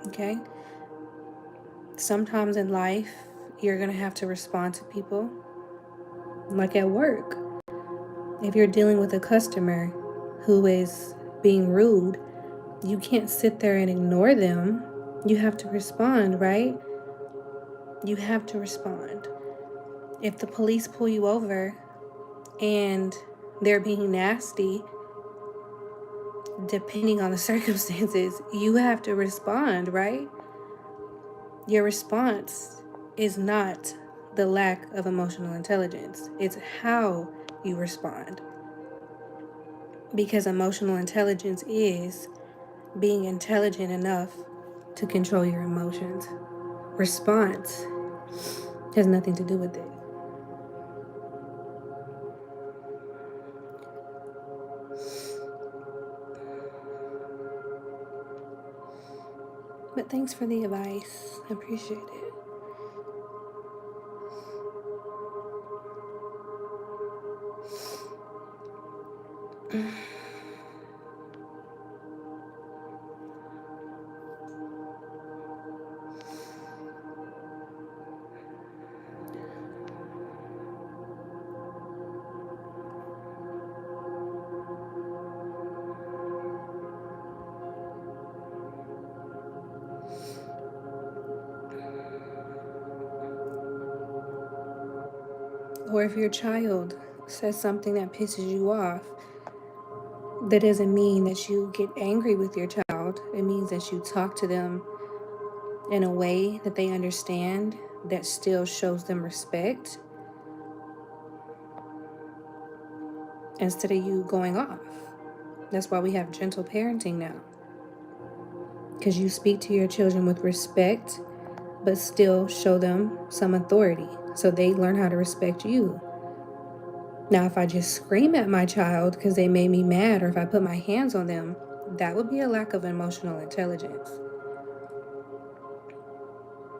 Okay? Sometimes in life, you're going to have to respond to people, like at work. If you're dealing with a customer who is being rude, you can't sit there and ignore them. You have to respond, right? You have to respond. If the police pull you over and they're being nasty, depending on the circumstances, you have to respond, right? Your response is not the lack of emotional intelligence, it's how you respond. Because emotional intelligence is being intelligent enough to control your emotions. Response has nothing to do with it. But thanks for the advice. I appreciate it. Or if your child says something that pisses you off, that doesn't mean that you get angry with your child. It means that you talk to them in a way that they understand that still shows them respect instead of you going off. That's why we have gentle parenting now. Because you speak to your children with respect, but still show them some authority so they learn how to respect you. Now, if I just scream at my child because they made me mad, or if I put my hands on them, that would be a lack of emotional intelligence.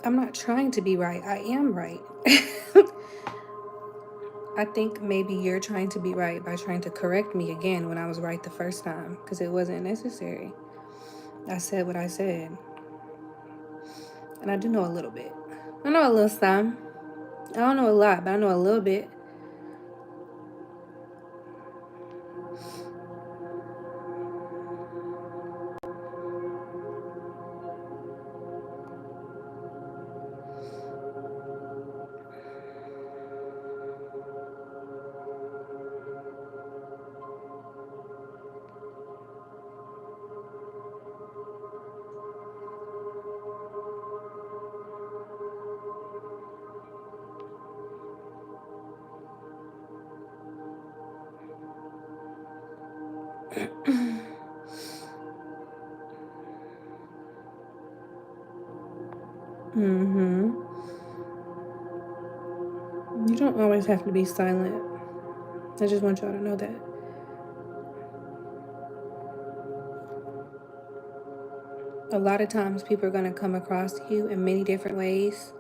I'm not trying to be right. I am right. I think maybe you're trying to be right by trying to correct me again when I was right the first time, because it wasn't necessary. I said what I said. And I do know a little bit. I know a little some. I don't know a lot, but I know a little bit. Mm-hmm. You don't always have to be silent. I just want y'all to know that. A lot of times people are going to come across you in many different ways,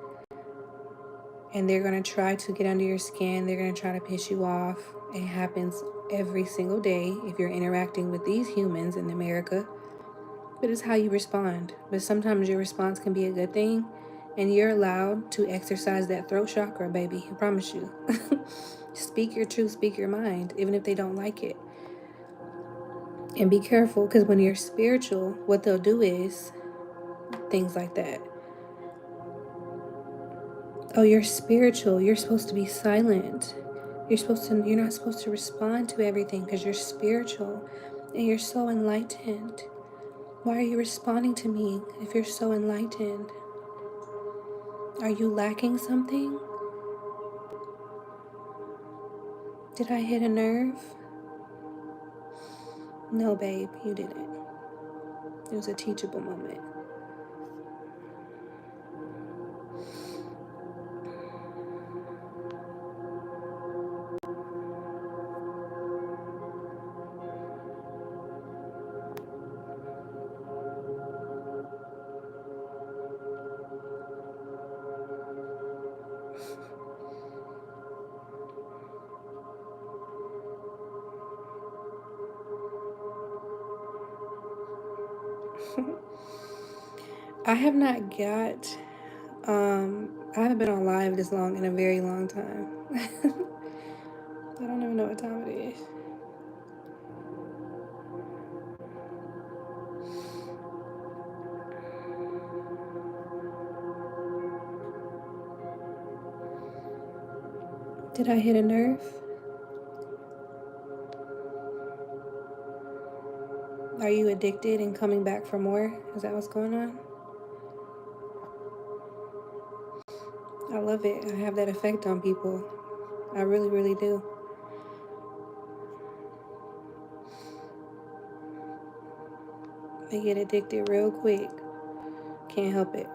and they're going to try to get under your skin. They're going to try to piss you off. It happens every single day if you're interacting with these humans in America. But it's how you respond. But sometimes your response can be a good thing, and you're allowed to exercise that throat chakra, baby. I promise you. Speak your truth, speak your mind, even if they don't like it. And be careful, because when you're spiritual, what they'll do is things like that. Oh, you're spiritual. You're supposed to be silent. You're not supposed to respond to everything because you're spiritual and you're so enlightened. Why are you responding to me if you're so enlightened? Are you lacking something? Did I hit a nerve? No, babe, you didn't. It was a teachable moment. I have not got, I haven't been on live this long in a very long time. I don't even know what time it is. Did I hit a nerve? Are you addicted and coming back for more? Is that what's going on? I love it. I have that effect on people. I really, really do. They get addicted real quick. Can't help it.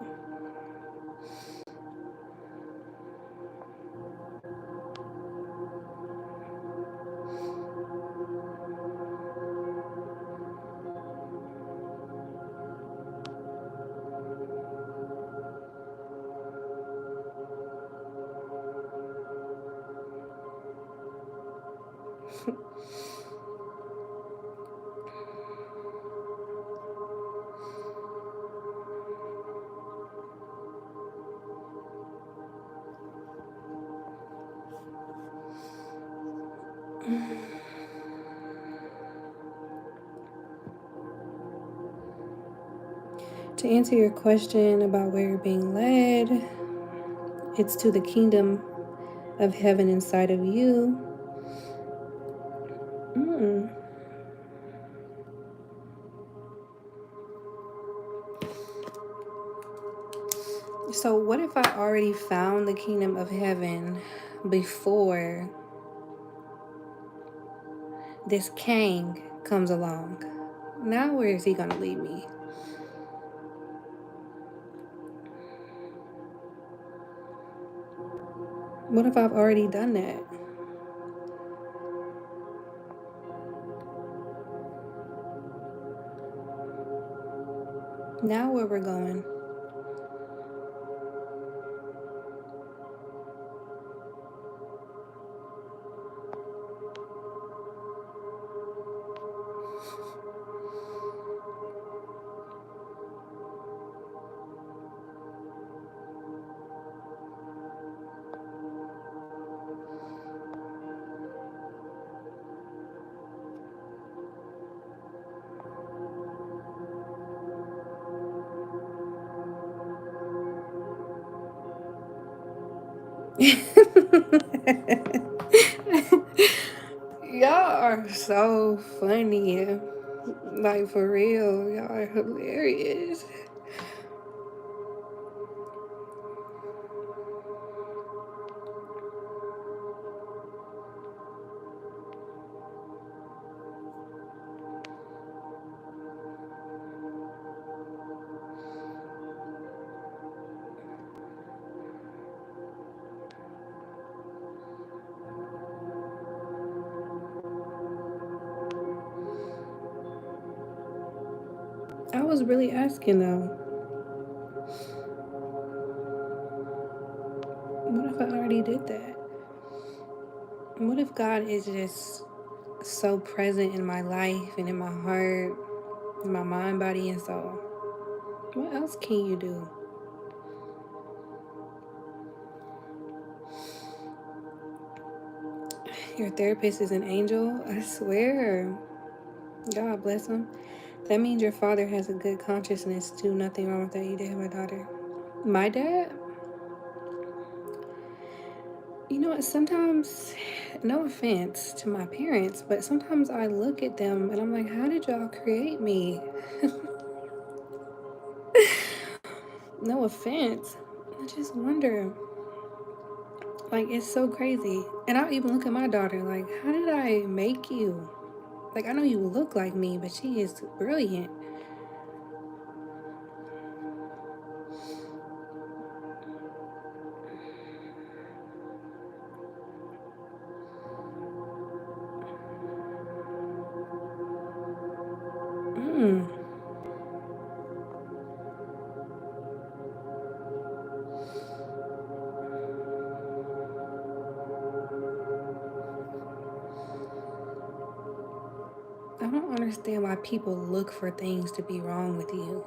To answer your question about where you're being led, it's to the kingdom of heaven inside of you. So, what if I already found the kingdom of heaven before this king comes along? Now, where is he going to lead me? What if I've already done that? Now, where we're going? Y'all are so funny. Like, for real, y'all are hilarious. I was really asking though, what if I already did that? What if God is just so present in my life and in my heart, in my mind, body, and soul? What else can you do? Your therapist is an angel? I swear. God bless him. That means your father has a good consciousness too. Nothing wrong with that. You did have a daughter. My dad? You know what? Sometimes, no offense to my parents, but sometimes I look at them and I'm like, how did y'all create me? No offense. I just wonder. Like, it's so crazy. And I'll even look at my daughter like, how did I make you? Like, I know you look like me, but she is brilliant. Mm. I don't understand why people look for things to be wrong with you.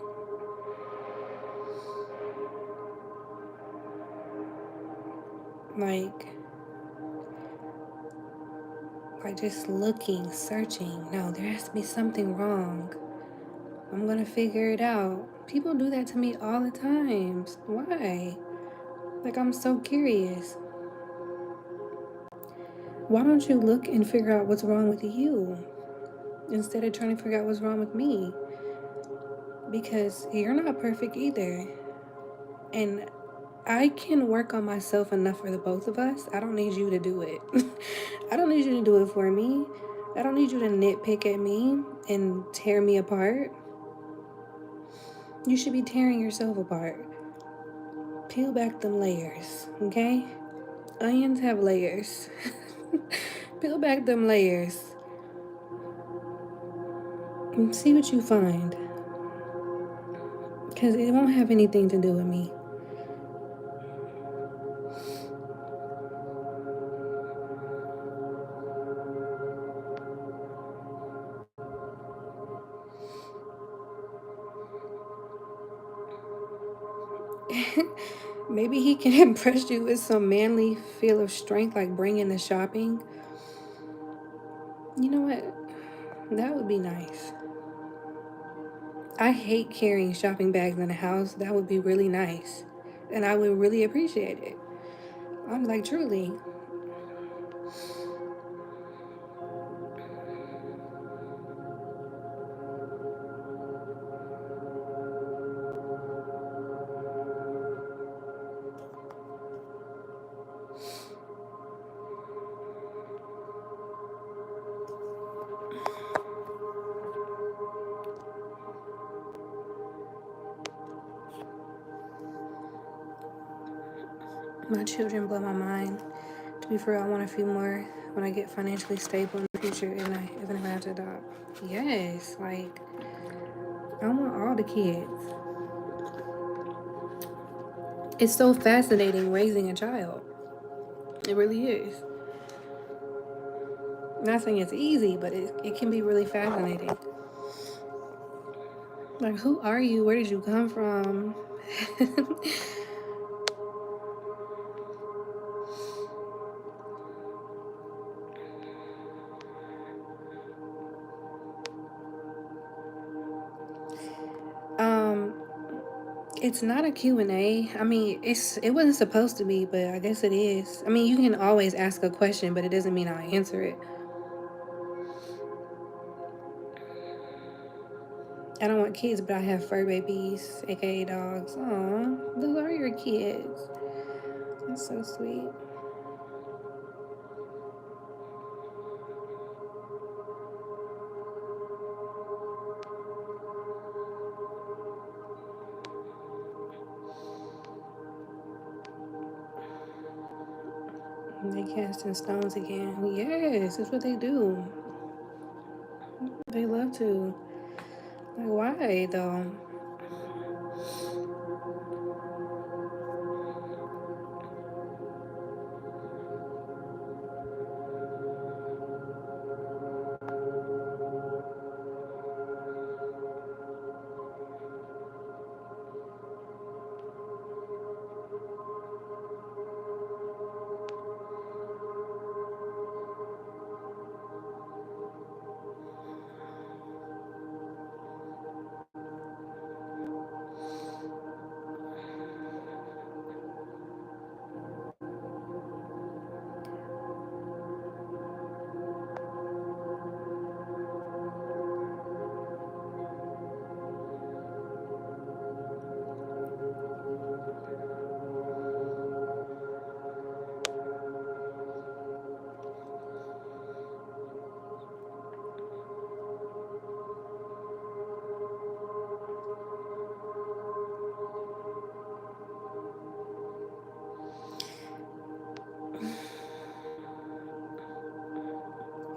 Like, just looking, searching. No, there has to be something wrong. I'm gonna figure it out. People do that to me all the time. Why? Like, I'm so curious. Why don't you look and figure out what's wrong with you instead of trying to figure out what's wrong with me? Because you're not perfect either. And I can work on myself enough for the both of us. I don't need you to do it. I don't need you to do it for me. I don't need you to nitpick at me and tear me apart. You should be tearing yourself apart. Peel back them layers, okay? Onions have layers. Peel back them layers and see what you find. Because it won't have anything to do with me. Maybe he can impress you with some manly feel of strength, like bringing the shopping. You know what? That would be nice. I hate carrying shopping bags in the house. That would be really nice. And I would really appreciate it. I'm like, truly. My children blow my mind. To be fair, I want a few more when I get financially stable in the future, even if I have to adopt. Yes, like, I want all the kids. It's so fascinating raising a child. It really is. I'm not saying it's easy, but it can be really fascinating. Like, who are you? Where did you come from? um, it's not a Q&A. I mean, it wasn't supposed to be, but I guess it is. I mean, you can always ask a question, but it doesn't mean I'll answer it. I don't want kids, but I have fur babies, aka dogs. Aw, those are your kids. That's so sweet. They casting stones again. Yes, that's what they do. They love to. Like, why though?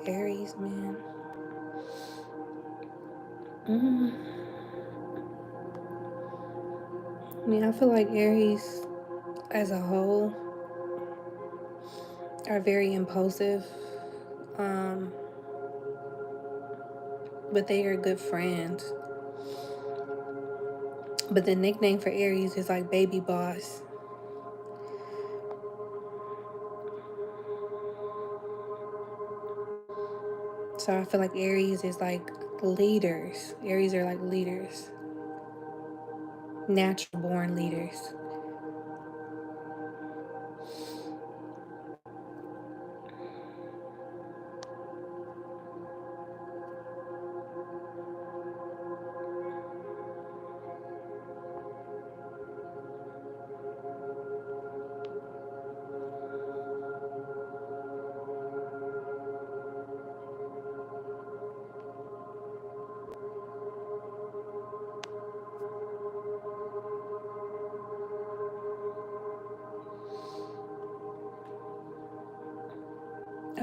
Aries, man. mm. I mean, I feel like Aries as a whole are very impulsive, um, but they are good friends. But the nickname for Aries is like baby boss. So I feel like Aries is like leaders. Aries are like leaders, natural born leaders.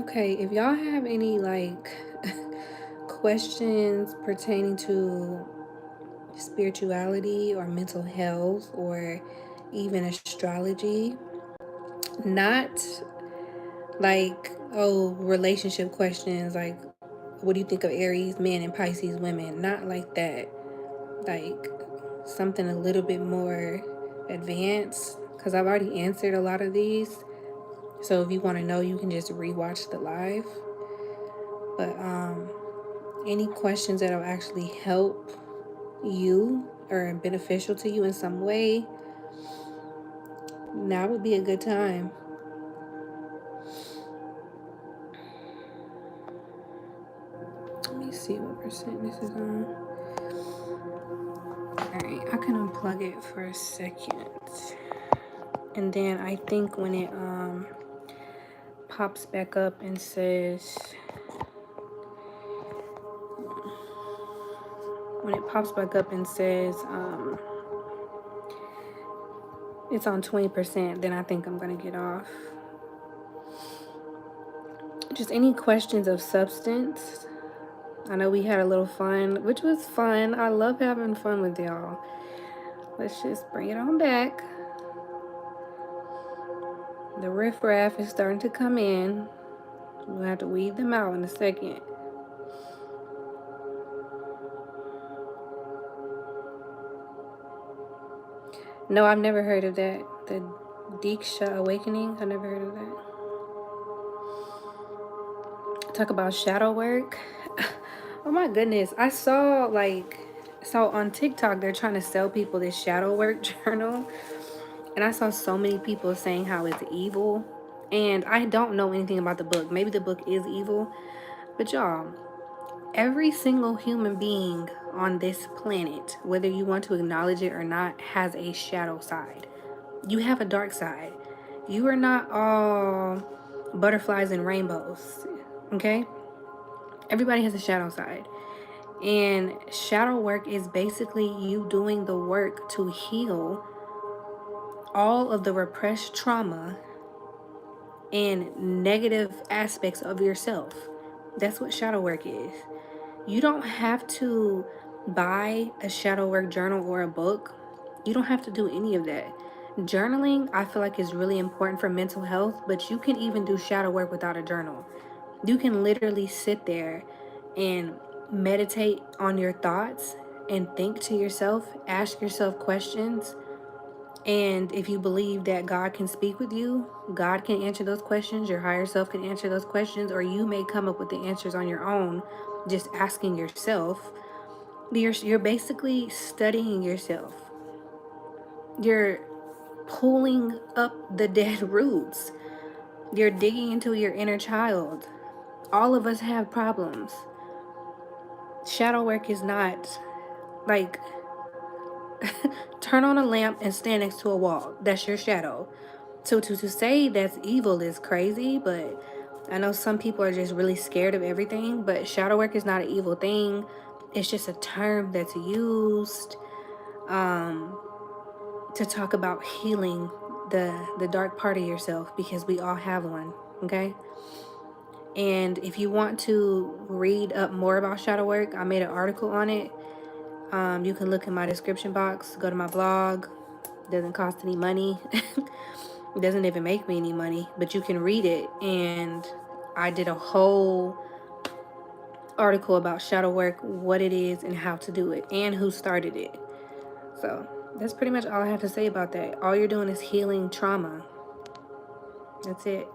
Okay, if y'all have any like questions pertaining to spirituality or mental health or even astrology, not like, oh, relationship questions like, what do you think of Aries men and Pisces women? Not like that. Like something a little bit more advanced, because I've already answered a lot of these. So if you want to know, you can just rewatch the live. But any questions that'll actually help you or beneficial to you in some way, now would be a good time. Let me see what percent this is on. Alright, I can unplug it for a second. And then I think when it pops back up and says, it's on 20%, then I think I'm gonna get off. Just any questions of substance. I know we had a little fun, which was fun. I love having fun with y'all. Let's just bring it on back. The riffraff is starting to come in. We'll have to weed them out in a second. No, I've never heard of that. The Diksha Awakening. I never heard of that. Talk about shadow work. Oh my goodness. I saw so on TikTok they're trying to sell people this shadow work journal. And I saw so many people saying how it's evil. And I don't know anything about the book. Maybe the book is evil. But y'all, every single human being on this planet, whether you want to acknowledge it or not, has a shadow side. You have a dark side. You are not all butterflies and rainbows. Okay? Everybody has a shadow side. And shadow work is basically you doing the work to heal all of the repressed trauma and negative aspects of yourself. That's what shadow work is. You don't have to buy a shadow work journal or a book. You don't have to do any of that. Journaling, I feel like, is really important for mental health, but you can even do shadow work without a journal. You can literally sit there and meditate on your thoughts and think to yourself, ask yourself questions. And if you believe that God can speak with you, God can answer those questions, your higher self can answer those questions, or you may come up with the answers on your own, just asking yourself. You're basically studying yourself. You're pulling up the dead roots. You're digging into your inner child. All of us have problems. Shadow work is not like turn on a lamp and stand next to a wall. That's your shadow. To say that's evil is crazy, but I know some people are just really scared of everything. But shadow work is not an evil thing. It's just a term that's used to talk about healing the dark part of yourself, because we all have one. Okay. And if you want to read up more about shadow work, I made an article on it. You can look in my description box, go to my blog. Doesn't cost any money. It doesn't even make me any money, but you can read it. And I did a whole article about shadow work, what it is and how to do it, and who started it. So that's pretty much all I have to say about that. All you're doing is healing trauma. That's it.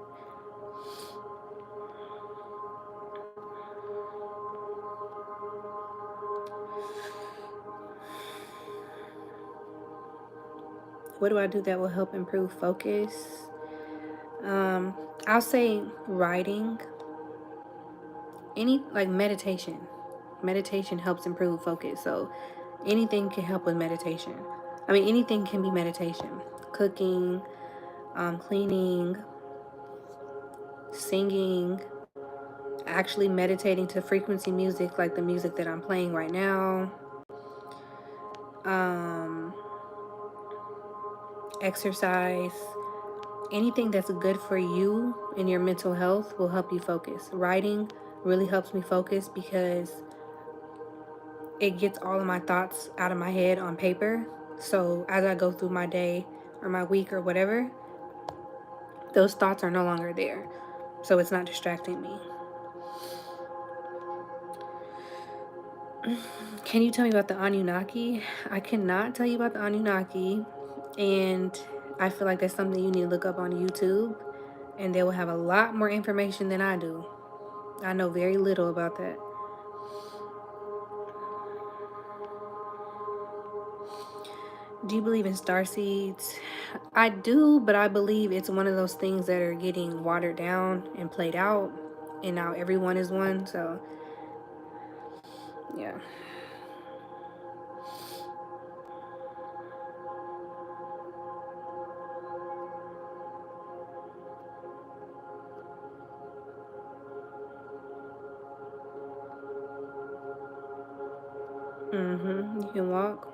What do I do that will help improve focus? I'll say writing. Any like meditation. Meditation helps improve focus. So anything can help with meditation. I mean, anything can be meditation. Cooking, cleaning, singing, actually meditating to frequency music like the music that I'm playing right now. Exercise, anything that's good for you and your mental health will help you focus. Writing really helps me focus because it gets all of my thoughts out of my head on paper. So as I go through my day or my week or whatever, those thoughts are no longer there. So it's not distracting me. Can you tell me about the Anunnaki? I cannot tell you about the Anunnaki. And I feel like that's something you need to look up on YouTube. And they will have a lot more information than I do. I know very little about that. Do you believe in star seeds? I do, but I believe it's one of those things that are getting watered down and played out. And now everyone is one. So, yeah. You can walk.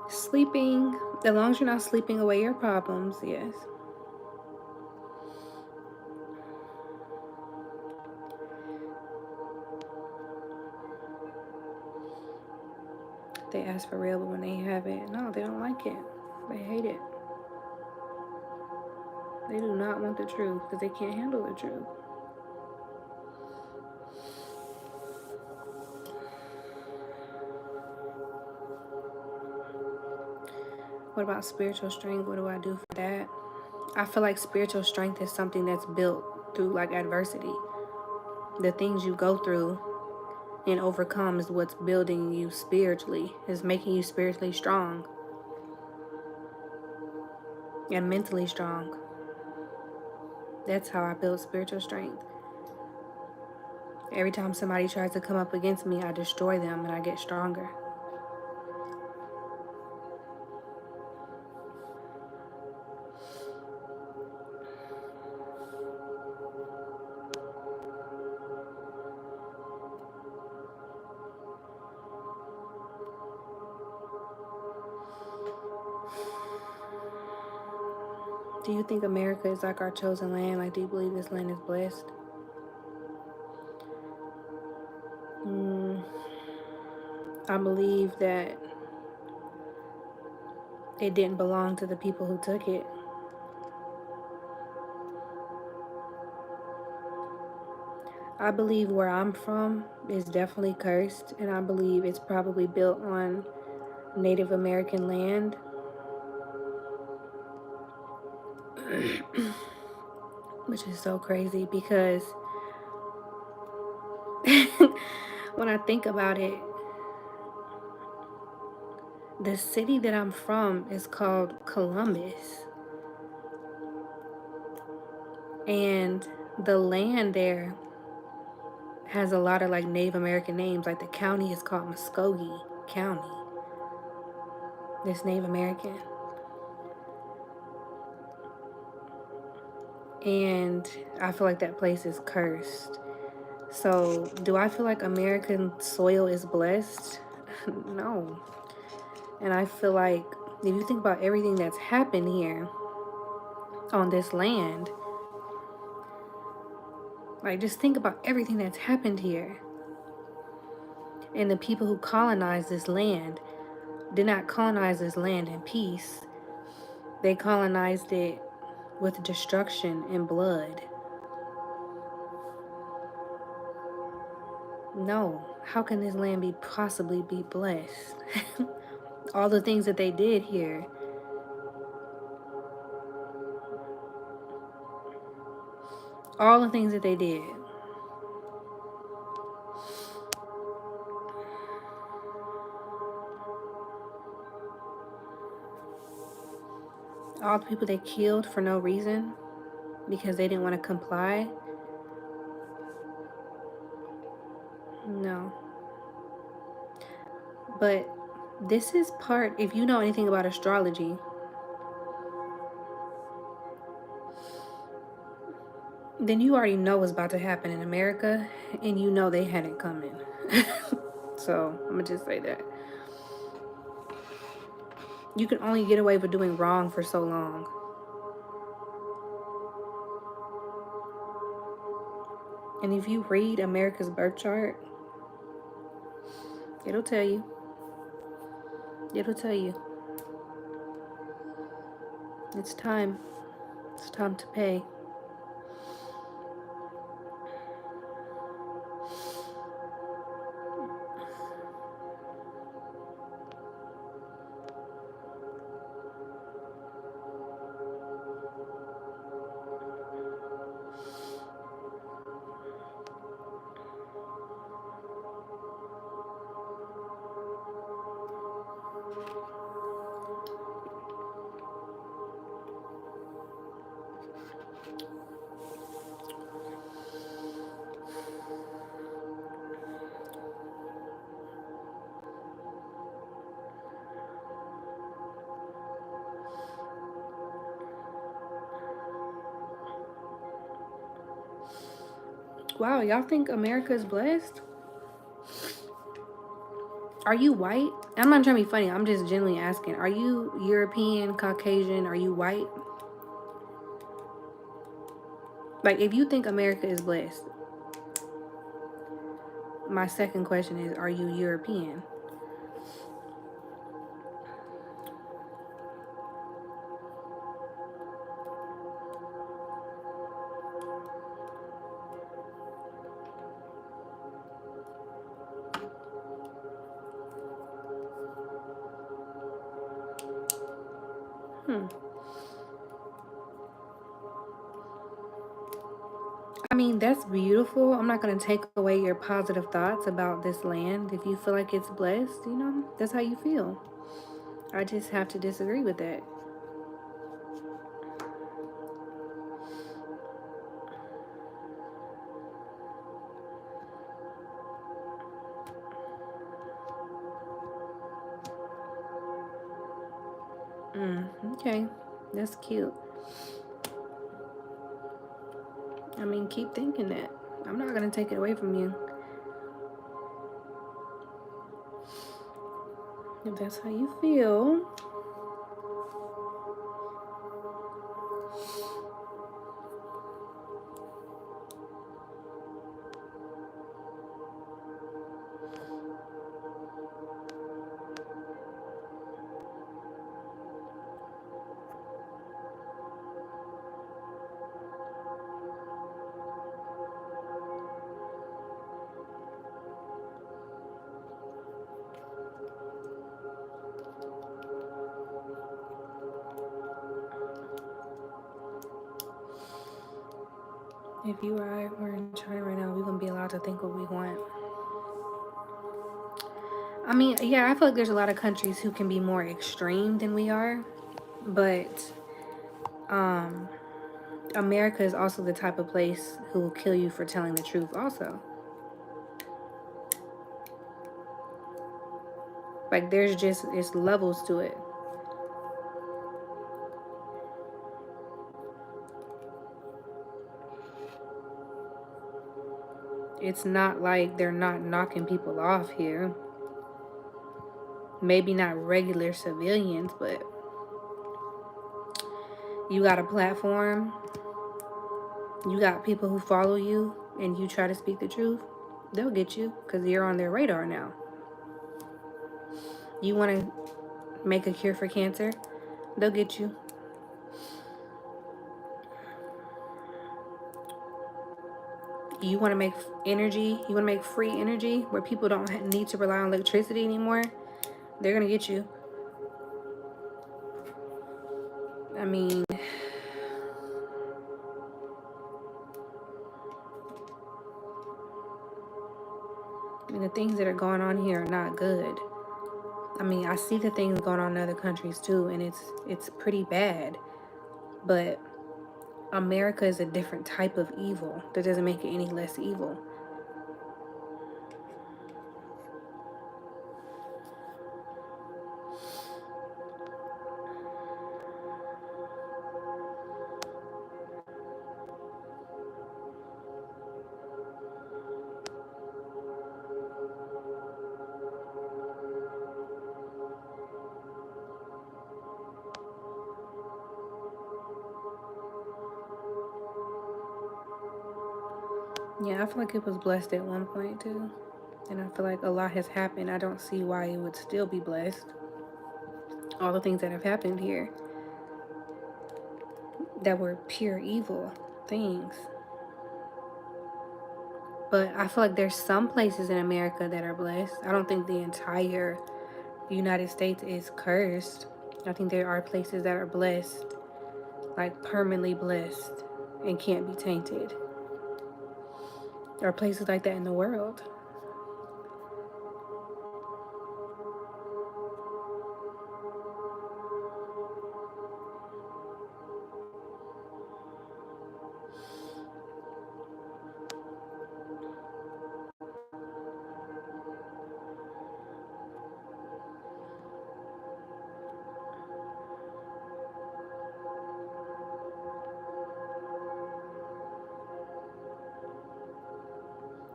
Sleeping, as long as you're not sleeping away your problems, yes. They ask for real, but when they have it, no, they don't like it. They hate it. They do not want the truth because they can't handle the truth. What about spiritual strength? What do I do for that? I feel like spiritual strength is something that's built through like adversity. The things you go through and overcome is what's building you spiritually, is making you spiritually strong and mentally strong. That's how I build spiritual strength. Every time somebody tries to come up against me, I destroy them and I get stronger. Do you think America is like our chosen land? Like, do you believe this land is blessed? I believe that it didn't belong to the people who took it. I believe where I'm from is definitely cursed, and I believe it's probably built on Native American land. Which is so crazy because when I think about it, the city that I'm from is called Columbus. And the land there has a lot of like Native American names. Like the county is called Muskogee County. It's Native American. And I feel like that place is cursed. So, do I feel like American soil is blessed? No. And I feel like if you think about everything that's happened here on this land, like just think about everything that's happened here. And the people who colonized this land did not colonize this land in peace. They colonized it with destruction and blood. No, how can this land be possibly be blessed? All the things that they did here. All the things that they did. All the people they killed for no reason because they didn't want to comply. No. But this is part, if you know anything about astrology, then you already know what's about to happen in America, and you know they had it coming. So I'm gonna just say that. You can only get away with doing wrong for so long. And if you read America's birth chart, it'll tell you. It'll tell you. It's time. It's time to pay. Wow, y'all think America is blessed? Are you white? I'm not trying to be funny. I'm just genuinely asking. Are you European, Caucasian? Are you white? Like, if you think America is blessed, my second question is, are you European? I mean, that's beautiful. I'm not going to take away your positive thoughts about this land. If you feel like it's blessed, you know, that's how you feel. I just have to disagree with that. Okay, that's cute. I mean, keep thinking that. I'm not going to take it away from you. If that's how you feel. If you or I were in China right now, we wouldn't be allowed to think what we want. I mean, yeah, I feel like there's a lot of countries who can be more extreme than we are, but America is also the type of place who will kill you for telling the truth also. Like, there's just, it's levels to it. It's not like they're not knocking people off here. Maybe not regular civilians, but you got a platform, you got people who follow you, and you try to speak the truth, they'll get you because you're on their radar now. You want to make a cure for cancer, they'll get you. You want to make energy, you want to make free energy where people don't need to rely on electricity anymore, they're going to get you. I mean, the things that are going on here are not good. I mean, I see the things going on in other countries too, and it's pretty bad. But America is a different type of evil. That doesn't make it any less evil. Yeah, I feel like it was blessed at one point too. And I feel like a lot has happened. I don't see why it would still be blessed. All the things that have happened here that were pure evil things. But I feel like there's some places in America that are blessed. I don't think the entire United States is cursed. I think there are places that are blessed, like permanently blessed, and can't be tainted. There are places like that in the world.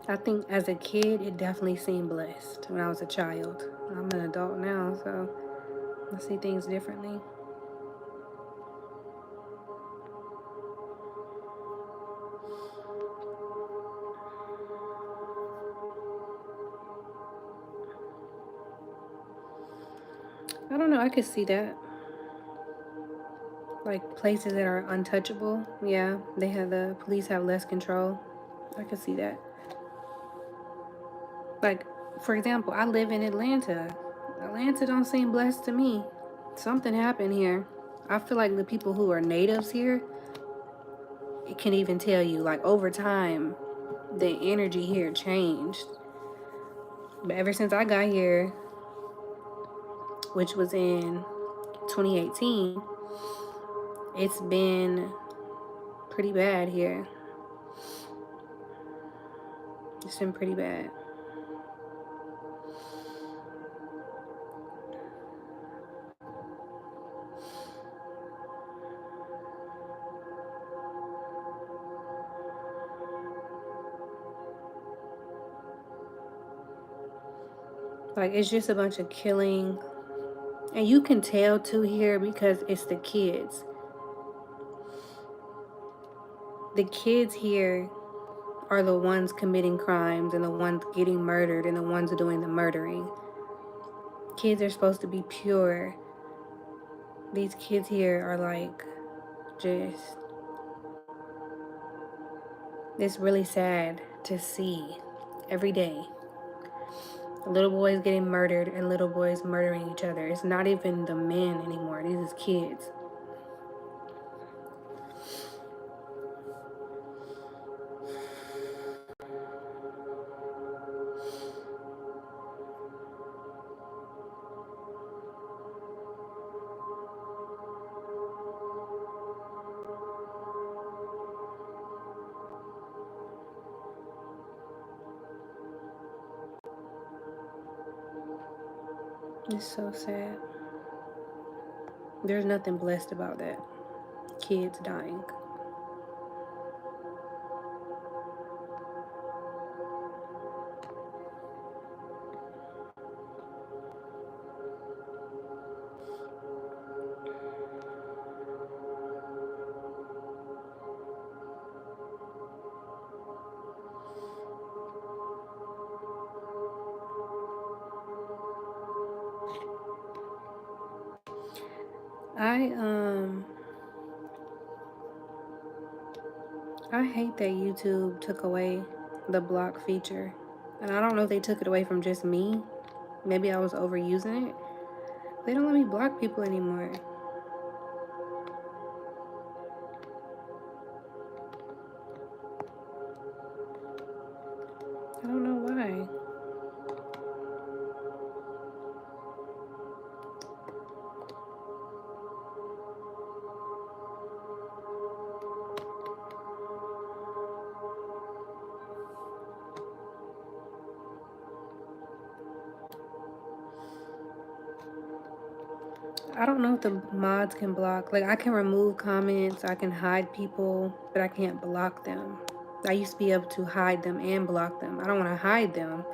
I think as a kid, it definitely seemed blessed when I was a child. I'm an adult now, so I see things differently. I don't know, I could see that. Like places that are untouchable, yeah, the police have less control. I could see that. Like, for example, I live in Atlanta. Atlanta don't seem blessed to me. Something happened here. I feel like the people who are natives here, it can even tell you, like over time, the energy here changed. But ever since I got here, which was in 2018, it's been pretty bad here. It's been pretty bad. Like, it's just a bunch of killing. And you can tell too here because it's the kids. The kids here are the ones committing crimes and the ones getting murdered and the ones doing the murdering. Kids are supposed to be pure. These kids here are like, just, it's really sad to see every day. Little boys getting murdered and little boys murdering each other. It's not even the men anymore. These is kids. It's so sad. There's nothing blessed about that. Kids dying. I I hate that YouTube took away the block feature. And I don't know if they took it away from just me. Maybe I was overusing it. They don't let me block people anymore. I don't know why. I don't know if the mods can block. Like, I can remove comments, I can hide people, but I can't block them. I used to be able to hide them and block them. I don't want to hide them.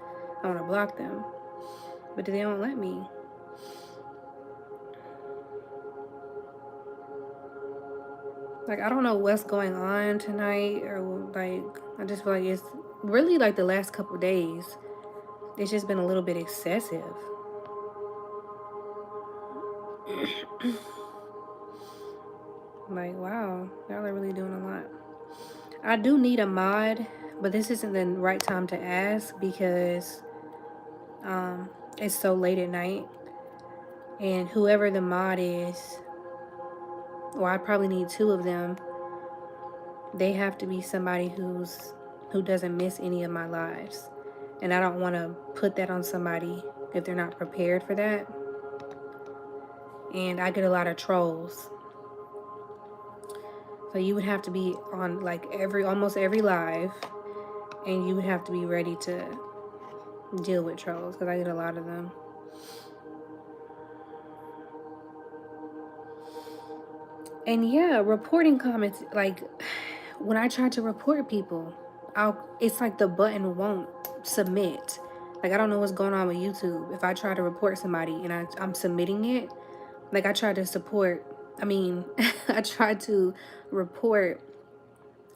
I want to block them. But they don't let me. Like, I don't know what's going on tonight, or like, I just feel like it's really like the last couple days. It's just been a little bit excessive. Like, wow, y'all are really doing a lot. I do need a mod, but this isn't the right time to ask because it's so late at night. And whoever the mod is, or I probably need two of them, they have to be somebody who doesn't miss any of my lives. And I don't want to put that on somebody if they're not prepared for that. And I get a lot of trolls. So you would have to be on like almost every live, and you would have to be ready to deal with trolls because I get a lot of them. And yeah, reporting comments, like when I try to report people, it's like the button won't submit. Like I don't know what's going on with YouTube. If I try to report somebody and I'm submitting it, like I tried to support, I mean, I tried to report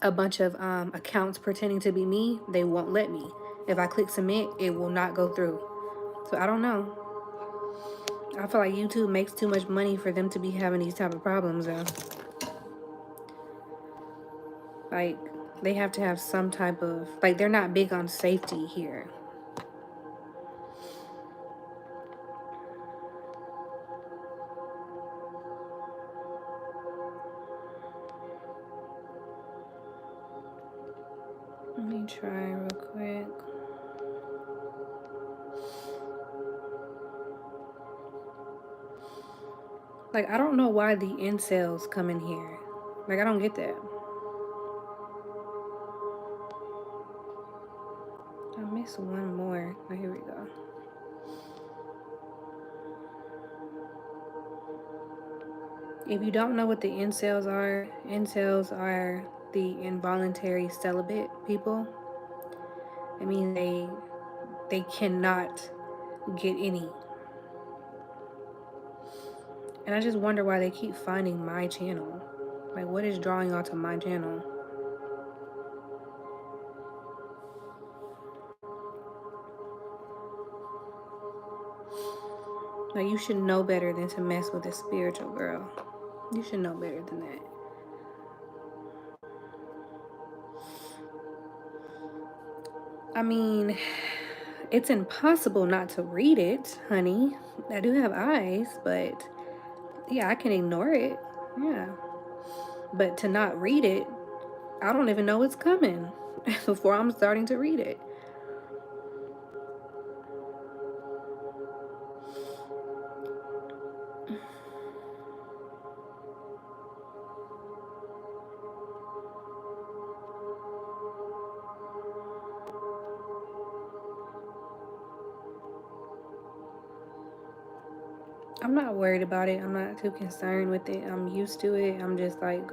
a bunch of accounts pretending to be me, they won't let me. If I click submit, it will not go through. So I don't know. I feel like YouTube makes too much money for them to be having these type of problems though. Like they have to have some type of, like they're not big on safety here. Let me try real quick. Like I don't know why the incels come in here. Like I don't get that. I missed one more. Oh, here we go. If you don't know what the incels are the involuntary celibate people. I mean they cannot get any. And I just wonder why they keep finding my channel. Like what is drawing y'all to my channel? Like you should know better than to mess with a spiritual girl. You should know better than that. I mean, it's impossible not to read it, honey. I do have eyes, but yeah, I can ignore it. Yeah. But to not read it, I don't even know it's coming before I'm starting to read it. I'm not worried about it. I'm not too concerned with it. I'm used to it. I'm just like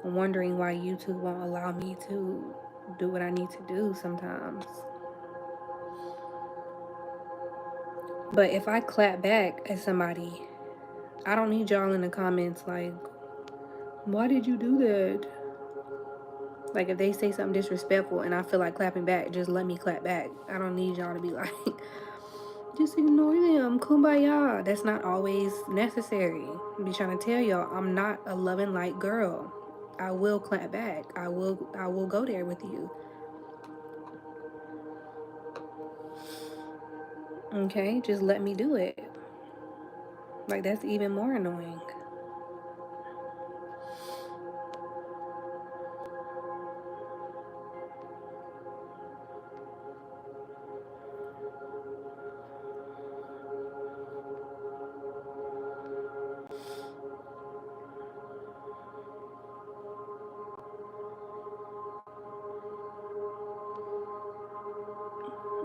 wondering why YouTube won't allow me to do what I need to do sometimes. But if I clap back at somebody, I don't need y'all in the comments like, why did you do that? Like if they say something disrespectful and I feel like clapping back, just let me clap back. I don't need y'all to be like, just ignore them, kumbaya. That's not always necessary. I be trying to tell y'all, I'm not a loving light girl. I will clap back. I will go there with you. Okay, just let me do it. Like that's even more annoying.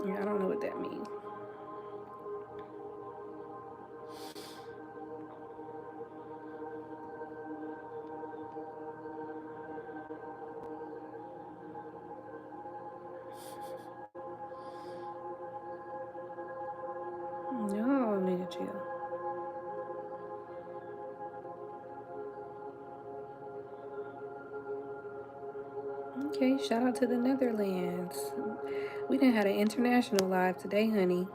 Yeah, I don't know what that means. No, nigga, chill. Okay, shout out to the Netherlands. We done had an international live today, honey.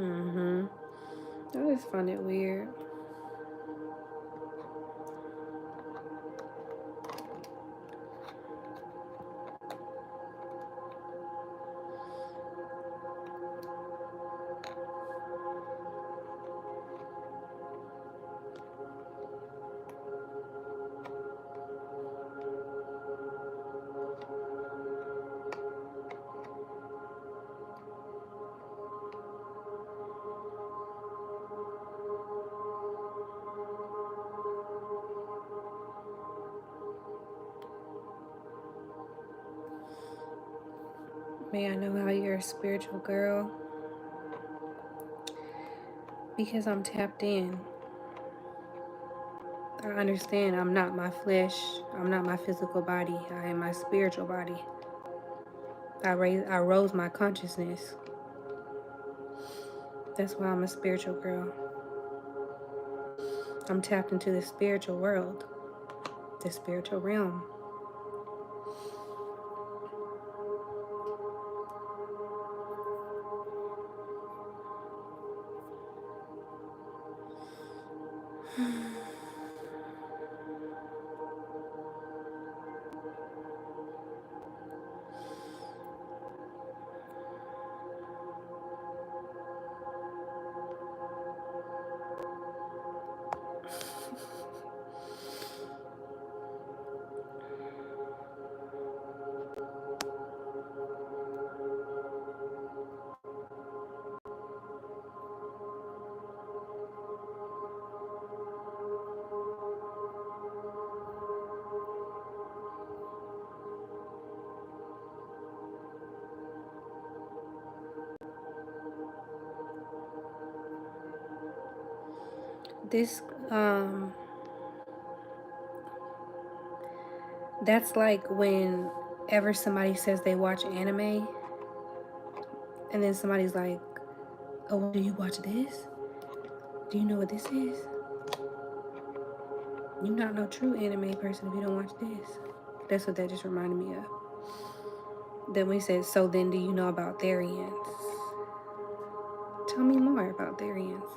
Mm-hmm. I just find it weird. May I know how you're a spiritual girl? Because I'm tapped in. I understand I'm not my flesh. I'm not my physical body. I am my spiritual body. I rose my consciousness. That's why I'm a spiritual girl. I'm tapped into the spiritual world, the spiritual realm. This, that's like whenever somebody says they watch anime, and then somebody's like, "Oh, do you watch this? Do you know what this is? You're not no true anime person if you don't watch this." That's what that just reminded me of. Then we said, "So then, do you know about Therians? Tell me more about Therians.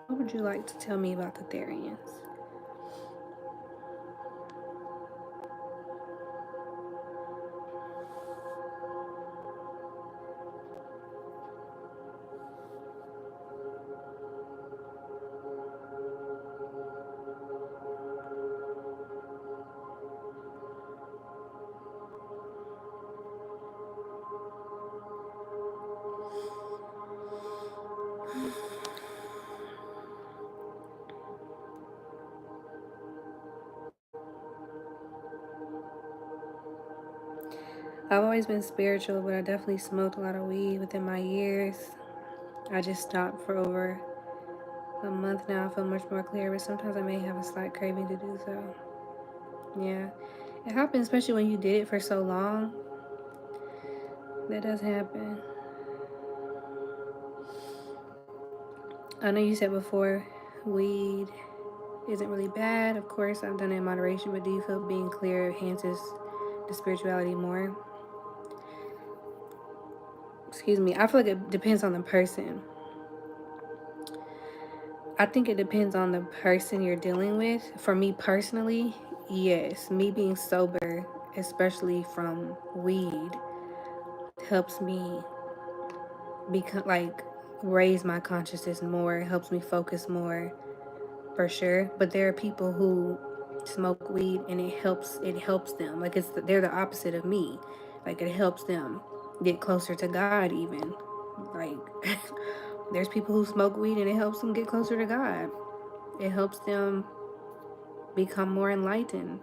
What would you like to tell me about the Therians?" I've always been spiritual, but I definitely smoked a lot of weed within my years. I just stopped for over a month now. I feel much more clear, but sometimes I may have a slight craving to do so. Yeah, it happens, especially when you did it for so long. That does happen. I know you said before weed isn't really bad. Of course, I've done it in moderation, but do you feel being clear enhances the spirituality more? Excuse me. I feel like it depends on the person. I think it depends on the person you're dealing with. For me personally, yes, me being sober, especially from weed, helps me become like raise my consciousness more, helps me focus more for sure. But there are people who smoke weed and it helps them. Like they're the opposite of me. Like it helps them get closer to God even. Like there's people who smoke weed and it helps them get closer to God. It helps them become more enlightened.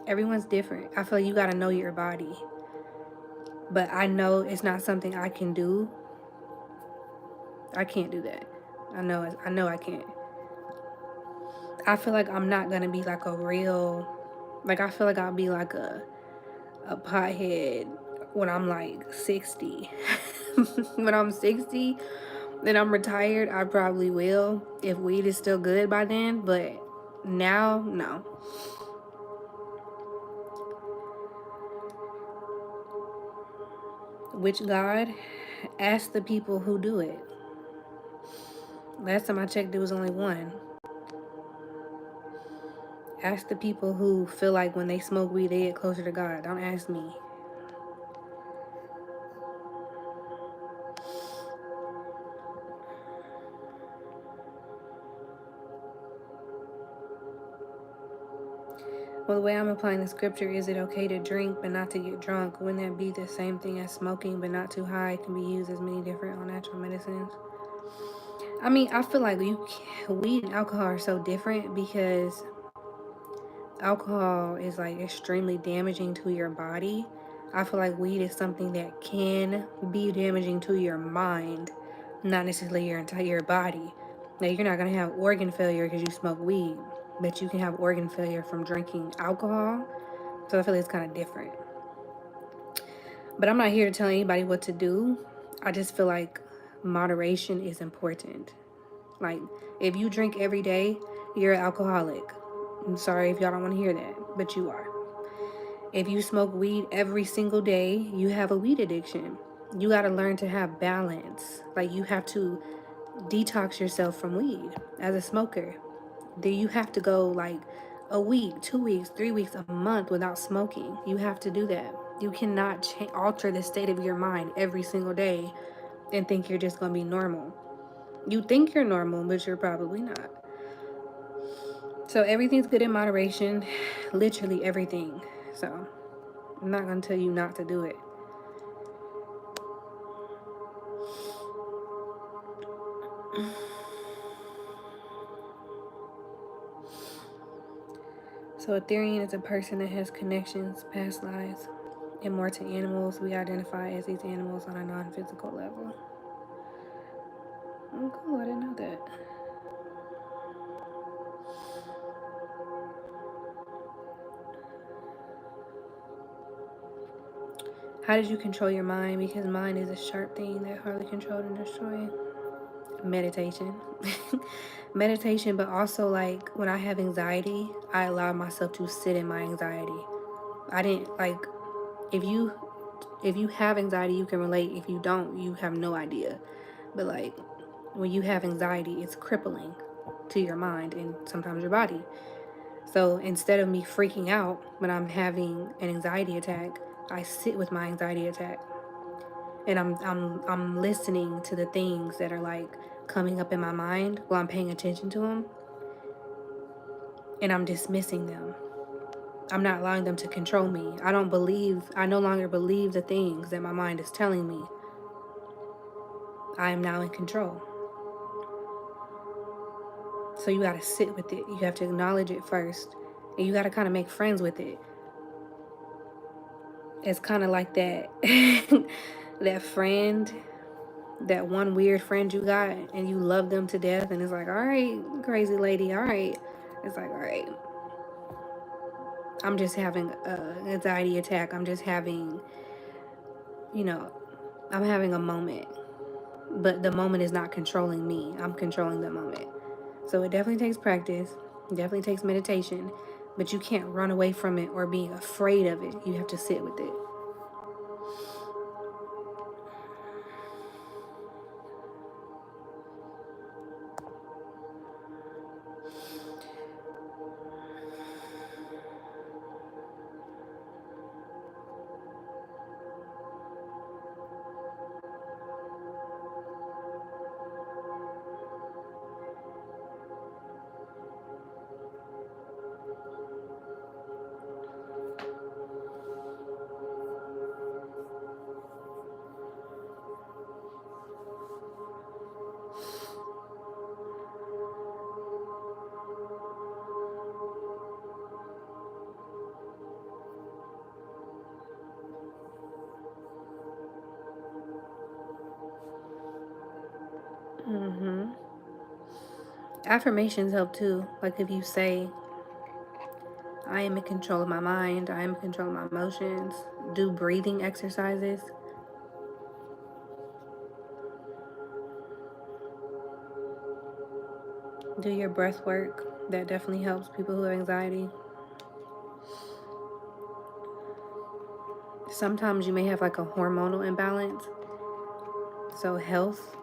Everyone's different. I feel like you got to know your body. But I know it's not something I can do. I can't do that. I know I can't. I feel like I'm not gonna be like a real, like I feel like I'll be like a pothead when I'm like 60. When I'm 60 and I'm retired, I probably will if weed is still good by then, but now, no. Which God? Ask the people who do it. Last time I checked, there was only one. Ask the people who feel like when they smoke weed, they get closer to God. Don't ask me. Well, the way I'm applying the scripture, is it okay to drink but not to get drunk? Wouldn't that be the same thing as smoking but not too high? It can be used as many different all natural medicines. I mean, I feel like weed and alcohol are so different because alcohol is like extremely damaging to your body. I feel like weed is something that can be damaging to your mind, not necessarily your entire body. Now, you're not going to have organ failure because you smoke weed, but you can have organ failure from drinking alcohol. So I feel like it's kind of different. But I'm not here to tell anybody what to do. I just feel like moderation is important. Like, if you drink every day, you're an alcoholic. I'm sorry if y'all don't want to hear that, but you are. If you smoke weed every single day, you have a weed addiction. You got to learn to have balance. Like, you have to detox yourself from weed as a smoker. Then you have to go like a week, 2 weeks, 3 weeks, a month without smoking. You have to do that. You cannot alter the state of your mind every single day and think you're just going to be normal. You think you're normal, but you're probably not. So everything's good in moderation, literally everything. So I'm not going to tell you not to do it. So a Therian is a person that has connections, past lives, and more to animals. We identify as these animals on a non-physical level. Oh, cool. I didn't know that. How did you control your mind? Because mind is a sharp thing that hardly controlled and destroyed. Meditation. Meditation, but also like when I have anxiety, I allow myself to sit in my anxiety. I didn't like if you have anxiety, you can relate. If you don't, you have no idea. But like when you have anxiety, it's crippling to your mind and sometimes your body. So instead of me freaking out when I'm having an anxiety attack, I sit with my anxiety attack. And I'm listening to the things that are like coming up in my mind while I'm paying attention to them, and I'm dismissing them. I'm not allowing them to control me. I no longer believe the things that my mind is telling me. I am now in control. So you got to sit with it. You have to acknowledge it first, and you got to kind of make friends with it. It's kind of like that that friend, that one weird friend you got, and you love them to death, and it's like, all right, crazy lady, all right. It's like, all right, I'm just having an anxiety attack. I'm just having, you know, I'm having a moment. But the moment is not controlling me. I'm controlling the moment. So it definitely takes practice. It definitely takes meditation. But you can't run away from it or be afraid of it. You have to sit with it. Affirmations help too. Like if you say, I am in control of my mind, I am in control of my emotions, do breathing exercises. Do your breath work. That definitely helps people who have anxiety. Sometimes you may have like a hormonal imbalance. So health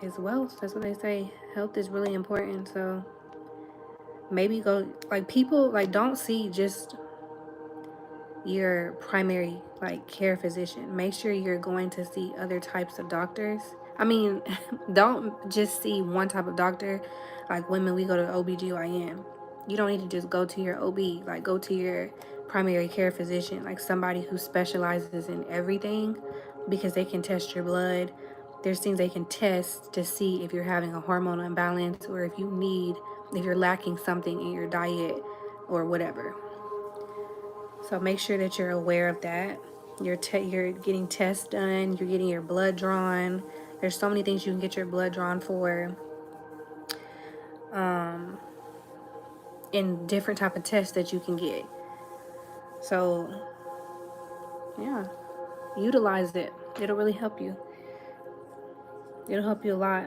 is wealth. That's what they say. Health is really important. So maybe go, like, people, like, don't see just your primary like care physician. Make sure you're going to see other types of doctors. I mean, don't just see one type of doctor. Like women, we go to OBGYN. You don't need to just go to your OB. Like, go to your primary care physician, like somebody who specializes in everything, because they can test your blood. There's things they can test to see if you're having a hormonal imbalance, or if you're lacking something in your diet or whatever. So make sure that you're aware of that. You're getting tests done. You're getting your blood drawn. There's so many things you can get your blood drawn for, and different type of tests that you can get. So yeah, utilize it. It'll really help you. It'll help you a lot.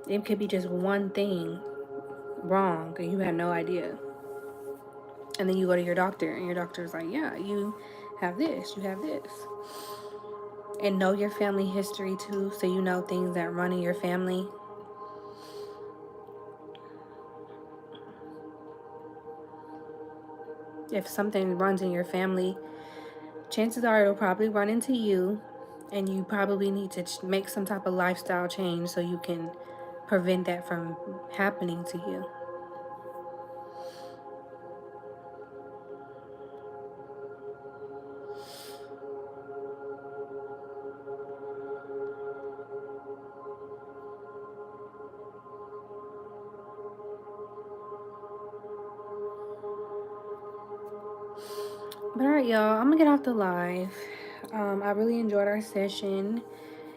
It could be just one thing wrong and you had no idea. And then you go to your doctor and your doctor's like, yeah, you have this, you have this. And know your family history too, so you know things that run in your family. If something runs in your family, chances are it'll probably run into you, and you probably need to make some type of lifestyle change so you can prevent that from happening to you. But all right, y'all, I'm gonna get off the live. I really enjoyed our session.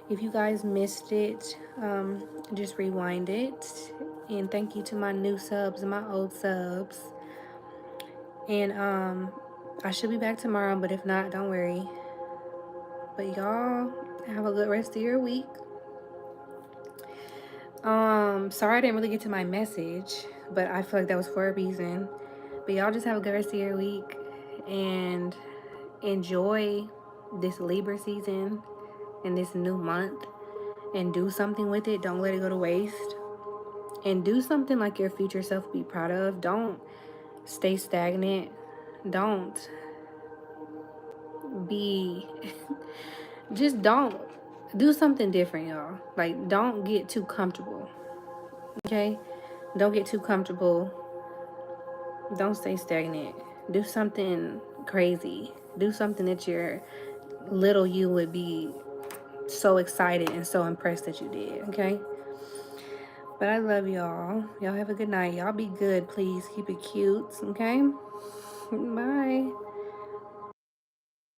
If you guys missed it, just rewind it. And thank you to my new subs and my old subs. And I should be back tomorrow, but if not, don't worry. But y'all have a good rest of your week. Sorry I didn't really get to my message, but I feel like that was for a reason. But y'all just have a good rest of your week and enjoy this Libra season and this new month, and do something with it. Don't let it go to waste. And do something like your future self will be proud of. Don't stay stagnant. Don't be just don't do something different, y'all. Like, don't get too comfortable. Okay? Don't get too comfortable. Don't stay stagnant. Do something crazy. Do something that your little you would be so excited and so impressed that you did. Okay? But I love y'all. Y'all have a good night. Y'all be good, please. Keep it cute. Okay? Bye.